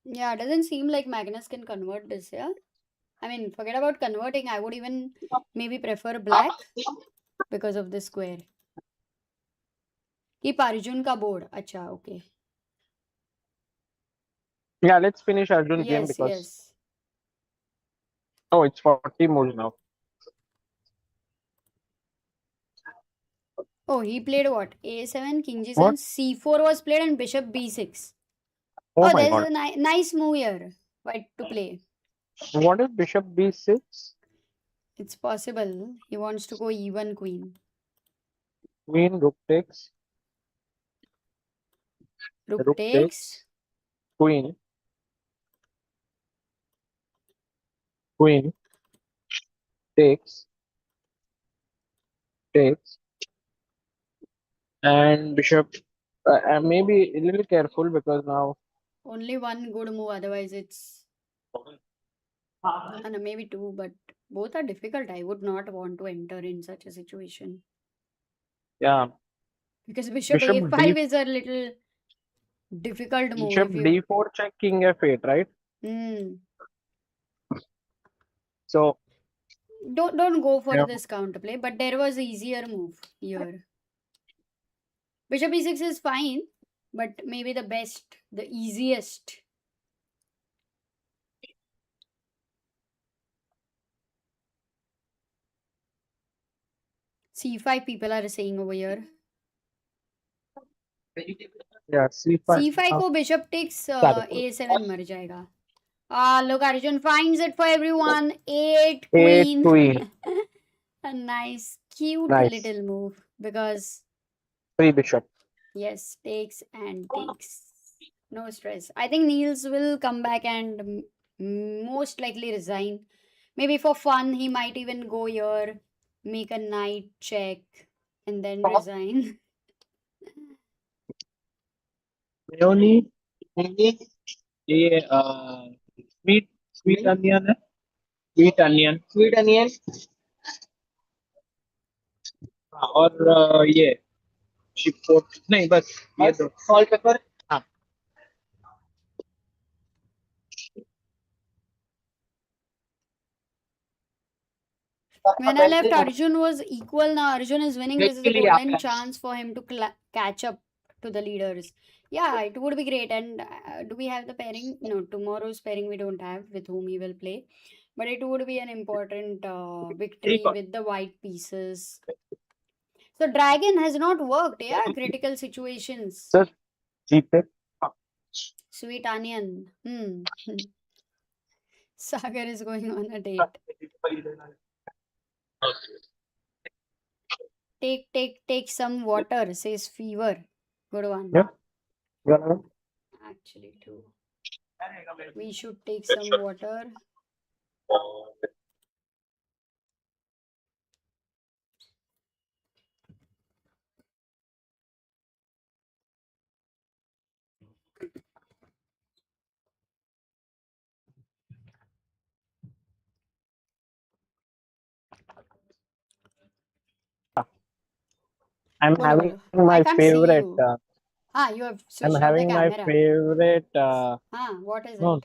Speaker 2: Yeah, doesn't seem like Magnus can convert this, yeah? I mean, forget about converting. I would even maybe prefer black because of this square. Keep Arjun ka board. Acha, okay.
Speaker 3: Yeah, let's finish Arjun game because
Speaker 2: Yes.
Speaker 3: oh, it's 40 moves now.
Speaker 2: Oh, he played what? A7, king g7,
Speaker 3: What?
Speaker 2: c4 was played and bishop b6.
Speaker 3: Oh, my
Speaker 2: there's
Speaker 3: god.
Speaker 2: a nice move here. White to play.
Speaker 3: What is bishop b6?
Speaker 2: It's possible. He wants to go e1 queen.
Speaker 3: Queen, rook takes.
Speaker 2: Rook takes.
Speaker 3: Queen. Queen. Takes. Takes. And bishop. Maybe a little careful because now.
Speaker 2: Only one good move, otherwise it's. And maybe two, but both are difficult. I would not want to enter in such a situation.
Speaker 3: Yeah.
Speaker 2: Because bishop a5 is a little difficult move.
Speaker 3: Bishop d4 check, king f8, right? So
Speaker 2: don't go for this counterplay, but there was easier move here. Bishop e6 is fine, but maybe the best, the easiest. c5 people are saying over here.
Speaker 3: Yeah, c5.
Speaker 2: c5 ko bishop takes a7 mar jayega. Look, Arjun finds it for everyone. 8 queen. A nice, cute little move because.
Speaker 3: 3 bishop.
Speaker 2: Yes, takes and takes. No stress. I think Niels will come back and most likely resign. Maybe for fun, he might even go here, make a knight check, and then resign.
Speaker 3: Leonie ये sweet onion है, sweet onion और ये शिपोट नहीं, बस ये दो, salt pepper. हाँ,
Speaker 2: When I left, Arjun was equal. Now Arjun is winning. This is a
Speaker 3: Actually,
Speaker 2: golden chance for him to catch up to the leaders. Yeah, it would be great. And do we have the pairing? No, tomorrow's pairing we don't have with whom he will play. But it would be an important victory with the white pieces. So dragon has not worked. Yeah, critical situations.
Speaker 3: Sir जीते।
Speaker 2: Sweet onion. Sagar is going on a date. Take some water, says Fever. Good one.
Speaker 3: Yeah.
Speaker 2: Actually, too. We should take some water.
Speaker 3: I'm
Speaker 2: Bolo,
Speaker 3: having
Speaker 2: bolo.
Speaker 3: my
Speaker 2: I can't
Speaker 3: favorite.
Speaker 2: see you. You have
Speaker 3: I'm
Speaker 2: switched off the
Speaker 3: having my
Speaker 2: camera.
Speaker 3: favorite.
Speaker 2: What is
Speaker 3: No,
Speaker 2: it?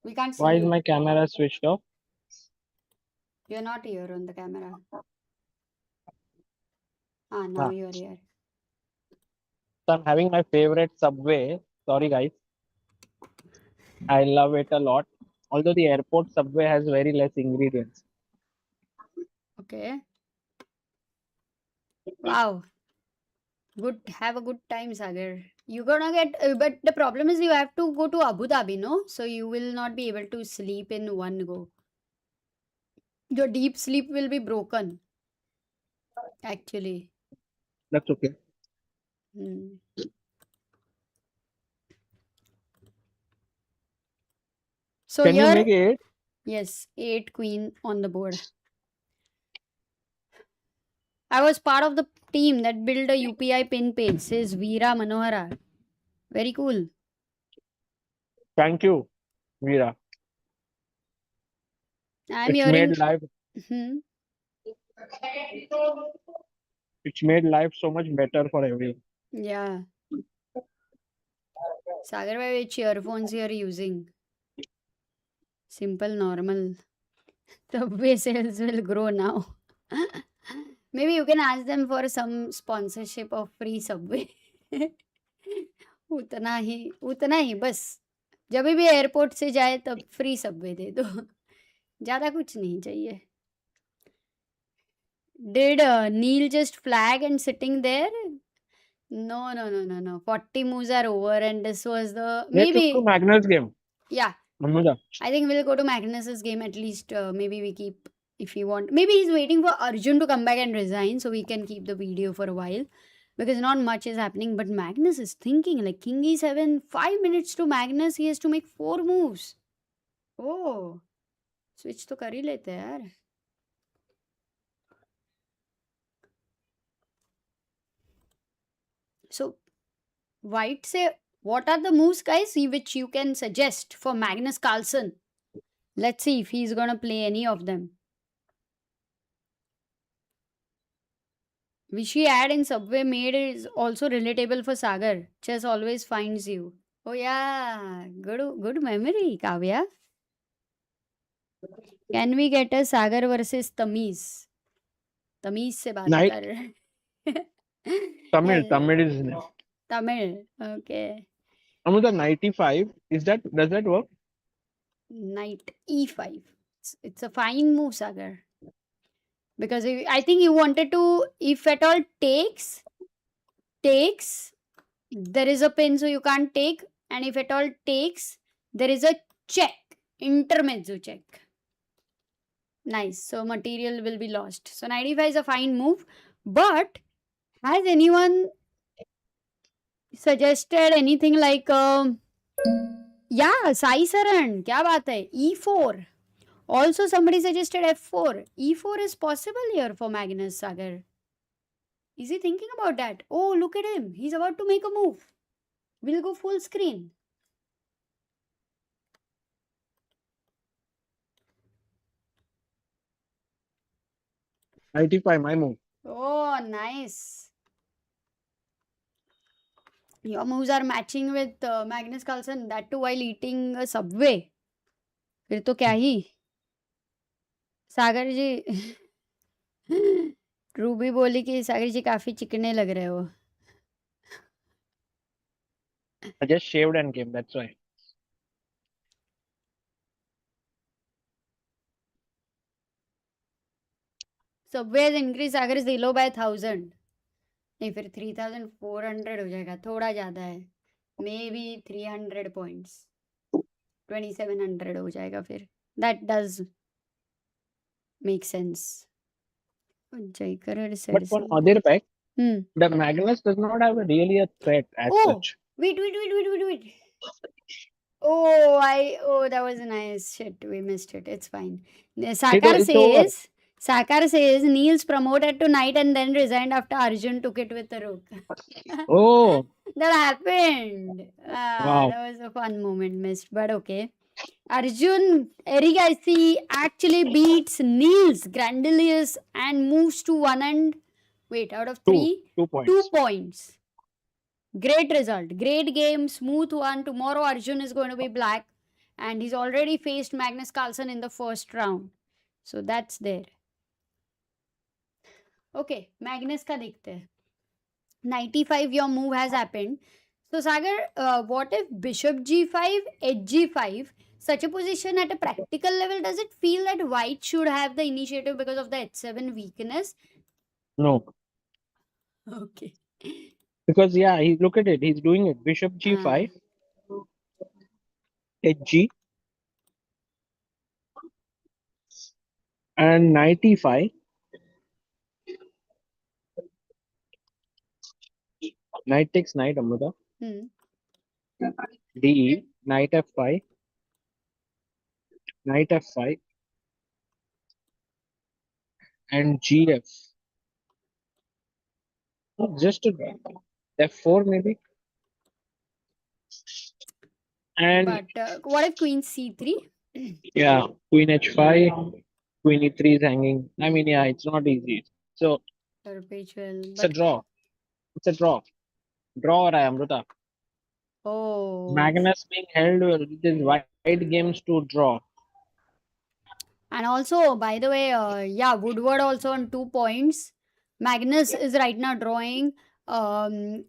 Speaker 2: We can't see
Speaker 3: why is
Speaker 2: you.
Speaker 3: my camera switched off?
Speaker 2: You're not here on the camera. Now
Speaker 3: Ah.
Speaker 2: you're here.
Speaker 3: So I'm having my favorite Subway. Sorry, guys. I love it a lot. Although the airport Subway has very less ingredients.
Speaker 2: Okay. Wow. Good. Have a good time, Sagar. You're gonna get, but the problem is you have to go to Abu Dhabi, no? So you will not be able to sleep in one go. Your deep sleep will be broken. Actually.
Speaker 3: That's okay.
Speaker 2: So
Speaker 3: Can you
Speaker 2: here,
Speaker 3: make it?
Speaker 2: yes, 8 queen on the board. I was part of the team that built a UPI pin page, says Veera Manohara. Very cool.
Speaker 3: Thank you, Veera.
Speaker 2: I'm
Speaker 3: It's
Speaker 2: hearing.
Speaker 3: made life. It's made life so much better for everyone.
Speaker 2: Yeah. Sagar, which earphones you are using? Simple, normal. Subway sales will grow now. Maybe you can ask them for some sponsorship of free Subway. उतना ही बस जब भी airport से जाए तब free Subway दे दो ज़्यादा कुछ नहीं चाहिए. Did Neil just flag and sitting there? No. 40 moves are over and this was the...
Speaker 3: Let's
Speaker 2: Maybe...
Speaker 3: go to Magnus game.
Speaker 2: Yeah.
Speaker 3: Amuda.
Speaker 2: I think we'll go to Magnus's game at least. Maybe we keep... If he want... Maybe he's waiting for Arjun to come back and resign so we can keep the video for a while. Because not much is happening. But Magnus is thinking like King E7, 5 minutes to Magnus. He has to make 4 moves. Oh. Switch to कर ही लेते हैं यार. So, White say, what are the moves, guys, which you can suggest for Magnus Carlsen? Let's see if he's gonna play any of them. Vishy ad in Subway made is also relatable for Sagar. Chess always finds you. Oh yeah, good memory, Kavya. Can we get a Sagar versus Tamiz? Tamiz se baat kar.
Speaker 3: Tamil is name.
Speaker 2: Tamil, okay.
Speaker 3: Amuda, 95, does that work?
Speaker 2: Knight E5. It's a fine move, Sagar. Because I think you wanted to, if at all takes, there is a pin so you can't take. And if at all takes, there is a check. Intermezzo check. Nice. So material will be lost. So 95 is a fine move. But has anyone suggested anything like... yeah, Sai Saran. Kya baat hai? E4. Also, somebody suggested F4. E4 is possible here for Magnus, Sagar. Is he thinking about that? Oh, look at him. He's about to make a move. We'll go full screen.
Speaker 3: IT5, my move.
Speaker 2: Oh, nice. Your moves are matching with Magnus Carlsen, that too while eating a subway. फिर तो क्या ही. सागर जी Ruby बोली कि सागर जी काफी चिकने लग रहे हो.
Speaker 3: I just shaved and came, that's why.
Speaker 2: Subway has increased Sagar is below by 1000. नहीं फिर 3400 हो जाएगा, थोड़ा ज्यादा है. मे बी 300 पॉइंट्स 2700 हो जाएगा फिर. That does make sense.
Speaker 3: But for Nodirbek, the Magnus does not have really a threat as such.
Speaker 2: Wait. Oh, that was nice. Shit, we missed it. It's fine. Sakar says Nils promoted to knight and then resigned after Arjun took it with the rook.
Speaker 3: Oh,
Speaker 2: That happened.
Speaker 3: wow.
Speaker 2: That was a fun moment missed, but okay. Arjun Erigaisi actually beats Nils Grandelius and moves to 1 and wait, out of 3,
Speaker 3: 2 points.
Speaker 2: 2 points. Great result. Great game. Smooth one. Tomorrow Arjun is going to be black. And he's already faced Magnus Carlsen in the first round. So that's there. Okay. Magnus ka dekhte hain. 95 your move has happened. So Sagar, what if bishop g5, hg5, such a position at a practical level, does it feel that white should have the initiative because of the h7 weakness?
Speaker 3: No.
Speaker 2: Okay.
Speaker 3: Because yeah, look at it. He's doing it. Bishop g5, hg, and knight e5. Knight takes knight, Amruta. D, knight f5, knight f5, and gf. Just a f4 maybe. And
Speaker 2: but what if queen c3?
Speaker 3: Yeah, queen h5, queen e3 is hanging. I mean, yeah, it's not easy. So
Speaker 2: Perpetual.
Speaker 3: it's a draw. It's a draw. Draw, Amruta.
Speaker 2: Oh.
Speaker 3: Magnus being held with his wide games to draw.
Speaker 2: And also, by the way, Woodward also on 2 points. Magnus is right now drawing. Yaz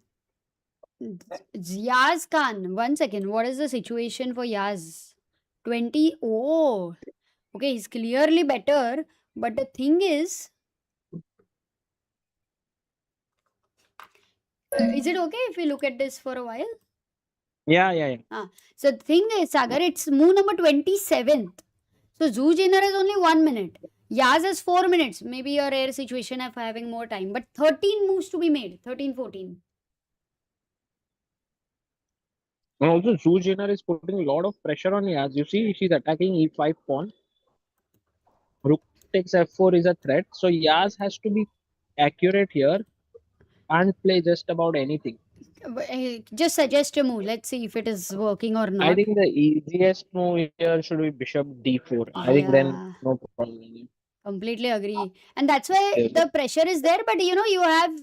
Speaker 2: Kaan. 1 second. What is the situation for Yaz? 20. Oh. Okay, he's clearly better. But the thing is it okay if we look at this for a while?
Speaker 3: Yeah.
Speaker 2: So the thing is, Sagar, it's move number 27th. So Zhu Jiner has only 1 minute. Yaz has 4 minutes. Maybe a rare situation of having more time. But 13 moves to be made. 13, 14.
Speaker 3: And also, Zhu Jiner is putting a lot of pressure on Yaz. You see, she's attacking e5 pawn. Rook takes f4 is a threat. So Yaz has to be accurate here and play just about anything.
Speaker 2: Just suggest a move. Let's see if it is working or not.
Speaker 3: I think the easiest move here should be bishop d4. I think then no problem.
Speaker 2: Completely agree. And that's why the pressure is there. But you have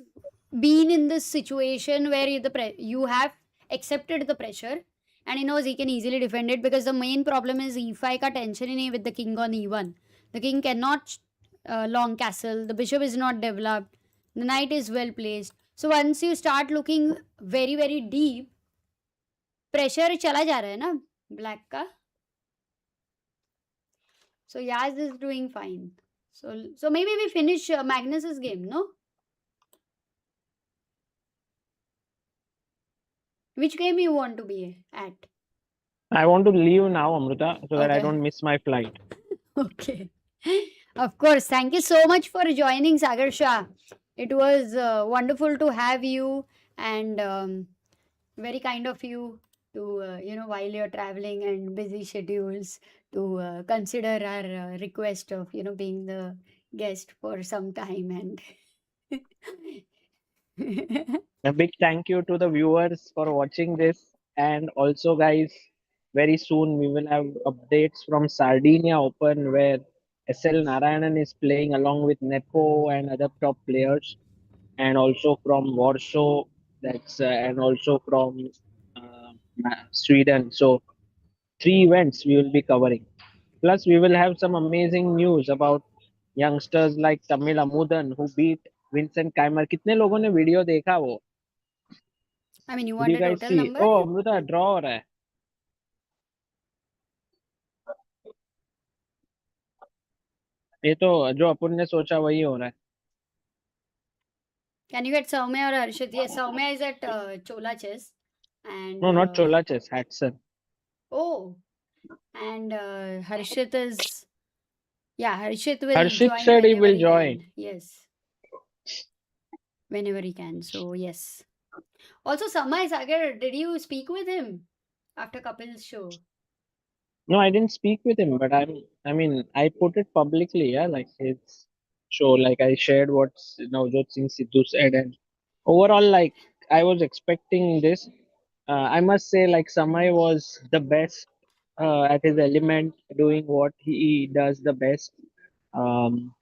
Speaker 2: been in this situation where you have accepted the pressure and he knows he can easily defend it, because the main problem is e5 ka tension hi nahi with the king on e1. The king cannot long castle. The bishop is not developed. The knight is well placed. So once you start looking very, very deep, pressure chala ja raha hai na black ka. So Yaz is doing fine. So maybe we finish Magnus's game, no? Which game you want to be at?
Speaker 3: I want to leave now, Amruta, so that I don't miss my flight.
Speaker 2: Okay. Of course. Thank you so much for joining, Sagar Shah. It was wonderful to have you, and very kind of you to, while you're traveling and busy schedules, to consider our request of, being the guest for some time. And
Speaker 3: A big thank you to the viewers for watching this. And also, guys, very soon we will have updates from Sardinia Open where SL Narayanan is playing along with Nepo and other top players, and also from Warsaw, and also from Sweden. So, three events we will be covering. Plus, we will have some amazing news about youngsters like Tamil Amudan who beat Vincent Keimer. कितने लोगों ने video देखा वो?
Speaker 2: I mean, you
Speaker 3: Did
Speaker 2: want
Speaker 3: you
Speaker 2: a
Speaker 3: guys
Speaker 2: total
Speaker 3: see?
Speaker 2: number?
Speaker 3: Oh, Amrita draw हो रहा है. ये तो जो अपन ने सोचा वही हो रहा है.
Speaker 2: Can you get Soumya or Harshit? Yes, Soumya is at Chola Chess. And
Speaker 3: No, not Chola Chess, Hatson.
Speaker 2: oh, and Harshit is, yeah, Harshit will
Speaker 3: Harshit
Speaker 2: join
Speaker 3: said he
Speaker 2: whenever
Speaker 3: will
Speaker 2: he
Speaker 3: join.
Speaker 2: can. Yes, whenever he can. So yes. Also, Samay Sagar, did you speak with him after Kapil's show?
Speaker 3: No, I didn't speak with him, but I mean, I put it publicly, yeah, like his show, like I shared what Navjot Singh Sidhu said, and overall, like I was expecting this. I must say, like Samay was the best at his element, doing what he does the best. Um,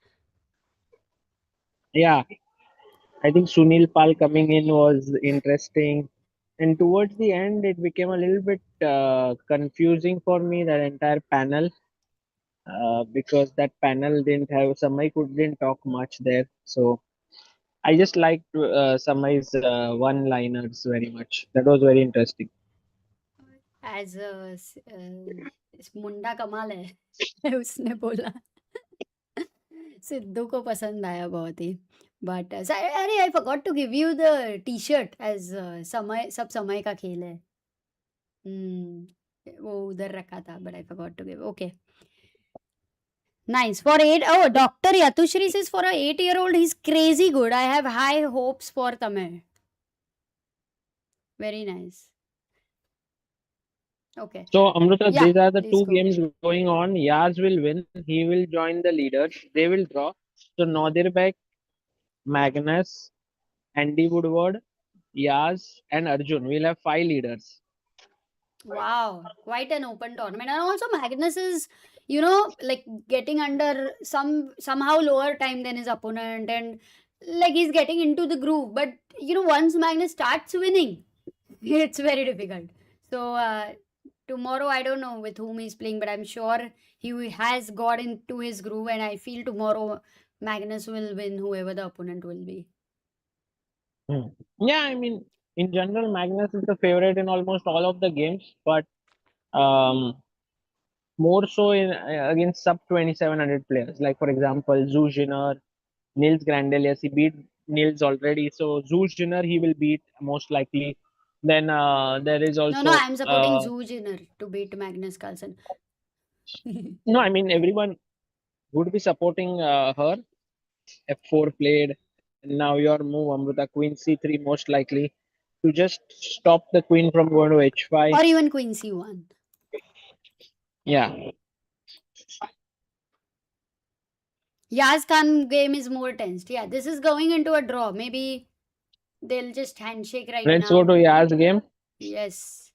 Speaker 3: yeah, I think Sunil Pal coming in was interesting. And towards the end, it became a little bit confusing for me, that entire panel, because that panel didn't have Samay didn't talk much there. So I just liked Samay's one-liners very much. That was very interesting.
Speaker 2: As इस मुंडा कमाल है उसने बोला सिद्धू को पसंद आया बहुत ही बट अरे I forgot to give you the T shirt एज समय सब समय का खेल है वो उधर रखा था but I forgot to give okay nice for 8 oh Dr. Yatushri says for a 8-year-old he's crazy good. I have high hopes for Tamil. Very nice. Okay.
Speaker 3: So Amrita,
Speaker 2: Yeah,
Speaker 3: these are the
Speaker 2: please
Speaker 3: two
Speaker 2: go.
Speaker 3: games going on. Yaz will win. He will join the leaders. They will draw. So Nodirbek, Magnus, Andy Woodward, Yaz, and Arjun. We'll have 5 leaders.
Speaker 2: Wow, quite an open tournament. And also Magnus is, like getting under somehow lower time than his opponent and like he's getting into the groove. But once Magnus starts winning, it's very difficult. So tomorrow I don't know with whom he's playing, but I'm sure he has got into his groove and I feel tomorrow Magnus will win whoever the opponent will be.
Speaker 3: Yeah, I mean, in general, Magnus is the favorite in almost all of the games, but um, more so in against sub 2700 players. Like for example, Zhu Jiner, Nils Grandelius. He beat Nils already, so Zhu Jiner he will beat most likely. Then there is
Speaker 2: No,
Speaker 3: also
Speaker 2: I'm supporting Zhu Jiner to beat Magnus Carlsen.
Speaker 3: no. I mean, everyone would be supporting her. F4 played. Now your move, Amrita, Queen C3 most likely to just stop the queen from going to H5.
Speaker 2: Or even Queen C1.
Speaker 3: Yeah.
Speaker 2: Yaz Khan game is more tensed. Yeah, this is going into a draw. Maybe they'll just handshake right
Speaker 3: Let's
Speaker 2: now.
Speaker 3: go to Yaz game.
Speaker 2: Yes.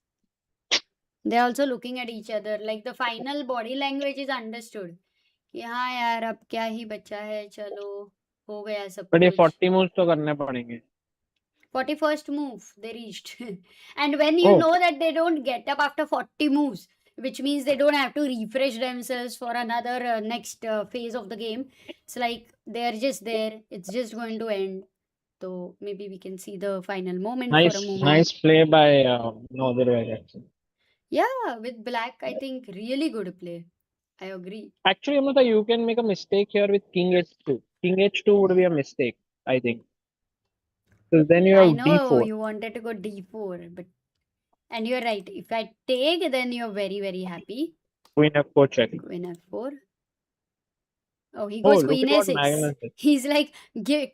Speaker 2: They're also looking at each other. Like the final body language is understood. कि हाँ यार अब क्या ही बचा है चलो हो गया सब
Speaker 3: But ये
Speaker 2: कुछ
Speaker 3: 40 moves तो करने पड़ेंगे.
Speaker 2: 41st move they reached and when you know that they don't get up after 40 moves which means they don't have to refresh themselves for another next phase of the game, it's like they're just there, it's just going to end. So maybe we can see the final moment for a moment.
Speaker 3: Nice play by Northerbeck actually.
Speaker 2: Yeah, with black I think really good play. I agree.
Speaker 3: Actually, Amrita, you can make a mistake here with King H2. King H2 would be a mistake, I think. So then you
Speaker 2: I
Speaker 3: have
Speaker 2: know
Speaker 3: D4.
Speaker 2: you wanted to go d4 but and you're right, if I take then you're very very happy.
Speaker 3: Queen F4 check.
Speaker 2: Queen f4. Oh, he
Speaker 3: Oh,
Speaker 2: goes
Speaker 3: look
Speaker 2: queen
Speaker 3: at what
Speaker 2: a6.
Speaker 3: Magnus did.
Speaker 2: He's like,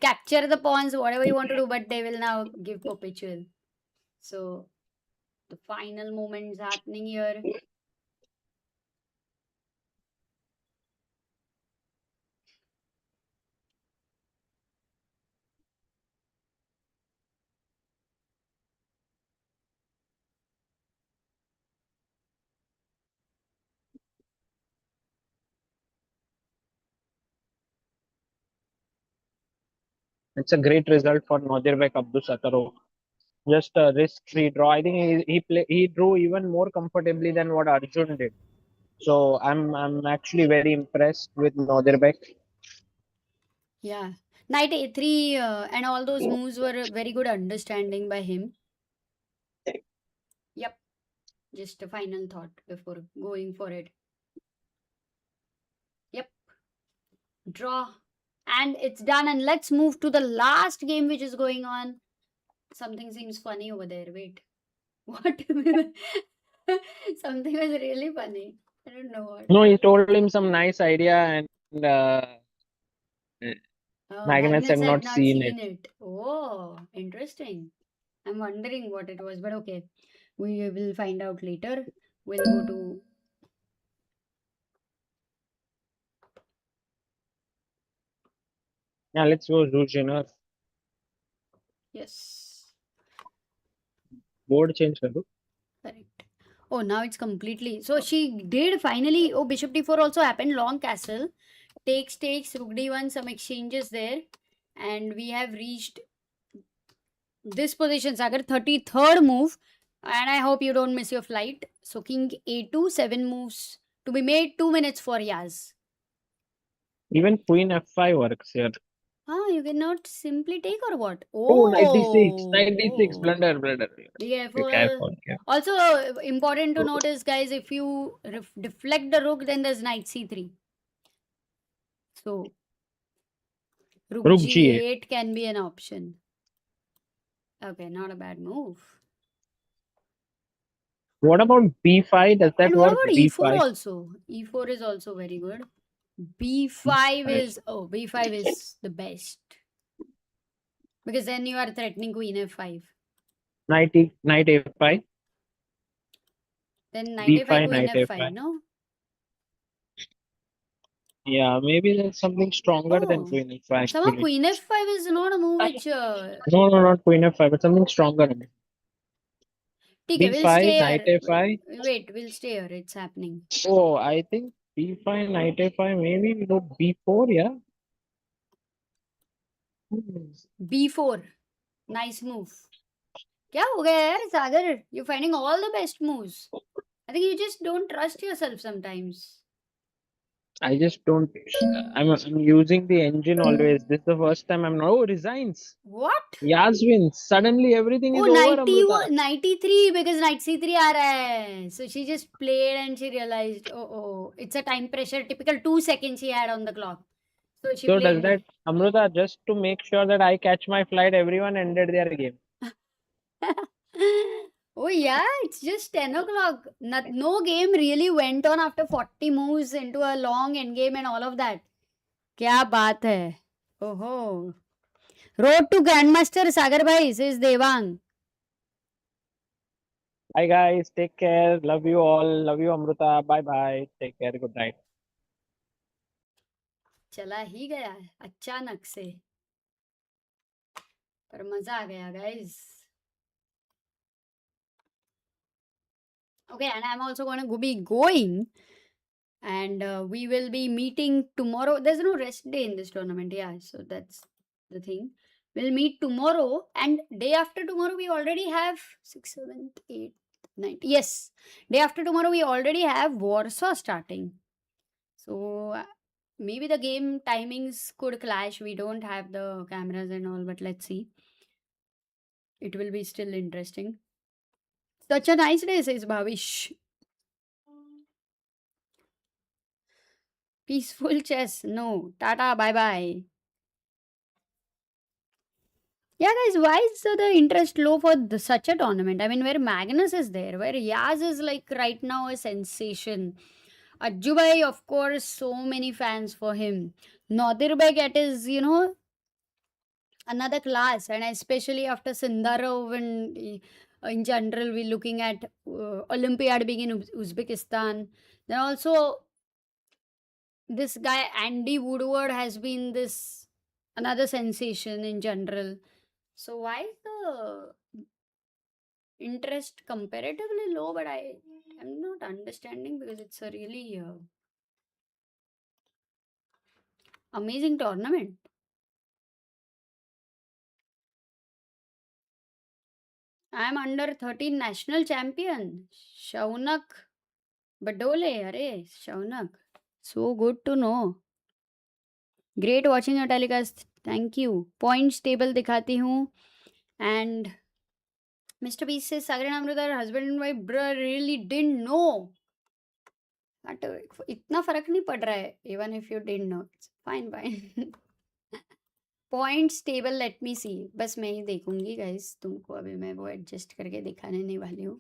Speaker 2: capture the pawns, whatever you want to do, but they will now give perpetual. So the final moment is happening here.
Speaker 3: It's a great result for Nodirbek Abdusattorov. Just a risk-free draw. I think he drew even more comfortably than what Arjun did. So I'm actually very impressed with Nodirbek.
Speaker 2: Yeah. Knight A3 and all those moves were a very good understanding by him. Yep. Just a final thought before going for it. Yep. Draw. And it's done. And let's move to the last game which is going on. Something seems funny over there. Wait. What? Something was really funny. I don't know what.
Speaker 3: No, he told him some nice idea, and Magnus have
Speaker 2: Magnus had
Speaker 3: not
Speaker 2: not
Speaker 3: seen
Speaker 2: seen
Speaker 3: it.
Speaker 2: it. Oh, interesting. I'm wondering what it was, but okay. We will find out later. We'll go to.
Speaker 3: Yeah, let's go Zhu Jiner.
Speaker 2: Yes,
Speaker 3: Board change kar do.
Speaker 2: correct. Oh, now it's completely. So she did finally. Oh, Bishop D4 also happened. Long castle. Takes, Rook D1, some exchanges there. And we have reached this position, Sagar, 33rd move. And I hope you don't miss your flight. So King A2, 7 moves to be made, 2 minutes for Yaz.
Speaker 3: Even Queen F5 works here.
Speaker 2: Ah, you cannot simply take or what?
Speaker 3: Oh, 96,
Speaker 2: Oh,
Speaker 3: 96, blunder, blunder.
Speaker 2: be
Speaker 3: Be
Speaker 2: careful.
Speaker 3: careful. Yeah.
Speaker 2: Also, important to notice, guys, if you deflect the rook, then there's knight c3. So, rook
Speaker 3: Rook G8.
Speaker 2: g8 can be an option. Okay, not a bad move.
Speaker 3: What about B5? Does that
Speaker 2: And what
Speaker 3: work?
Speaker 2: about e4
Speaker 3: B5.
Speaker 2: also? E4 is also very good. B5 is, oh, B5 is the best. Because then you are threatening queen f5.
Speaker 3: Knight A5.
Speaker 2: Then knight a5,
Speaker 3: B5,
Speaker 2: queen
Speaker 3: Knight
Speaker 2: f5,
Speaker 3: A5.
Speaker 2: no?
Speaker 3: Yeah, maybe there's something stronger than
Speaker 2: Oh,
Speaker 3: Queen F5
Speaker 2: somehow
Speaker 3: actually.
Speaker 2: queen f5 is not a move which.
Speaker 3: No, not Queen F5, but something stronger.
Speaker 2: Okay, we'll
Speaker 3: B5,
Speaker 2: stay
Speaker 3: Knight
Speaker 2: here.
Speaker 3: A5.
Speaker 2: Wait, we'll stay here. It's happening.
Speaker 3: Oh, I think B5, Knight A5, maybe we go B4, yeah.
Speaker 2: B4. Nice move. क्या हो गया यार सागर? You're finding all the best moves. I think you just don't trust yourself sometimes.
Speaker 3: I just don't. I'm using the engine always. This is the first time I'm not. Oh, resigns.
Speaker 2: What?
Speaker 3: Yaz wins. Suddenly everything
Speaker 2: Oh,
Speaker 3: is over, Amrita.
Speaker 2: 93 because knight c3 aa raha hai. So she just played and she realized, oh, it's a time pressure. Typical 2 seconds she had on the clock. So she
Speaker 3: So does
Speaker 2: played.
Speaker 3: that, Amrita, just to make sure that I catch my flight, everyone ended their game.
Speaker 2: Oh yeah, it's just 10 o'clock. No game really went on after 40 moves into a long endgame and all of that. क्या बात है? Oh. Road to Grandmaster Sagar Bhai, says Devang.
Speaker 3: Hi guys, take care. Love you all. Love you, Amrita. Bye bye. Take care. Good night.
Speaker 2: चला ही गया अचानक से पर मजा आ गया guys. Okay, and I'm also going to be going and we will be meeting tomorrow. There's no rest day in this tournament, yeah, so that's the thing. We'll meet tomorrow and day after tomorrow we already have 6, 7, 8, 9. Yes, day after tomorrow we already have Warsaw starting. So maybe the game timings could clash. We don't have the cameras and all, but let's see. It will be still interesting. Such a nice day, says Bhavish. Peaceful chess. No. Tata. Bye bye. Yeah, guys, why is the interest low for such a tournament? I mean, where Magnus is there, where Yaz is like right now a sensation. Ajjubai, of course, so many fans for him. Northerbeck at his, another class, and especially after Sundarov and in general, we're looking at Olympiad being in Uzbekistan. Then also, this guy Andy Woodward has been this another sensation in general. So why is the interest comparatively low? But I'm not understanding because it's a really amazing tournament. I'm under 13 national champion. Shaunak Badole. Arey, Shaunak. So good to know. Great watching your telecast. Thank you. Points table दिखाती हूँ. And Mr. Beast says Sagar and Amrita are husband and wife. Bruh, really didn't know. But इतना फर्क नहीं पड़ रहा है. Even if you didn't know. It's fine, fine. Points table let me see. बस मैं ही देखूंगी गाइस, तुमको अभी मैं वो एडजस्ट करके दिखाने नहीं वाली हूँ.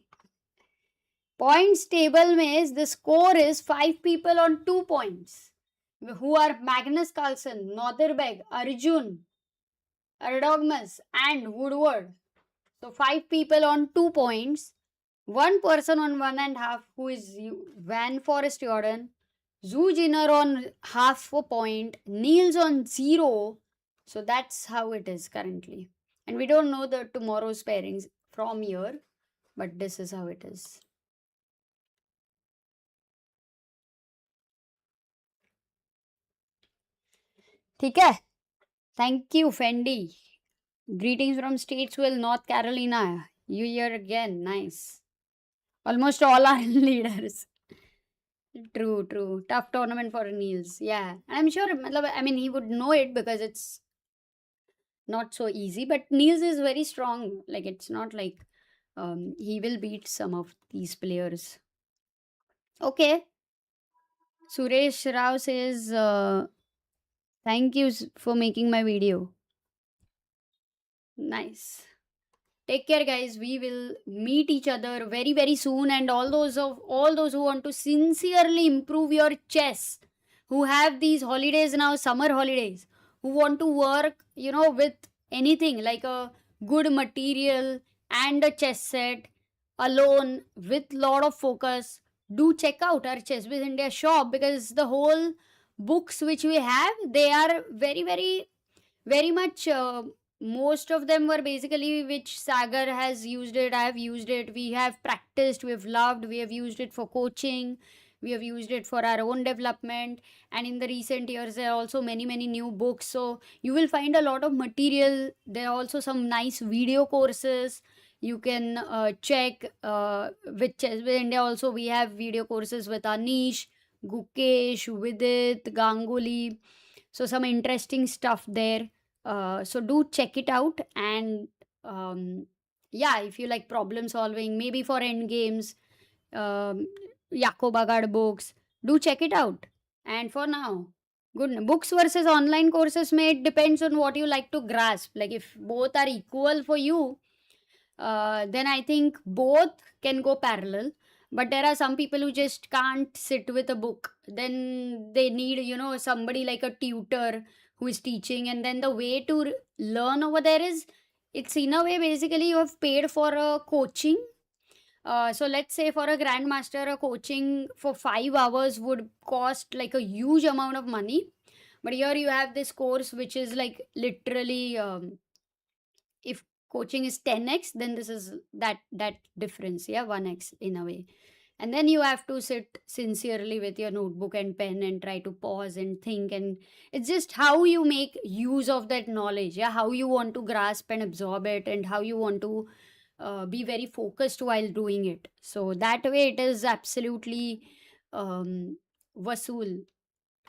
Speaker 2: पॉइंट्स टेबल में the score is 5 people on 2 points who are Magnus Carlsen, Northerbeck, Arjun, Erdogmus and Woodward. So 5 people on 2 points, 1 person on 1.5 who is Van Foreest Jordan, Zhu Jiner on half a point, Nils on 0. So that's how it is currently. And we don't know the tomorrow's pairings from here, but this is how it is. ठीक है. Thank you, Fendi. Greetings from Statesville, North Carolina. You here again. Nice. Almost all are leaders. True, true. Tough tournament for Niels. Yeah. I'm sure, I mean, he would know it because it's not so easy. But Niels is very strong. Like, it's not like he will beat some of these players. Okay. Suresh Rao says, thank you for making my video. Nice. Take care, guys. We will meet each other very, very soon. And all those who want to sincerely improve your chess, who have these holidays now, summer holidays, who want to work, with anything like a good material and a chess set alone with lot of focus, do check out our ChessBase India shop, because the whole books which we have, they are very, very, very much. Most of them were basically which Sagar has used it, I have used it, we have practiced, we have loved, we have used it for coaching, we have used it for our own development, and in the recent years there are also many new books. So you will find a lot of material. There are also some nice video courses you can check with ChessBase India. Also we have video courses with Anish, Gukesh, Vidit, Ganguly. So some interesting stuff there. So do check it out. And yeah, if you like problem solving, maybe for end games, Yakobagad books, do check it out. And for now, good books versus online courses, it depends on what you like to grasp. Like if both are equal for you, then I think both can go parallel. But there are some people who just can't sit with a book. Then they need, somebody like a tutor who is teaching. And then the way to learn over there is, it's in a way basically you have paid for a coaching. So let's say for a grandmaster, a coaching for 5 hours would cost like a huge amount of money. But here you have this course which is like literally, if coaching is 10x, then this is that difference, yeah, 1x in a way. And then you have to sit sincerely with your notebook and pen and try to pause and think. And it's just how you make use of that knowledge, yeah, how you want to grasp and absorb it, and how you want to be very focused while doing it. So that way it is absolutely vasool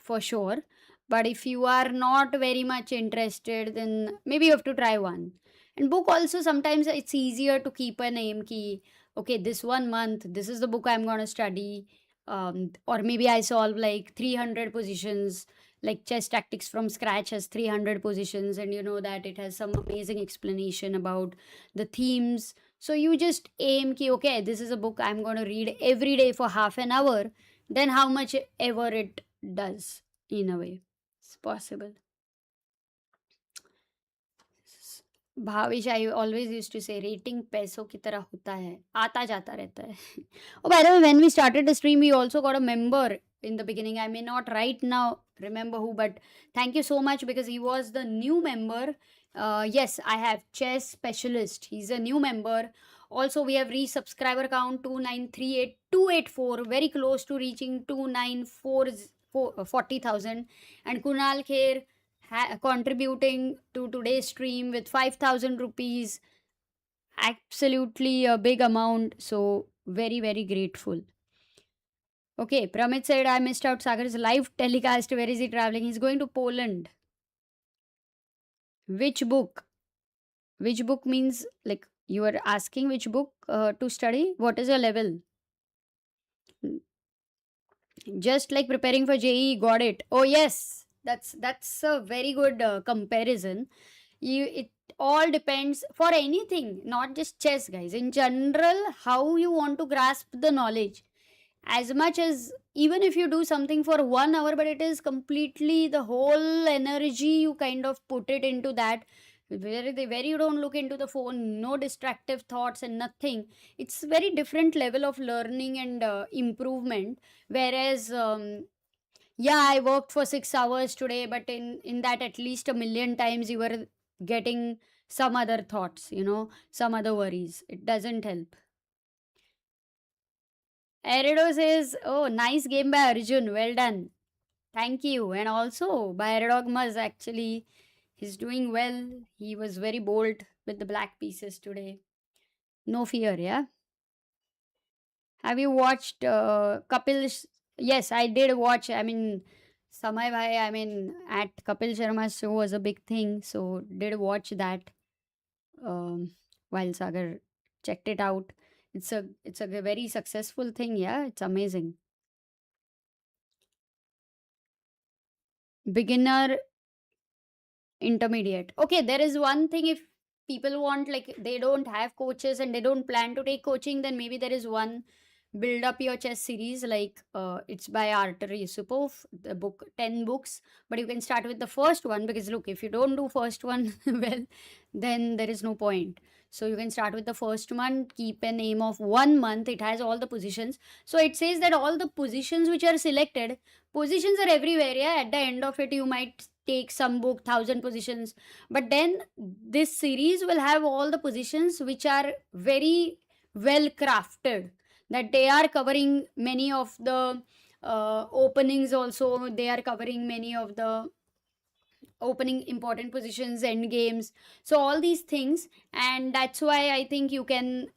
Speaker 2: for sure. But if you are not very much interested, then maybe you have to try one. And book also, sometimes it's easier to keep a name key. Okay, this 1 month, this is the book I'm going to study. Or maybe I solve like 300 positions, like Chess Tactics from Scratch has 300 positions, and you know that it has some amazing explanation about the themes. So you just aim ki, okay, this is a book I'm going to read every day for half an hour. Then how much ever it does, in a way, it's possible. Bhavish, I always used to say rating पैसों की तरह होता है, आता जाता रहता है. Oh, by the way, when we started the stream, we also got a member in the beginning. I may not right now remember who, but thank you so much because he was the new member. Yes, I have Chess Specialist. He's a new member. Also, we have reached subscriber count 2938284, very close to reaching 294,40,000. And Kunal Kher contributing to today's stream with 5,000 rupees. Absolutely a big amount. So very, very grateful. Okay, Pramit said I missed out Sagar's live telecast. Where is he traveling? He's going to Poland. Which book? Which book means like you are asking which book to study? What is your level? Just like preparing for JE, got it. Oh yes, that's a very good comparison. It all depends for anything, not just chess, guys. In general, how you want to grasp the knowledge. As much as even if you do something for 1 hour, but it is completely the whole energy you kind of put it into that, where you don't look into the phone, no distractive thoughts and nothing. It's very different level of learning and improvement. Whereas yeah, I worked for 6 hours today, but in that at least a million times you were getting some other thoughts, some other worries. It doesn't help. Erido says, oh, nice game by Arjun. Well done. Thank you. And also by Erdogmus, actually, he's doing well. He was very bold with the black pieces today. No fear, yeah? Have you watched Kapil? Yes, I did watch. I mean, Samay Bhai, I mean, at Kapil Sharma's show was a big thing. So, did watch that um, while Sagar checked it out. It's a very successful thing. Yeah, it's amazing. Beginner, intermediate. Okay, there is one thing. If people want, like, they don't have coaches and they don't plan to take coaching, then maybe there is one build up your chess series, like it's by Artur Yusupov, the book 10 books. But you can start with the first one, because look, if you don't do first one well, then there is no point. So you can start with the first one, keep an aim of 1 month. It has all the positions. So it says that all the positions which are selected, positions are everywhere. Yeah, at the end of it you might take some book 1,000 positions, but then this series will have all the positions which are very well crafted, that they are covering many of the openings. Also they are covering many of the opening important positions, end games, so all these things. And that's why I think you can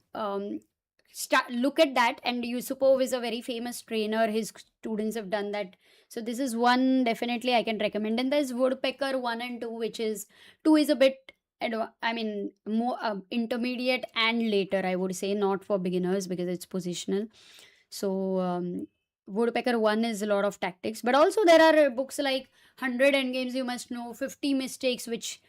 Speaker 2: start look at that. And Yusupov is a very famous trainer, his students have done that. So this is one definitely I can recommend. And there's Woodpecker 1 and 2, which is 2 is a bit I mean more intermediate and later, I would say, not for beginners because it's positional. So Woodpecker 1 is a lot of tactics, but also there are books like 100 endgames you must know, 50 mistakes which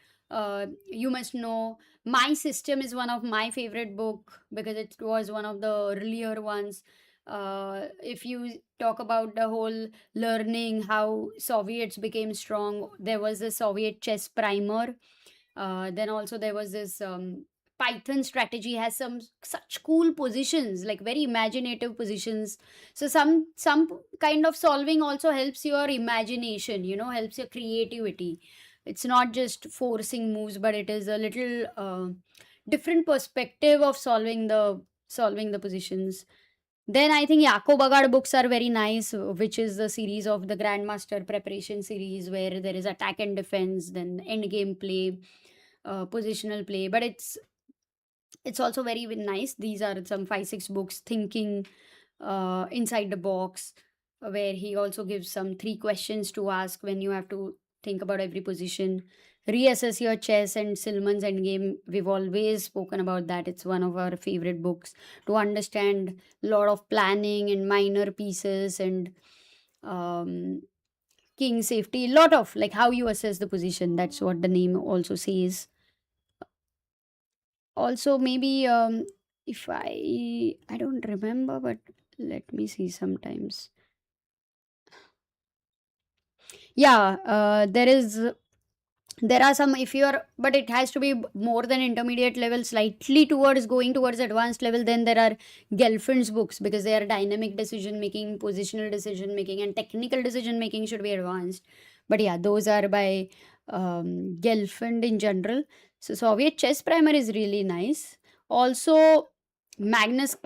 Speaker 2: you must know. My System is one of my favorite book because it was one of the earlier ones. If you talk about the whole learning how Soviets became strong, there was the Soviet chess primer. Then also there was this Python strategy has some such cool positions, like very imaginative positions. So some kind of solving also helps your imagination, helps your creativity. It's not just forcing moves, but it is a little different perspective of solving the positions. Then I think Yako Bagad books are very nice, which is the series of the Grandmaster preparation series, where there is attack and defense, then end game play, positional play. But it's also very, very nice. These are some 5 6 books. Thinking inside the box, where he also gives some 3 questions to ask when you have to think about every position. Reassess your chess and Silman's Endgame. We've always spoken about that. It's one of our favorite books to understand a lot of planning and minor pieces and um, king safety. A lot of like how you assess the position. That's what the name also says. Also maybe if I don't remember, but let me see sometimes. Yeah, there are some, if you're, but it has to be more than intermediate level, slightly towards going towards advanced level. Then there are Gelfand's books, because they are dynamic decision making, positional decision making, and technical decision making should be advanced. But yeah, those are by Gelfand in general. So Soviet chess primer is really nice. Also Magnus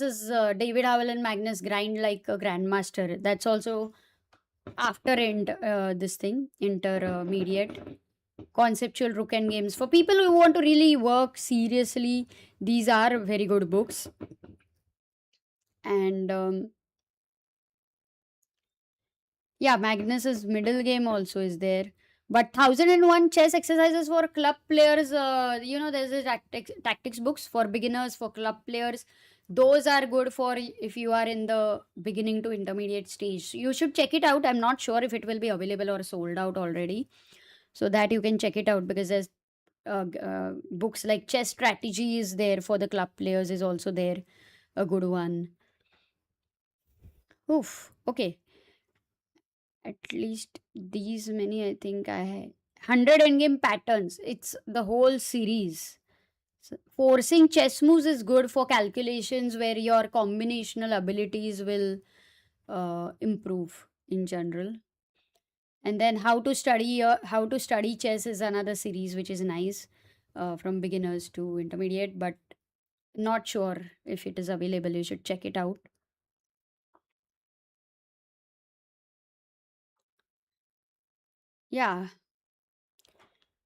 Speaker 2: is David Howell and Magnus grind like a grandmaster. That's also after this thing intermediate conceptual rook and games. For people who want to really work seriously, these are very good books. And yeah, Magnus's middle game also is there. But 1001 chess exercises for club players, there's a tactics books for beginners, for club players. Those are good for if you are in the beginning to intermediate stage. You should check it out. I'm not sure if it will be available or sold out already. So that you can check it out, because there's books like chess strategy is there for the club players, is also there. A good one. Oof. Okay. At least these many, I think I had. 100 endgame patterns. It's the whole series. So forcing chess moves is good for calculations where your combinational abilities will improve in general. And then how to study chess is another series which is nice, from beginners to intermediate, but not sure if it is available. You should check it out. Yeah.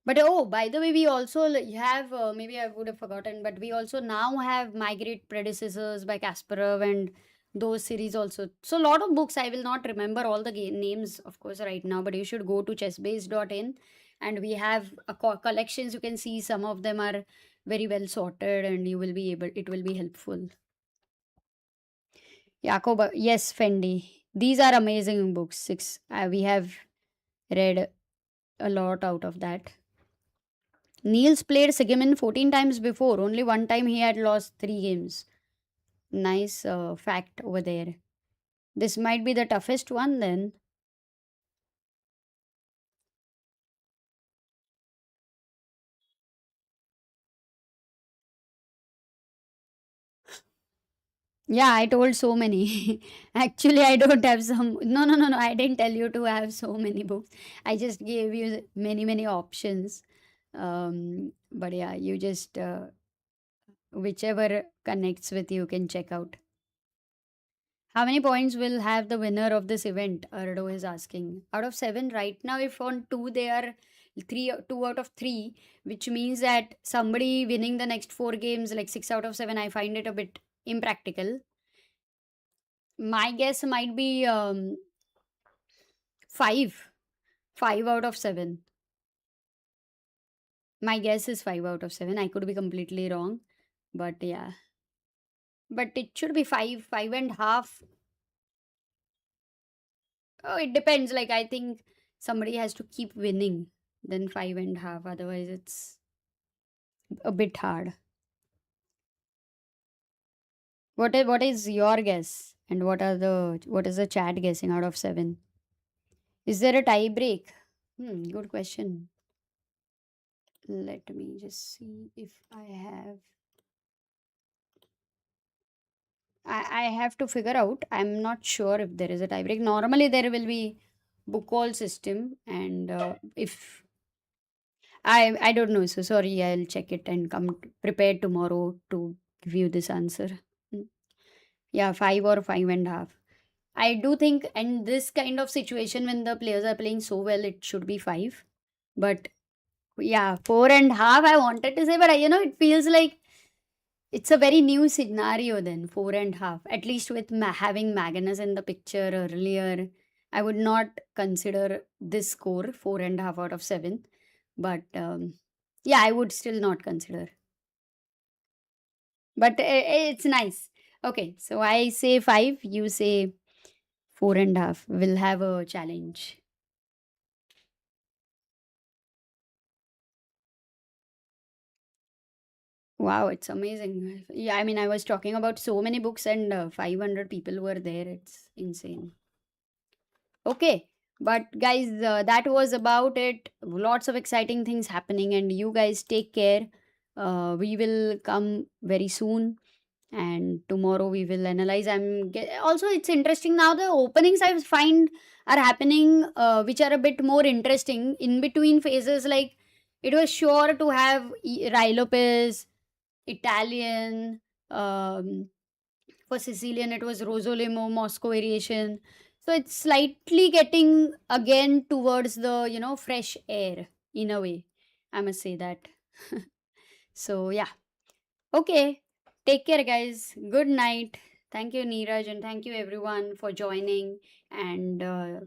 Speaker 2: But oh, by the way, we also have, maybe I would have forgotten, but we also now have Migrate Predecessors by Kasparov and those series also. So, a lot of books, I will not remember all the names, of course, right now, but you should go to chessbase.in and we have a collections. You can see some of them are very well sorted and you will be able, it will be helpful. Jacob, yes, Fendi. These are amazing books. Six, we have read a lot out of that. Nils played Sigeman 14 times before. Only one time he had lost 3 games. Nice fact over there. This might be the toughest one then. Yeah, I told so many. Actually, I don't have some. No, no, no, no. I didn't tell you to have so many books. I just gave you many, many options. But yeah, you just, whichever connects with you can check out. How many points will have the winner of this event? Ardo is asking. Out of 7, right now, if on 2 they are 2 out of 3, which means that somebody winning the next 4 games, like 6 out of 7, I find it a bit impractical. My guess might be 5. 5 out of 7. My guess is 5 out of 7. I could be completely wrong. But yeah. But it should be 5, 5.5. Oh, it depends. Like, I think somebody has to keep winning, then 5.5. Otherwise, it's a bit hard. What is your guess? And what is the chat guessing out of 7? Is there a tie break? Good question. Let me just see if I have. I have to figure out. I'm not sure if there is a tie break. Normally, there will be book all system, and if I don't know. So sorry, I'll check it and come prepared tomorrow to give you this answer. Mm. Yeah, 5 or 5.5. I do think, in this kind of situation, when the players are playing so well, it should be 5. But yeah, 4.5. I wanted to say, but it feels like it's a very new scenario. Then 4.5, at least with having Magnus in the picture earlier, I would not consider this score 4.5 out of 7. But yeah, I would still not consider. But it's nice. Okay, so I say 5, you say 4.5. We'll have a challenge. Wow, it's amazing. Yeah, I mean, I was talking about so many books and 500 people were there. It's insane. Okay, but guys, that was about it. Lots of exciting things happening, and you guys take care. We will come very soon, and tomorrow we will analyze. Also, it's interesting now. The openings I find are happening, which are a bit more interesting in between phases. Like, it was sure to have Rai Lopez, Italian. For Sicilian, it was Rosolimo, Moscow variation. So it's slightly getting again towards the fresh air in a way. I must say that. So, yeah. Okay. Take care, guys. Good night. Thank you, Neeraj, and thank you everyone for joining and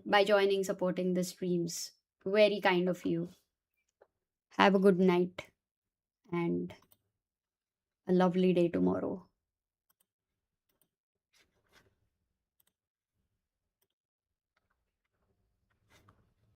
Speaker 2: by joining, supporting the streams. Very kind of you. Have a good night and a lovely day tomorrow.